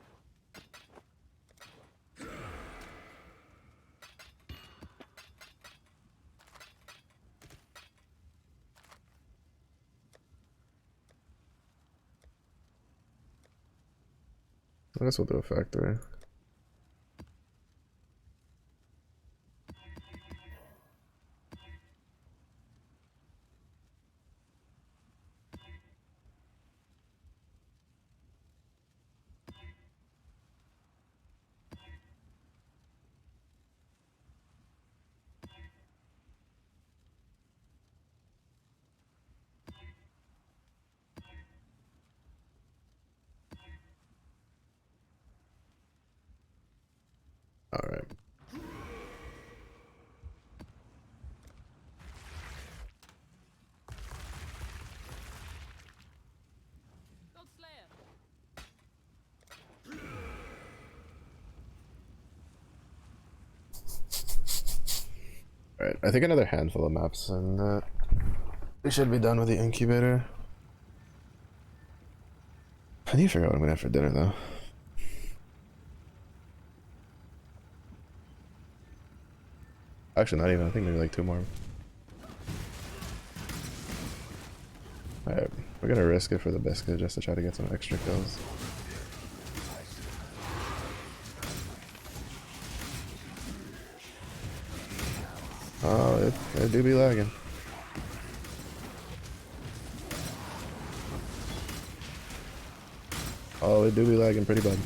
I guess we'll do a factory. Alright. God Slayer. Alright, I think another handful of maps and we should be done with the incubator. I need to figure out what I'm gonna have for dinner though. Actually, not even. I think maybe like 2 more. Alright, we're gonna risk it for the biscuit just to try to get some extra kills. Oh, it do be lagging. Oh, it do be lagging pretty bad.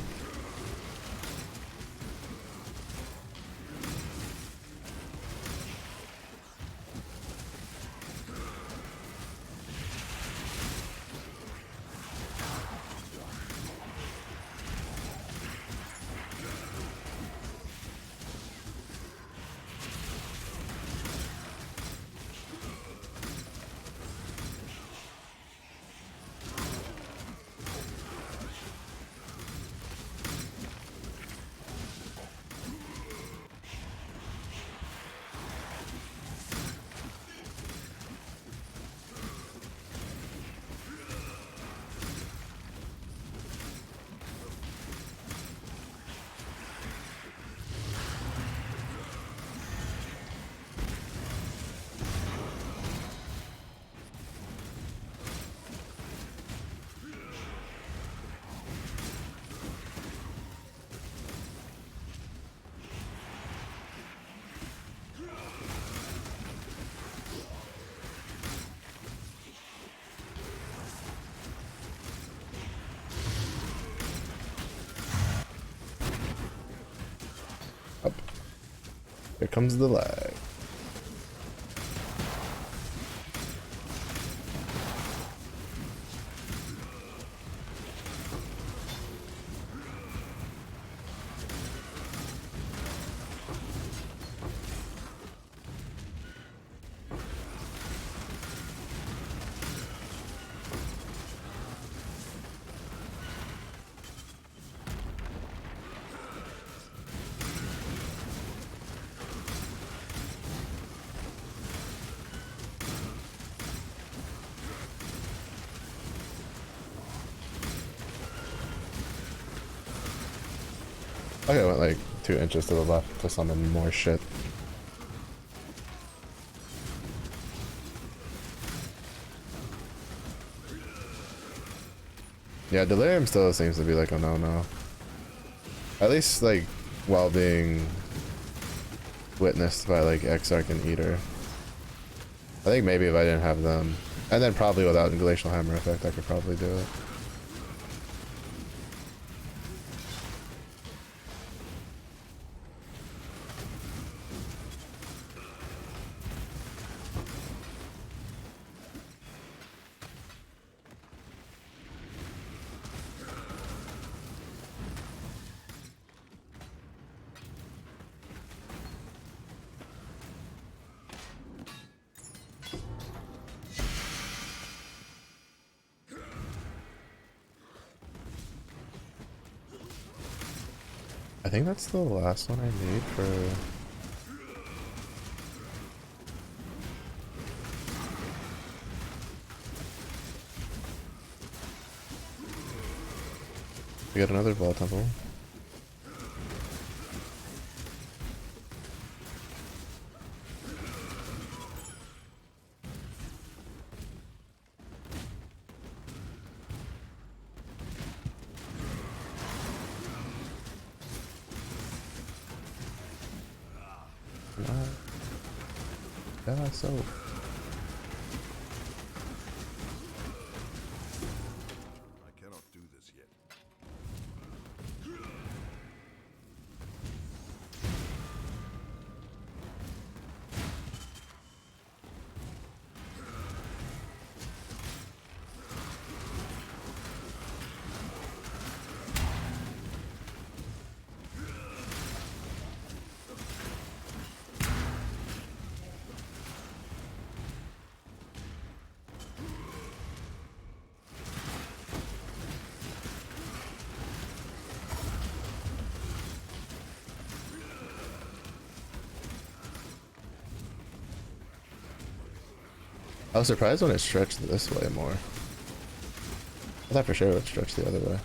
Here comes the lag. I think I went like 2 inches to the left to summon more shit. Yeah, Delirium still seems to be like a no-no. At least like while being witnessed by like Exarch and Eater. I think maybe if I didn't have them, and then probably without Glacial Hammer effect, I could probably do it. I think that's the last one I need for... We got another Ball Temple. Yeah, so... I cannot do this yet. I was surprised when it stretched this way more. I thought for sure it would stretch the other way.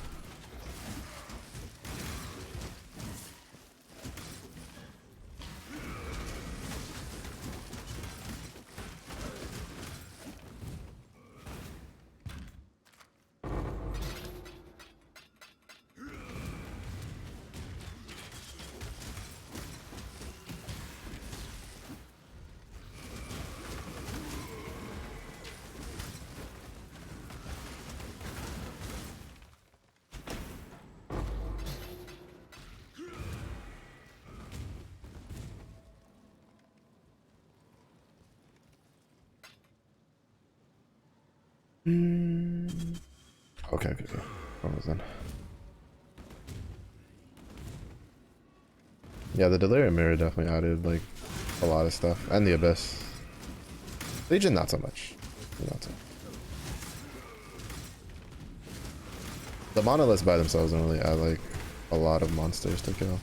Okay. What was that? Yeah, the Delirium Mirror definitely added like a lot of stuff, and the Abyss. Legion, not so much. Not so. The monoliths by themselves don't really add like a lot of monsters to kill.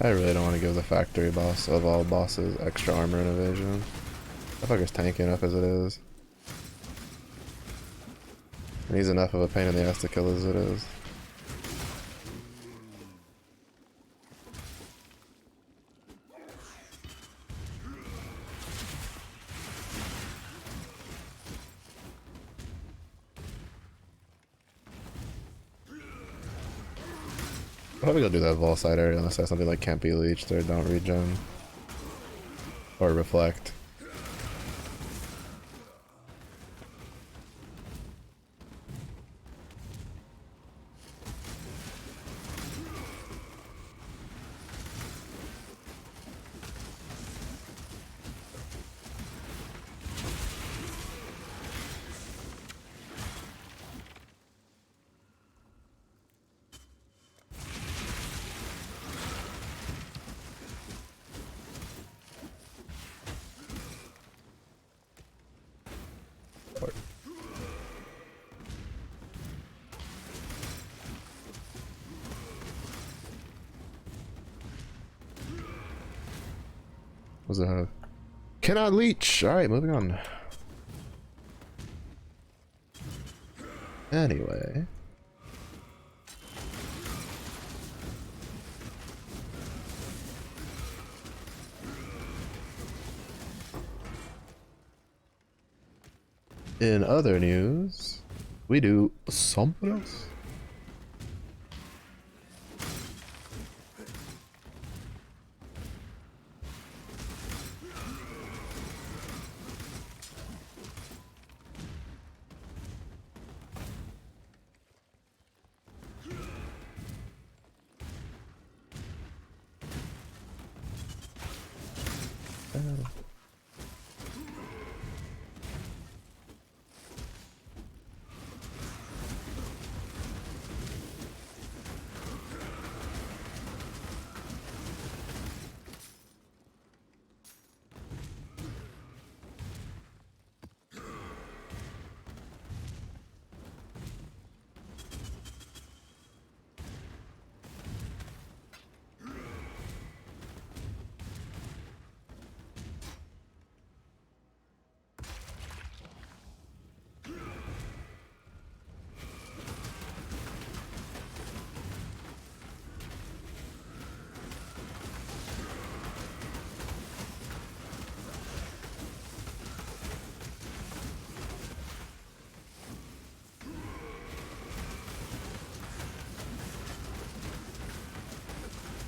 I really don't want to give the factory boss of all bosses extra armor and evasion. That fucker's tanky enough as it is. And he's enough of a pain in the ass to kill as it is. Probably go do that Vol side area unless I have something like can't be leeched or don't regen. Or reflect. What does it have? Cannot leech! Alright, moving on. Anyway. In other news, we do something else.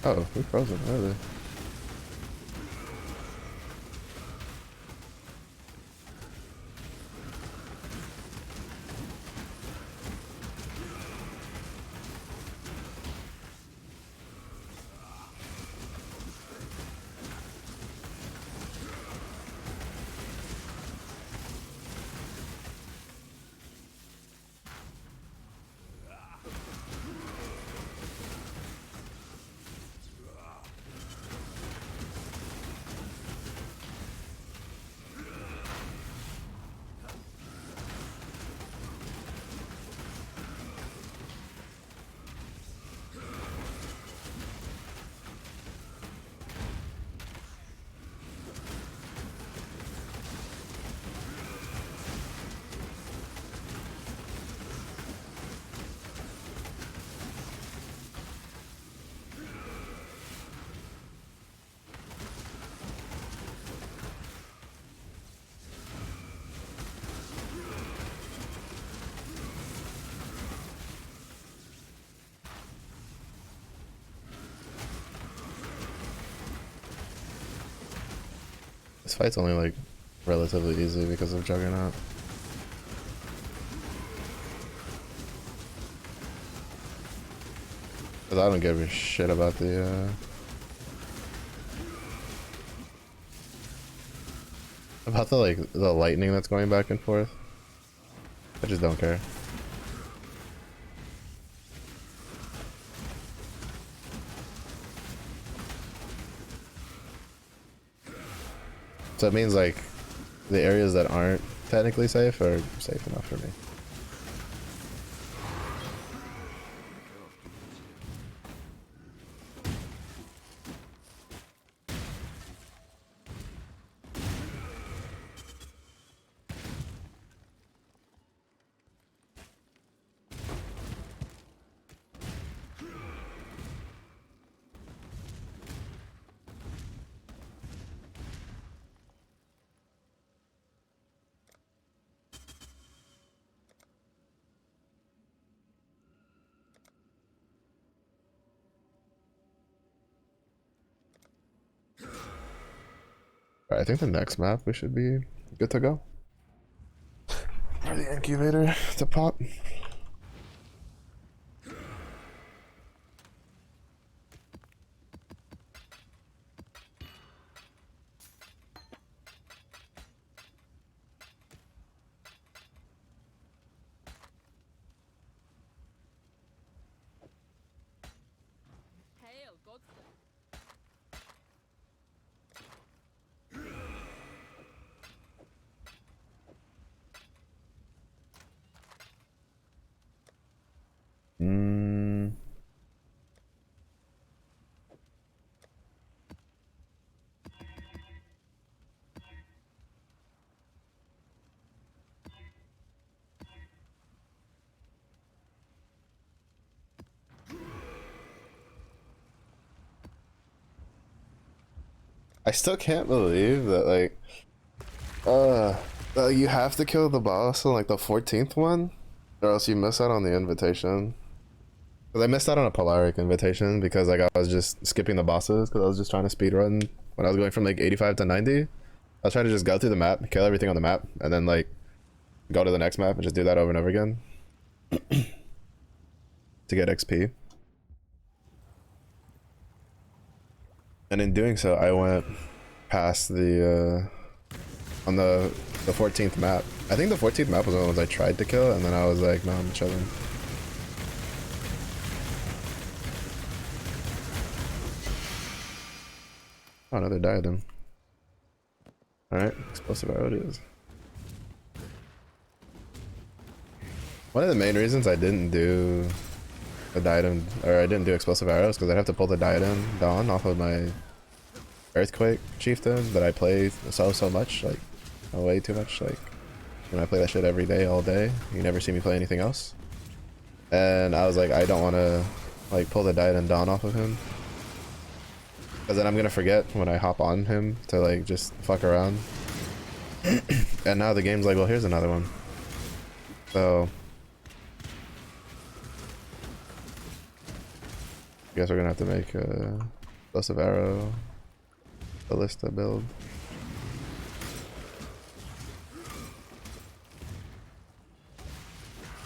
Oh, we're frozen early. This fight's only like relatively easy because of Juggernaut. Cause I don't give a shit about the like the lightning that's going back and forth. I just don't care. So it means like the areas that aren't technically safe are safe enough for me. Alright, I think the next map we should be good to go. For the incubator to pop. Hail, Godster. Mm. I still can't believe that like you have to kill the boss on like the 14th one or else you miss out on the invitation. Cause I missed out on a Polaric invitation because like I was just skipping the bosses because I was just trying to speedrun when I was going from like 85 to 90. I was trying to just go through the map, kill everything on the map, and then like go to the next map and just do that over and over again to get XP. And in doing so, I went past the on the 14th map. I think the 14th map was one of the ones I tried to kill, and then I was like, no, I'm chilling. Oh, another diadem. Alright, explosive arrow it is. One of the main reasons I didn't do a diadem, or I didn't do explosive arrows, because I'd have to pull the diadem Dawn off of my Earthquake Chieftain that I play so much, like way too much. Like when I play that shit every day, all day, you never see me play anything else. And I was like, I don't want to like pull the diadem Dawn off of him, because then I'm gonna forget when I hop on him to like just fuck around. And now the game's like, well, here's another one. So I guess we're gonna have to make a explosive arrow ballista build.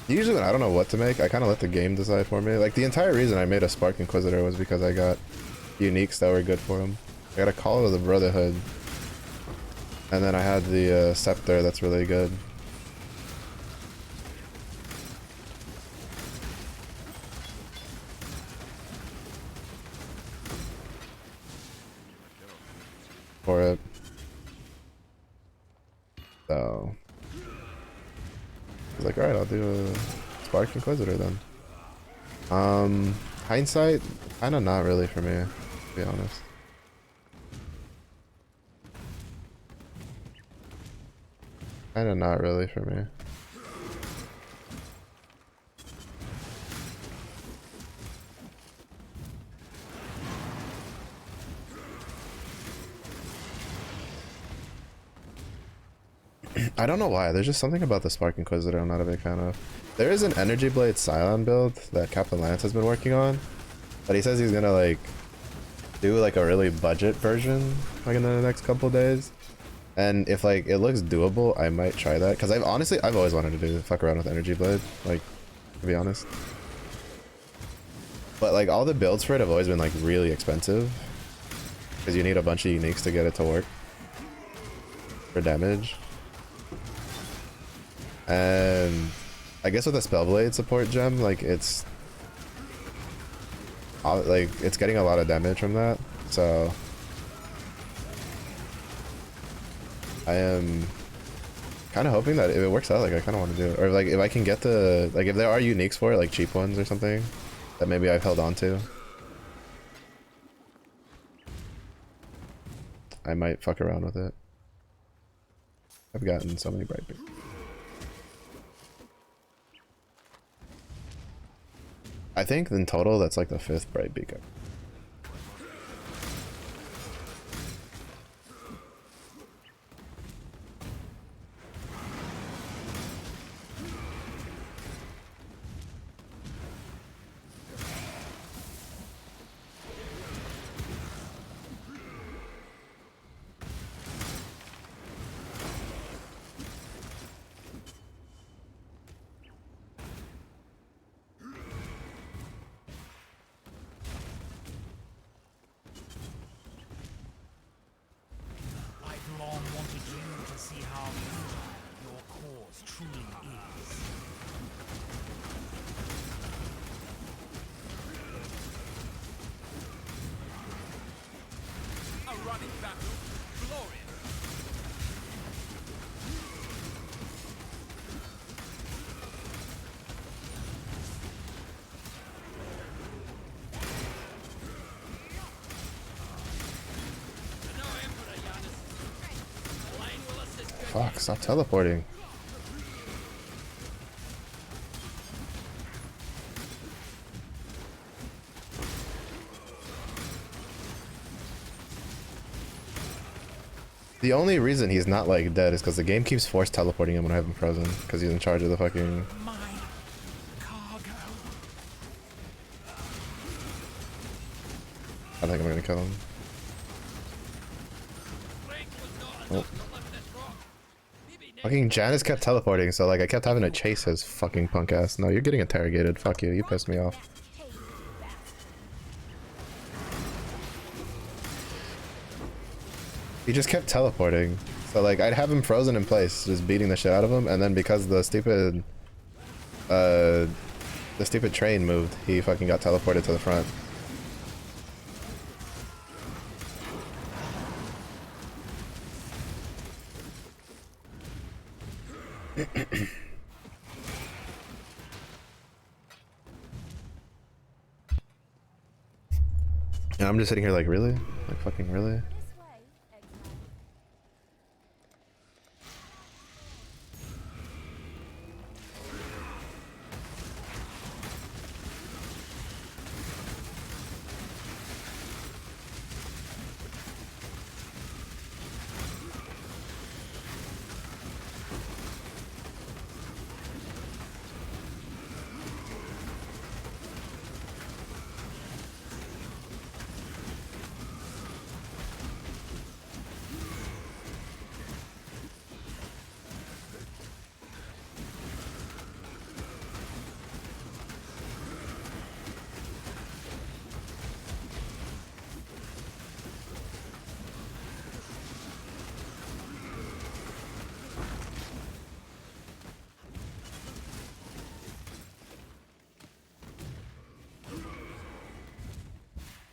Usually when I don't know what to make, I kind of let the game decide for me. Like the entire reason I made a Spark Inquisitor was because I got uniques that were good for him. I got a Call of the Brotherhood, and then I had the Scepter that's really good. For it. So I was like, alright, I'll do a Spark Inquisitor then. Hindsight, kinda not really for me, to be honest. Kinda not really for me. I don't know why, there's just something about the Spark Inquisitor I'm not a big fan of. There is an Energy Blade Scion build that Captain Lance has been working on, but he says he's gonna like do like a really budget version like in the next couple days. And if like it looks doable, I might try that, because I've always wanted to do fuck around with Energy Blade, like, to be honest. But like all the builds for it have always been like really expensive, because you need a bunch of uniques to get it to work for damage. And I guess with the Spellblade support gem, like it's getting a lot of damage from that, so I am kind of hoping that if it works out, like I kind of want to do it, or like if I can get the, like if there are uniques for it, like cheap ones or something that maybe I've held on to, I might fuck around with it. I've gotten so many bright beams. I think in total that's like the 5th bright beacon. running battle. Glorious. No Emperor, Giannis. Elaine will assist you. Fuck, stop teleporting. The only reason he's not like dead is because the game keeps force teleporting him when I have him frozen because he's in charge of the fucking. My cargo. I think I'm gonna kill him. Strength was not Oh. enough to lift this rock. Maybe next Fucking Janice kept teleporting, so like I kept having to chase his fucking punk ass. No, you're getting interrogated. Fuck you. You pissed me off. He just kept teleporting. So like I'd have him frozen in place, just beating the shit out of him, and then because the stupid train moved, he fucking got teleported to the front. And I'm just sitting here like, really? Like fucking really? This way, exile.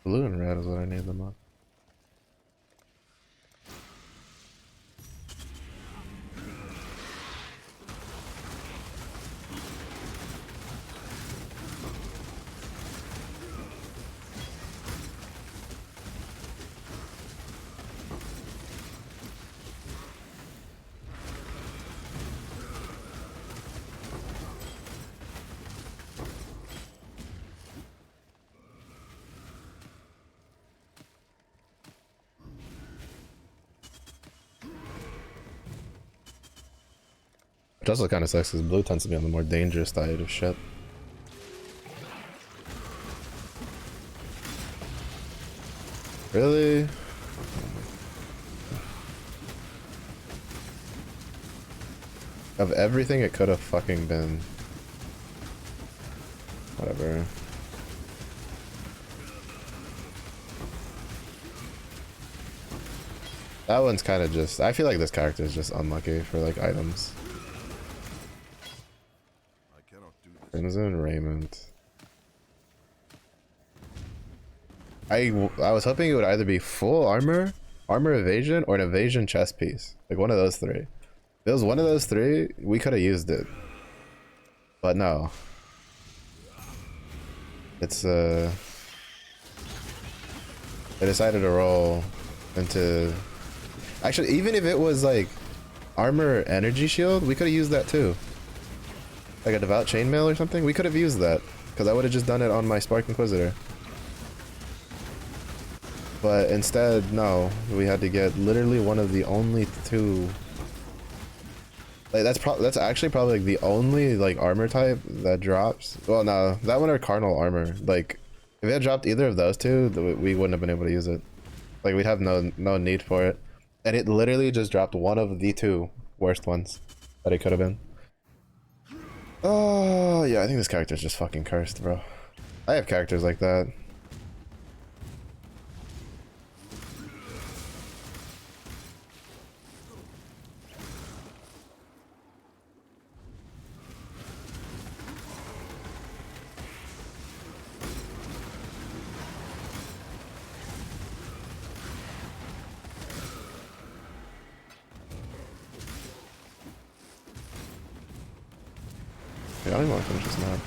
Blue and red is what I need the most. It does look kind of sucks because blue tends to be on the more dangerous side of shit. Really? Of everything it could have fucking been. Whatever. That one's kind of just... I feel like this character is just unlucky for like items. I cannot do this. Crimson Raiment. I was hoping it would either be full armor, armor evasion, or an evasion chest piece. Like one of those three. If it was one of those three, we could have used it. But no. It's they decided to roll into... Actually, even if it was like armor energy shield, we could have used that too. Like a devout chainmail or something, we could have used that. Because I would have just done it on my Spark Inquisitor. But instead, no. We had to get literally one of the only two... Like that's actually probably like the only like armor type that drops. Well, no, that one or carnal armor. Like, if it had dropped either of those two, we wouldn't have been able to use it. Like, we'd have no need for it. And it literally just dropped one of the two worst ones that it could have been. Oh, yeah, I think this character's just fucking cursed, bro. I have characters like that. I don't even want to finish this map.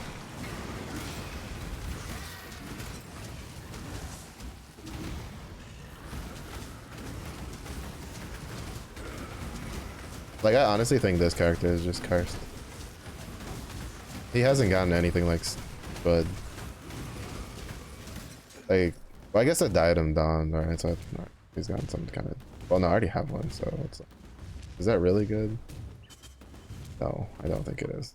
Like, I honestly think this character is just cursed. He hasn't gotten anything like good. Like, well, I guess I died him Dawn, right? So he's gotten some kind of. Well, no, I already have one, so it's. Is that really good? No, I don't think it is.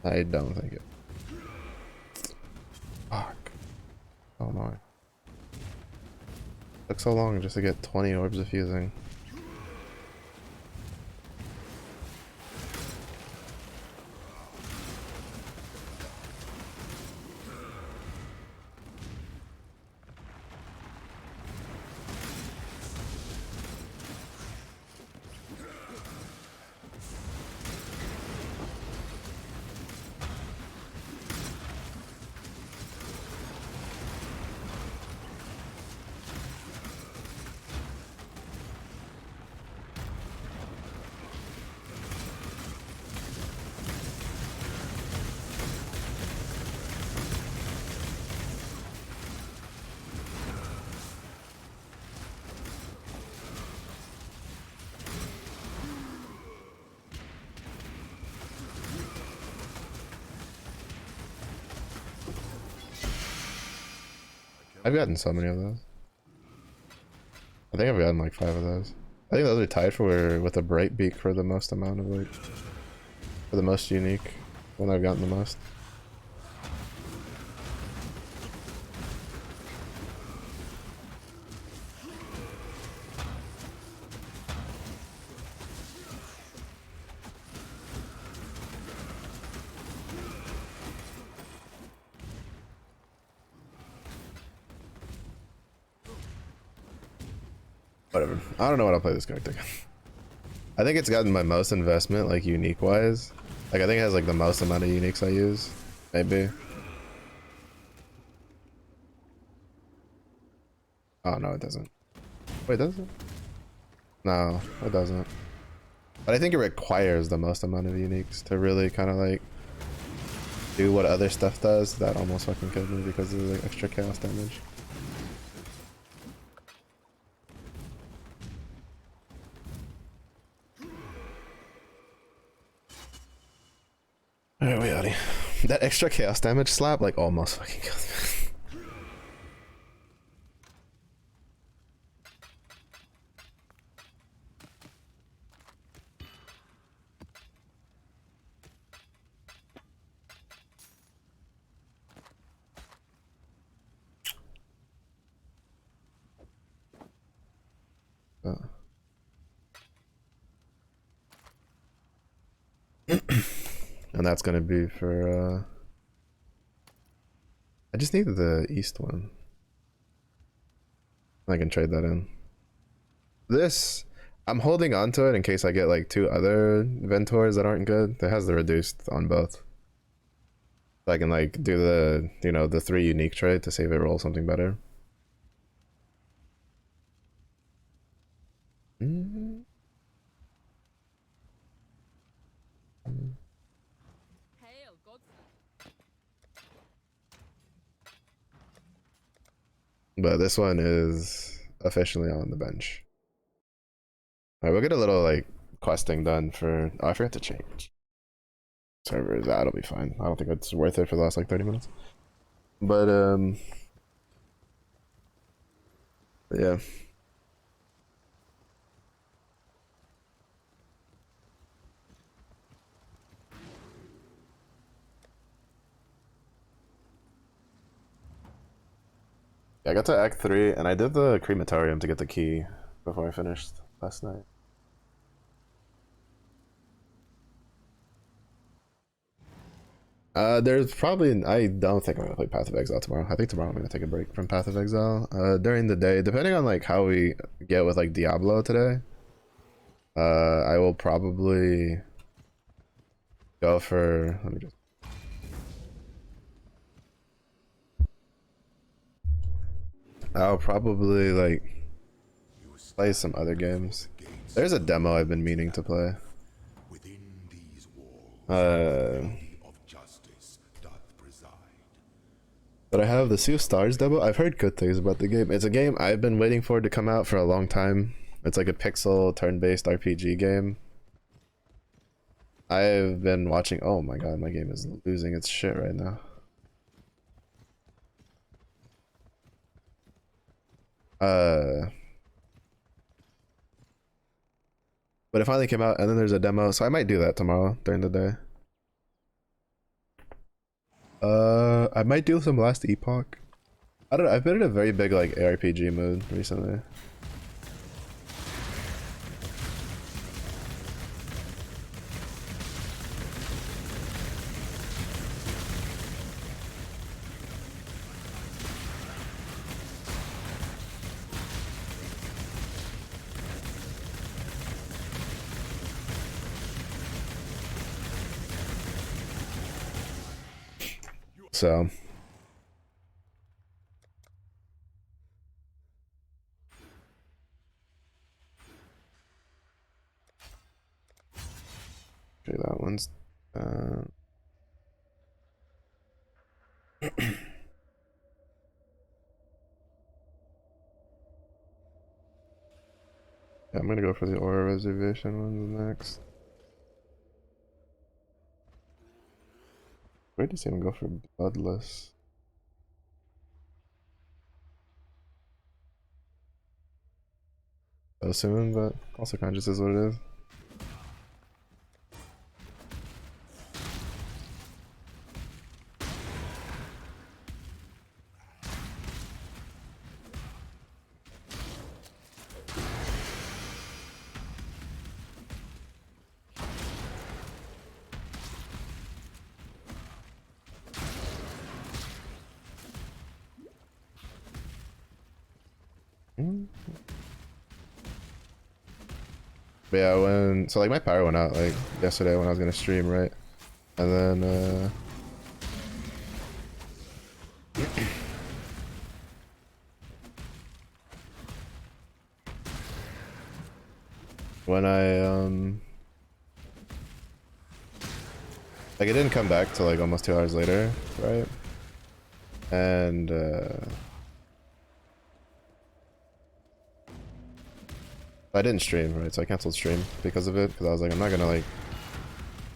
I don't think it. Fuck. Oh no. Took so long just to get 20 orbs of fusing. I've gotten so many of those. I think I've gotten like 5 of those. I think those are tied for with a bright beak for the most amount of like for the most unique one I've gotten the most. Whatever. I don't know what I'll play this character. I think it's gotten my most investment, like unique wise. Like I think it has like the most amount of uniques I use. Maybe. Oh no, it doesn't. Wait, does it? No, it doesn't. But I think it requires the most amount of uniques to really kind of like do what other stuff does. That almost fucking killed me because of the extra chaos damage. Alright, wait, Adi. That extra chaos damage slap like almost fucking killed me. And that's gonna be for I just need the east one. I can trade that in. This I'm holding on to it in case I get like 2 other Ventors that aren't good. It has the reduced on both. So I can like do the, you know, the 3 unique trade to see if it rolls something better. Mm-hmm. Hail, Godson. But this one is officially on the bench. Alright, we'll get a little like questing done for. Oh, I forgot to change servers. That'll be fine. I don't think it's worth it for the last like 30 minutes. But yeah. I got to Act 3 and I did the crematorium to get the key before I finished last night. There's probably, I don't think I'm gonna play Path of Exile tomorrow. I think tomorrow I'm gonna take a break from Path of Exile. During the day, depending on like how we get with like Diablo today, I will probably go for, let me just I'll probably like play some other games. There's a demo I've been meaning to play. Within these walls, Uh, of justice doth preside. but I have the Sea of Stars demo. I've heard good things about the game. It's a game I've been waiting for it to come out for a long time. It's like a pixel turn-based RPG game. I've been watching. Oh my god, my game is losing its shit right now. But it finally came out, and then there's a demo, so I might do that tomorrow during the day. I might do some Last Epoch. I don't know. I've been in a very big like ARPG mood recently. So okay, that one's yeah, I'm gonna go for the Aura Reservation ones next. Where does he even go for Bloodless? So soon, but also kind of just is what it is. But yeah, so like my power went out like yesterday when I was gonna stream, right? And then when I like it didn't come back till like almost 2 hours later, right? And I didn't stream, right? So I canceled stream because of it, because I was like, I'm not gonna like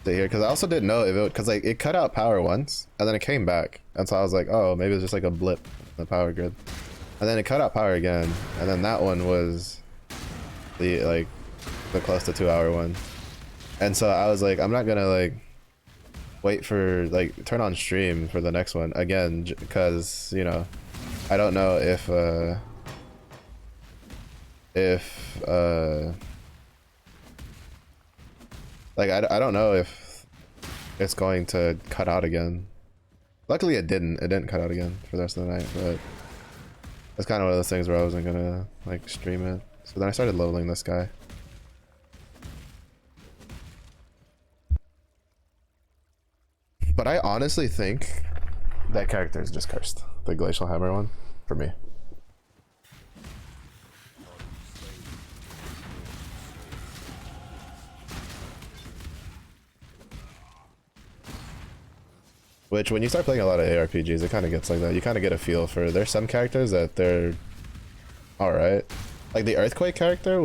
sit here, because I also didn't know if it, because like it cut out power once and then it came back, and so I was like, oh, maybe it's just like a blip in the power grid, and then it cut out power again, and then that one was the close to 2 hour one, and so I was like, I'm not gonna like wait for like turn on stream for the next one again, because you know I don't know if like I don't know if it's going to cut out again. Luckily it didn't cut out again for the rest of the night, but it's kind of one of those things where I wasn't gonna like stream it. So then I started leveling this guy. But I honestly think that character is just cursed. The Glacial Hammer one, for me. Which, when you start playing a lot of ARPGs, it kind of gets like that. You kind of get a feel for, there's some characters that they're alright. Like the Earthquake character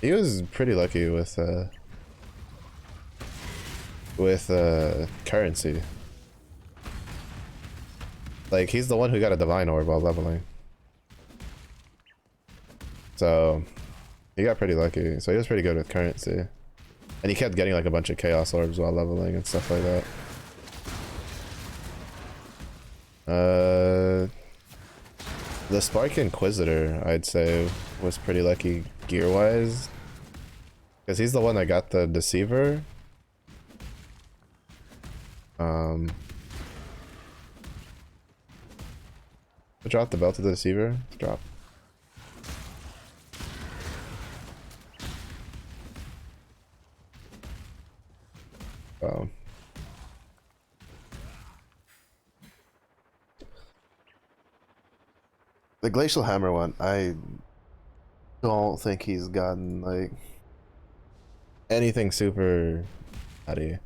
he was pretty lucky with currency. Like, he's the one who got a Divine Orb while leveling. So, he got pretty lucky. So he was pretty good with currency. And he kept getting like a bunch of Chaos Orbs while leveling and stuff like that. The Spark Inquisitor, I'd say, was pretty lucky gear-wise. Because he's the one that got the Deceiver. Drop the Belt of the Deceiver. Drop. Oh. The Glacial Hammer one, I don't think he's gotten like anything super nutty.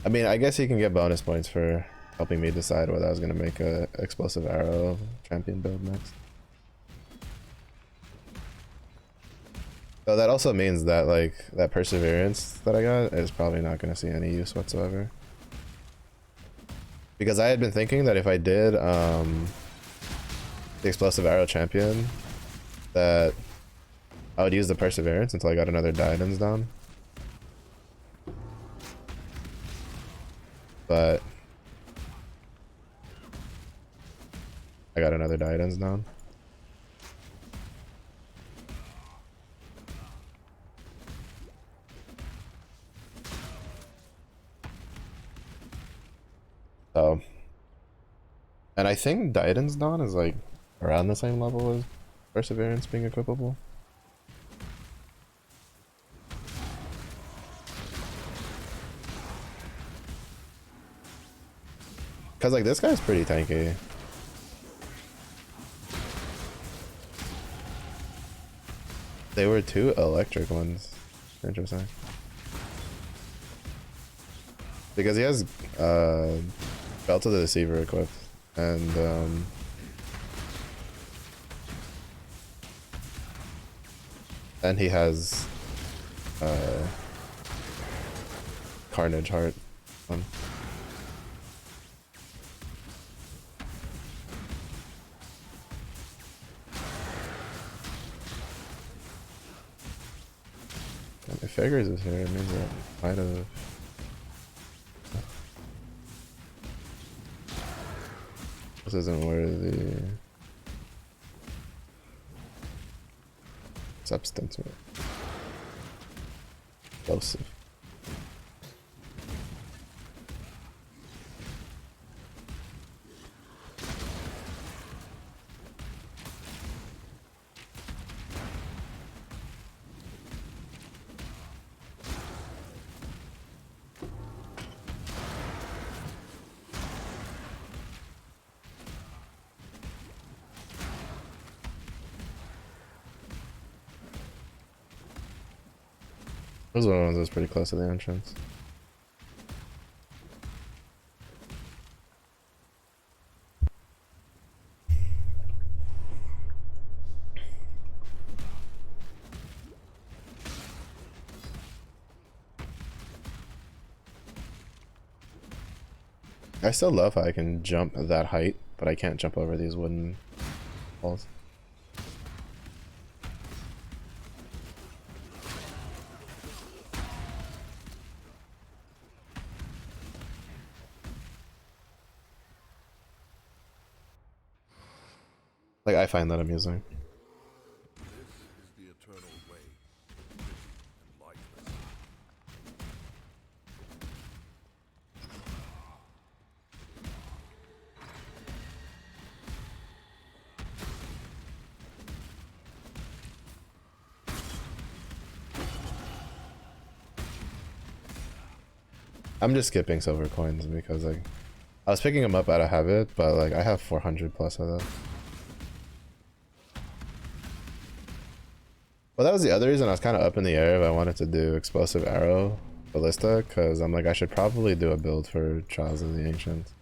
I mean, I guess he can get bonus points for helping me decide whether I was gonna make a explosive arrow champion build next. So that also means that like that perseverance that I got is probably not gonna see any use whatsoever. Because I had been thinking that if I did the explosive arrow champion, that I would use the perseverance until I got another Diadems down. But I got another Diadems down. So, and I think Diadems Dawn is like around the same level as Perseverance being equipable. Cause like this guy's pretty tanky. They were two electric ones. Interesting. Because he has Belt of the Deceiver equipped, and he has Carnage Heart on. If Figures is here, it means that might have. This isn't worthy. Substance. Explosive. Those one of the ones that was pretty close to the entrance. I still love how I can jump that height, but I can't jump over these wooden walls. Like, I find that amusing. This is the eternal way, vision and lifeless. I'm just skipping silver coins because like I was picking them up out of habit, but like I have 400 plus of them. Well, that was the other reason I was kind of up in the air if I wanted to do explosive arrow ballista, because I'm like I should probably do a build for Trials of the Ancients.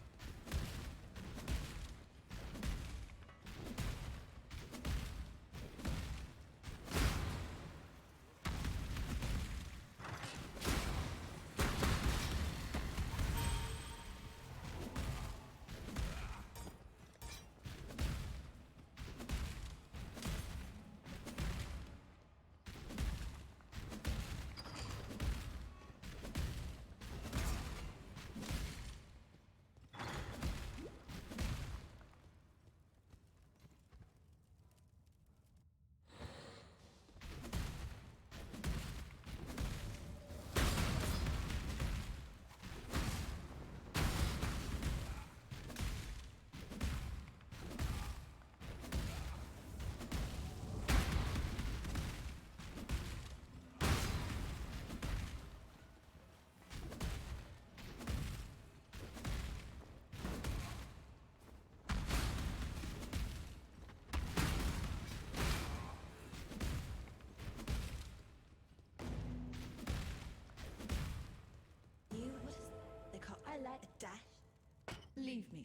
Believe me.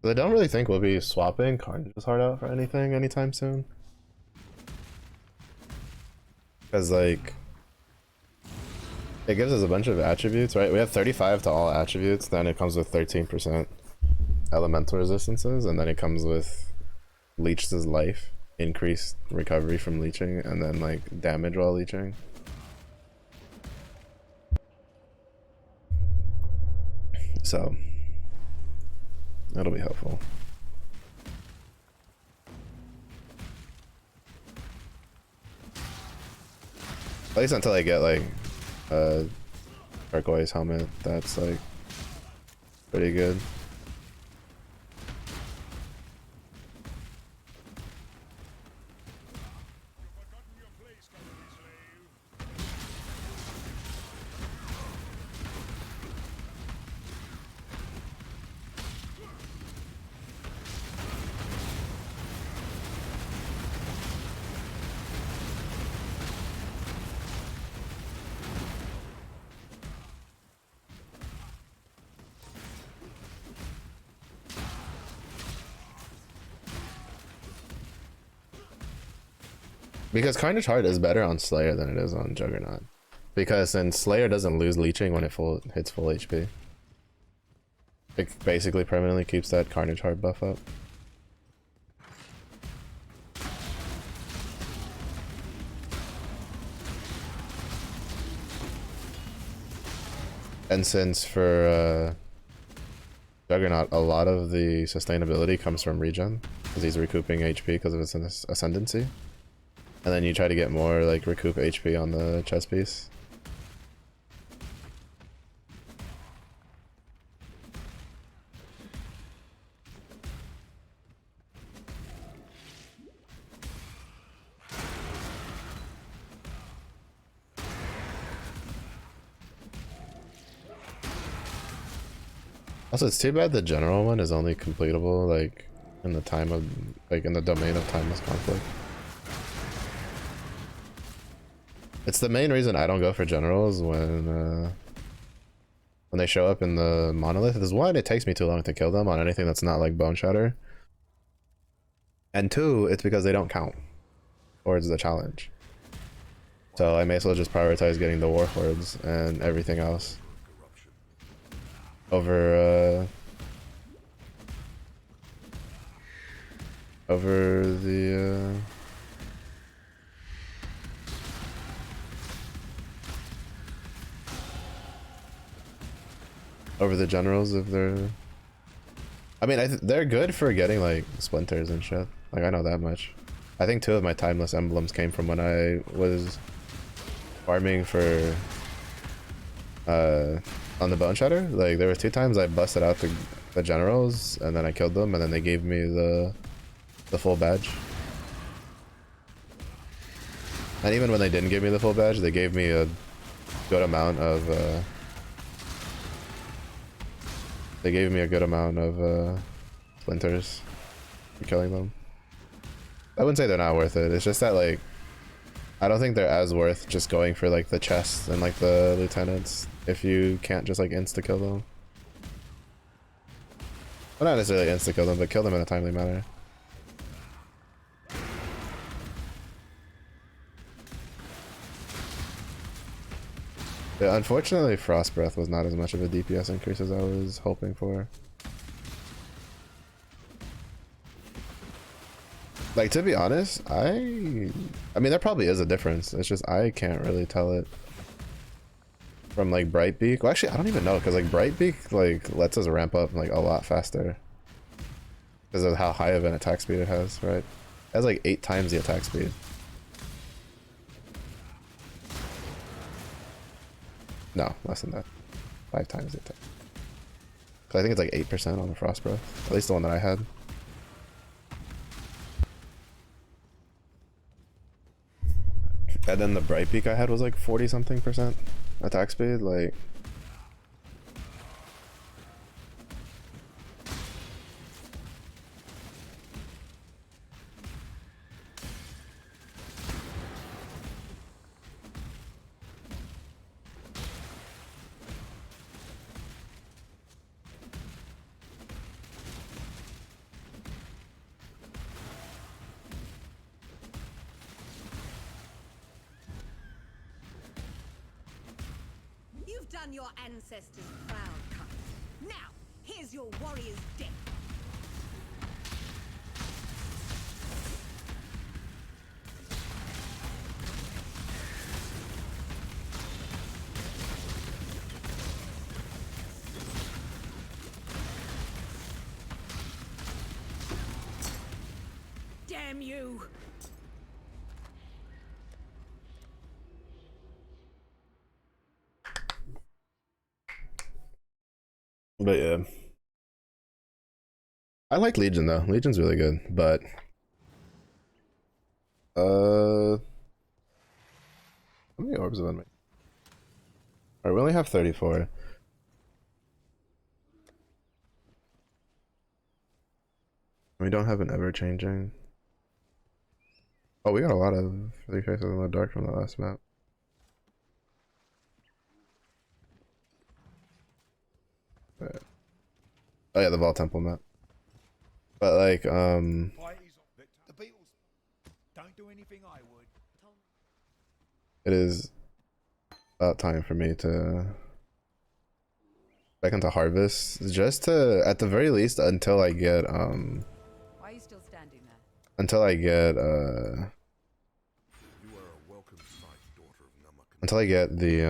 I don't really think we'll be swapping Carnage's heart out for anything anytime soon. Because, like, it gives us a bunch of attributes, right? We have 35 to all attributes, then it comes with 13% elemental resistances, and then it comes with leeches life, increased recovery from leeching, and then, like, damage while leeching. So, that'll be helpful. At least until I get, like, a turquoise helmet, that's, like, pretty good. Because Carnage Heart is better on Slayer than it is on Juggernaut. Because then Slayer doesn't lose leeching when it hits full HP. It basically permanently keeps that Carnage Heart buff up. And since for Juggernaut, a lot of the sustainability comes from regen, because he's recouping HP because of his ascendancy. And then you try to get more, like, recoup HP on the chest piece. Also, it's too bad the general one is only completable, like, in the time of, like, in the domain of timeless conflict. It's the main reason I don't go for generals when they show up in the monolith. Is one, it takes me too long to kill them on anything that's not like Bone Shatter. And two, it's because they don't count towards the challenge. So I may as well just prioritize getting the Warhordes and everything else over the generals if they're... I mean, they're good for getting, like, splinters and shit. Like, I know that much. I think 2 of my timeless emblems came from when I was farming for... on the Bone Shatter. Like, there were 2 times I busted out the generals, and then I killed them, and then they gave me the full badge. And even when they didn't give me the full badge, they gave me a good amount of... they gave me a good amount of splinters for killing them. I wouldn't say they're not worth it. It's just that, like, I don't think they're as worth just going for, like, the chests and, like, the lieutenants if you can't just, like, insta-kill them. Well, not necessarily insta-kill them, but kill them in a timely manner. Yeah, unfortunately, Frost Breath was not as much of a DPS increase as I was hoping for. Like, to be honest, I mean, there probably is a difference. It's just I can't really tell it from, like, Brightbeak. Well, actually, I don't even know, because, like, Brightbeak, like, lets us ramp up, like, a lot faster because of how high of an attack speed it has, right? It has, like, 8 times the attack speed. No, less than that. 5 times the attack. Cause I think it's like 8% on the Frost Breath. At least the one that I had. And then the Brightbeak I had was like 40 something percent attack speed. Like, done your ancestors proud, kind. Now, here's your warrior's death. Damn you! But yeah, I like Legion though. Legion's really good, but how many orbs have I made? Alright, we only have 34. We don't have an ever changing. Oh, we got a lot of 3 faces in the dark from the last map. Right. Oh yeah, the Vault Temple map. But like, The Beatles don't do anything I would. it is about time for me to back into Harvest, just to, at the very least, until I get Why are you still standing there? until I get You are a welcome sight, daughter of Namak. until I get the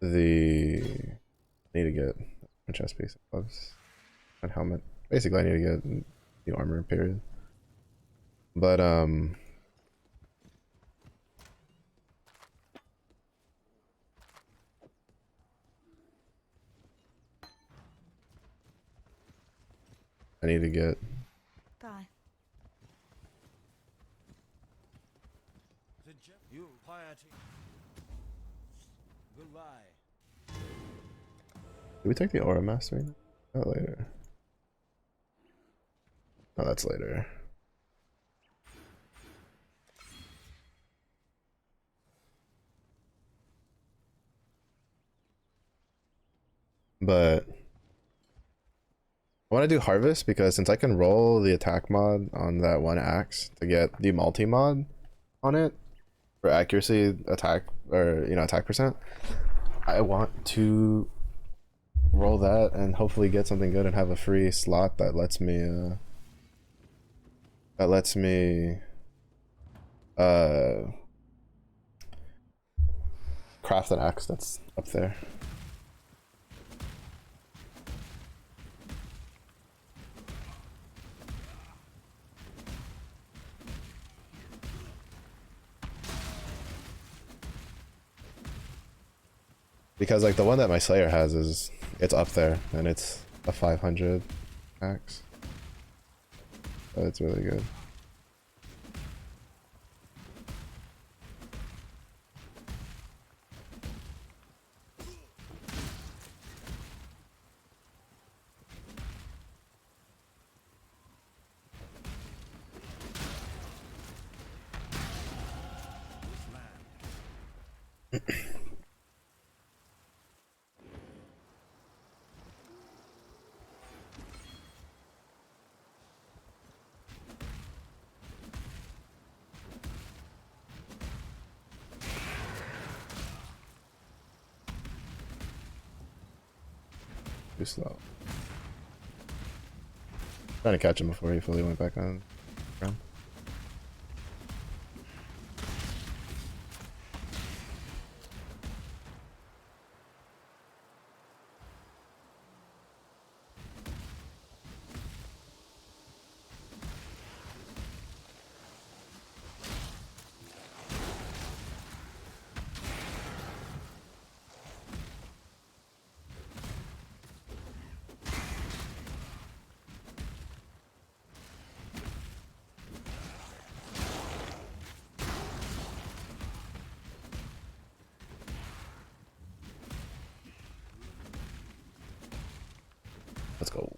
I need to get a chest piece, gloves, and helmet. Basically, I need to get the armor, period. But I need to get Bye. You piety. Goodbye. Did we take the aura mastering? Not later. Oh, that's later. But I want to do Harvest because since I can roll the attack mod on that one axe to get the multi mod on it for accuracy, attack, or attack percent, I want to roll that and hopefully get something good and have a free slot that lets me craft an axe that's up there. Because like the one that my Slayer has it's up there and it's a 500 axe. So it's really good. Too slow. Trying to catch him before he fully went back on ground. Let's go.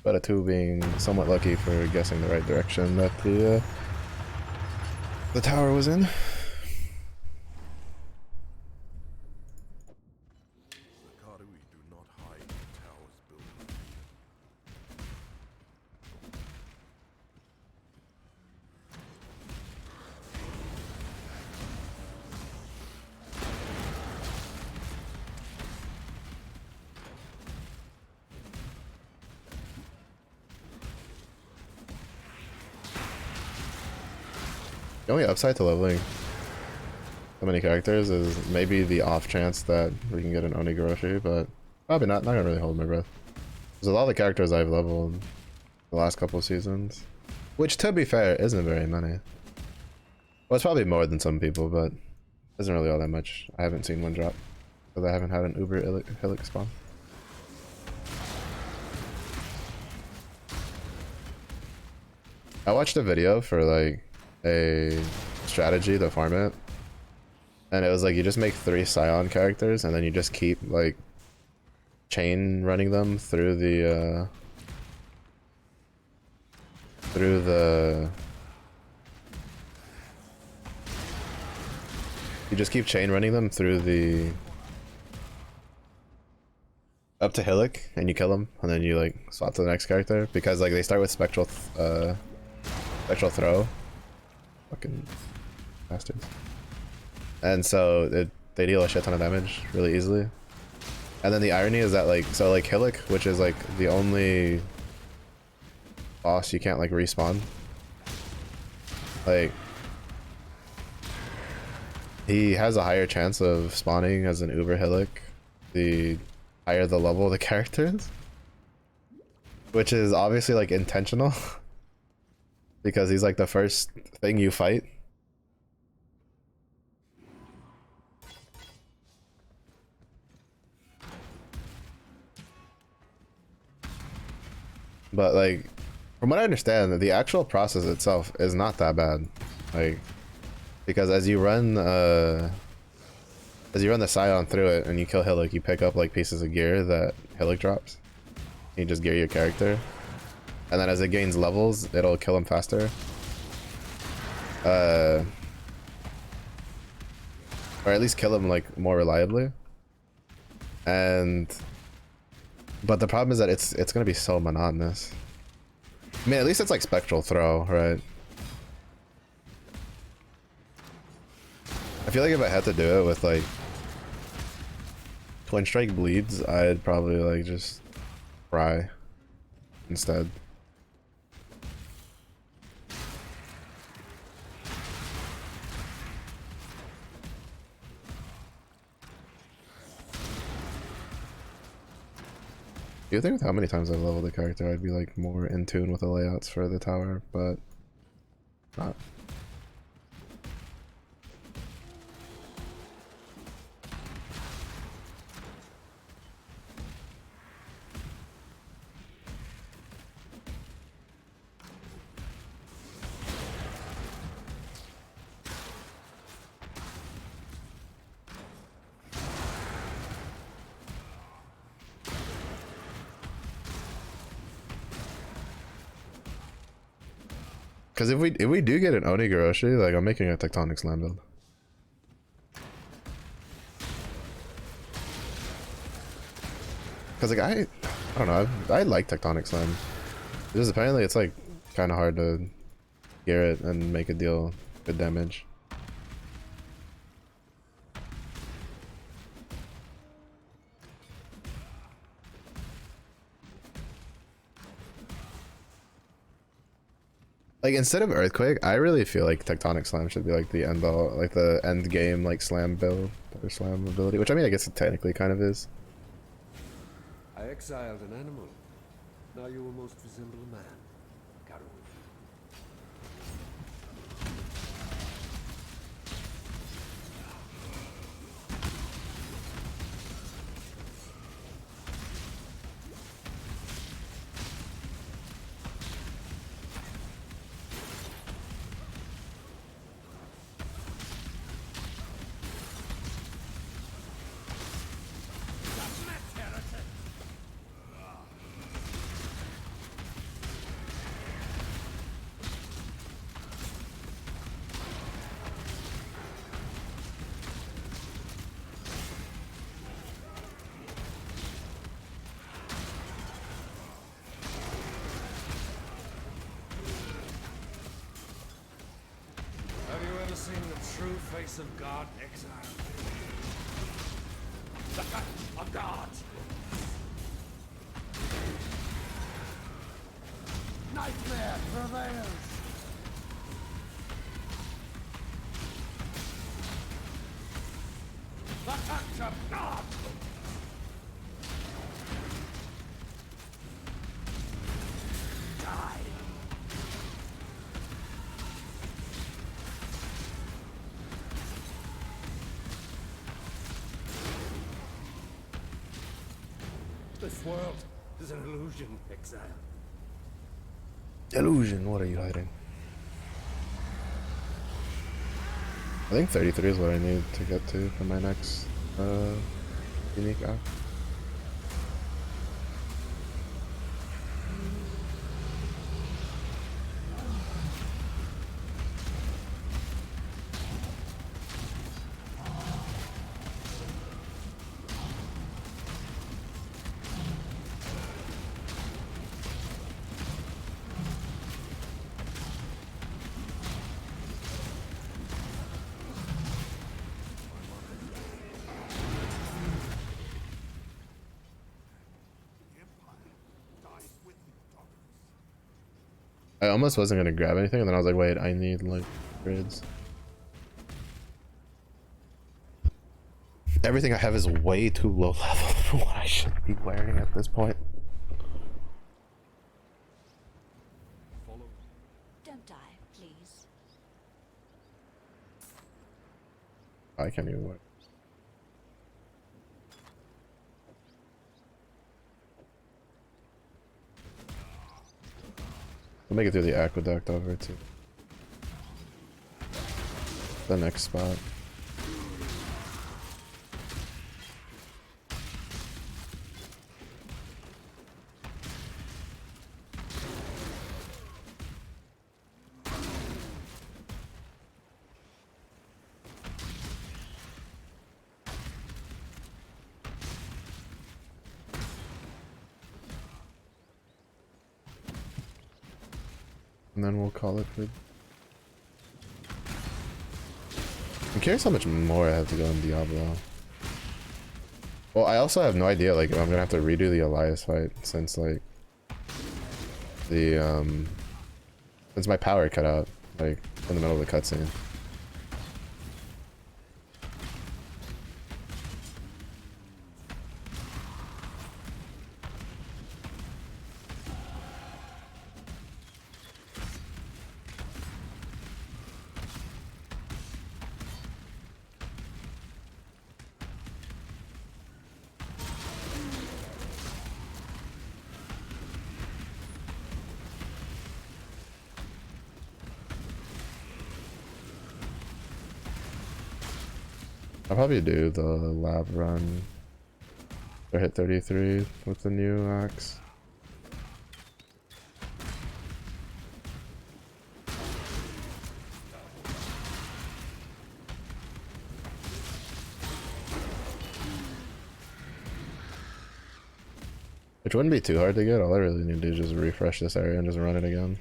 But a 2 being somewhat lucky for guessing the right direction that the tower was in. The Karui do not hide in towers built with vision. The only upside to leveling so many characters is maybe the off chance that we can get an Onigoroshi, but probably not. Not gonna really hold my breath. There's a lot of the characters I've leveled the last couple of seasons, which to be fair isn't very many. Well, it's probably more than some people, but isn't really all that much. I haven't seen one drop because I haven't had an Uber Hillick spawn. I watched a video for like a strategy to farm it, and it was like you just make 3 Scion characters and then you just keep like chain running them through the you just keep chain running them through the up to Hillick and you kill them and then you like swap to the next character because like they start with spectral throw. Fucking bastards. And so they deal a shit ton of damage really easily. And then the irony is that like Hillick, which is like the only boss you can't like respawn, like he has a higher chance of spawning as an Uber Hillick the higher the level of the character is, which is obviously like intentional because he's like the first thing you fight. But like, from what I understand, the actual process itself is not that bad. Like, because as you run the Scion through it and you kill Hillick, you pick up like pieces of gear that Hillick drops. You just gear your character, and then as it gains levels, it'll kill him faster. Or at least kill him like more reliably. But the problem is that it's gonna be so monotonous. I mean, at least it's like spectral throw, right? I feel like if I had to do it with like Twin Strike bleeds, I'd probably like just fry instead. You think with how many times I've leveled the character, I'd be like more in tune with the layouts for the tower, but not. Because if we do get an Onigoroshi, like I'm making a Tectonic Slam build. Because like I don't know, I like Tectonic Slam. Just apparently it's like kind of hard to gear it and make it deal good damage. Like instead of Earthquake, I really feel like Tectonic Slam should be like the end all, like the end game like slam build or slam ability, which I mean I guess it technically kind of is. I exiled an animal. Now you almost resemble a man. Garu. Have you ever seen the true face of God exiled? A god! Nightmare prevails! This world is an illusion, exile. Illusion, what are you hiding? I think 33 is what I need to get to for my next unique act. I almost wasn't gonna grab anything, and then I was like, wait, I need like grids. Everything I have is way too low level for what I should be wearing at this point. Don't die, please. I can't even wear. We'll make it through the aqueduct over to the next spot. And then we'll call it good. I'm curious how much more I have to go in Diablo. Well, I also have no idea, like, if I'm gonna have to redo the Elias fight since, like, the, since my power cut out, like, in the middle of the cutscene. I'll probably do the lab run or hit 33 with the new axe. Which wouldn't be too hard to get. All I really need to do is just refresh this area and just run it again.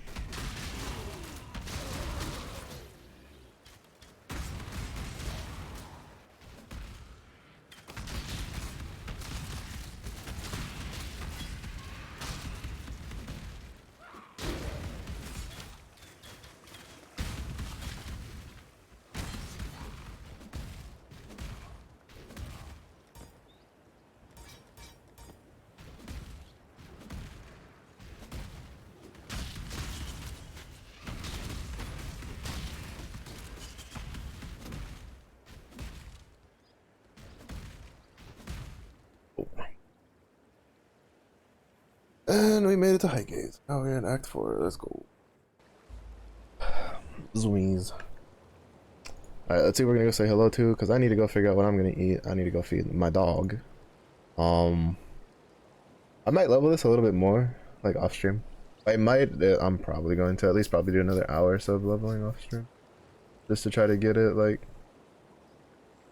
And we made it to Highgate. Now we're in Act 4. Let's go. Zoomies. Alright, let's see who we're gonna go say hello to, because I need to go figure out what I'm gonna eat. I need to go feed my dog. I might level this a little bit more, like off stream. I'm probably going to at least probably do another hour or so of leveling off stream. Just to try to get it, like,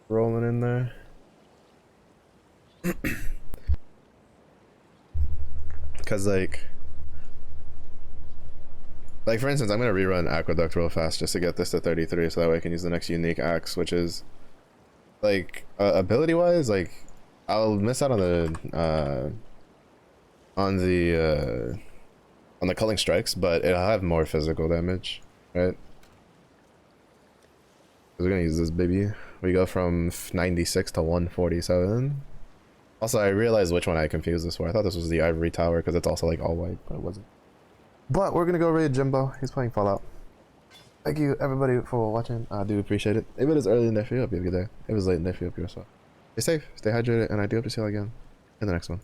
rolling in there. Because, like for instance, I'm going to rerun Aqueduct real fast just to get this to 33 so that way I can use the next unique axe, which is, like, ability-wise, like, I'll miss out on the, on the culling strikes, but it'll have more physical damage, right? We're going to use this baby. We go from 96 to 147. Also, I realized which one I confused this for. I thought this was the Ivory Tower because it's also like all white, but it wasn't. But we're gonna go raid Jimbo. He's playing Fallout. Thank you everybody for watching. I do appreciate it. If it is early in the day for you, hope you have a good day. If it was late in the day for you, hope you're as well. Stay safe, stay hydrated, and I do hope to see you all again in the next one.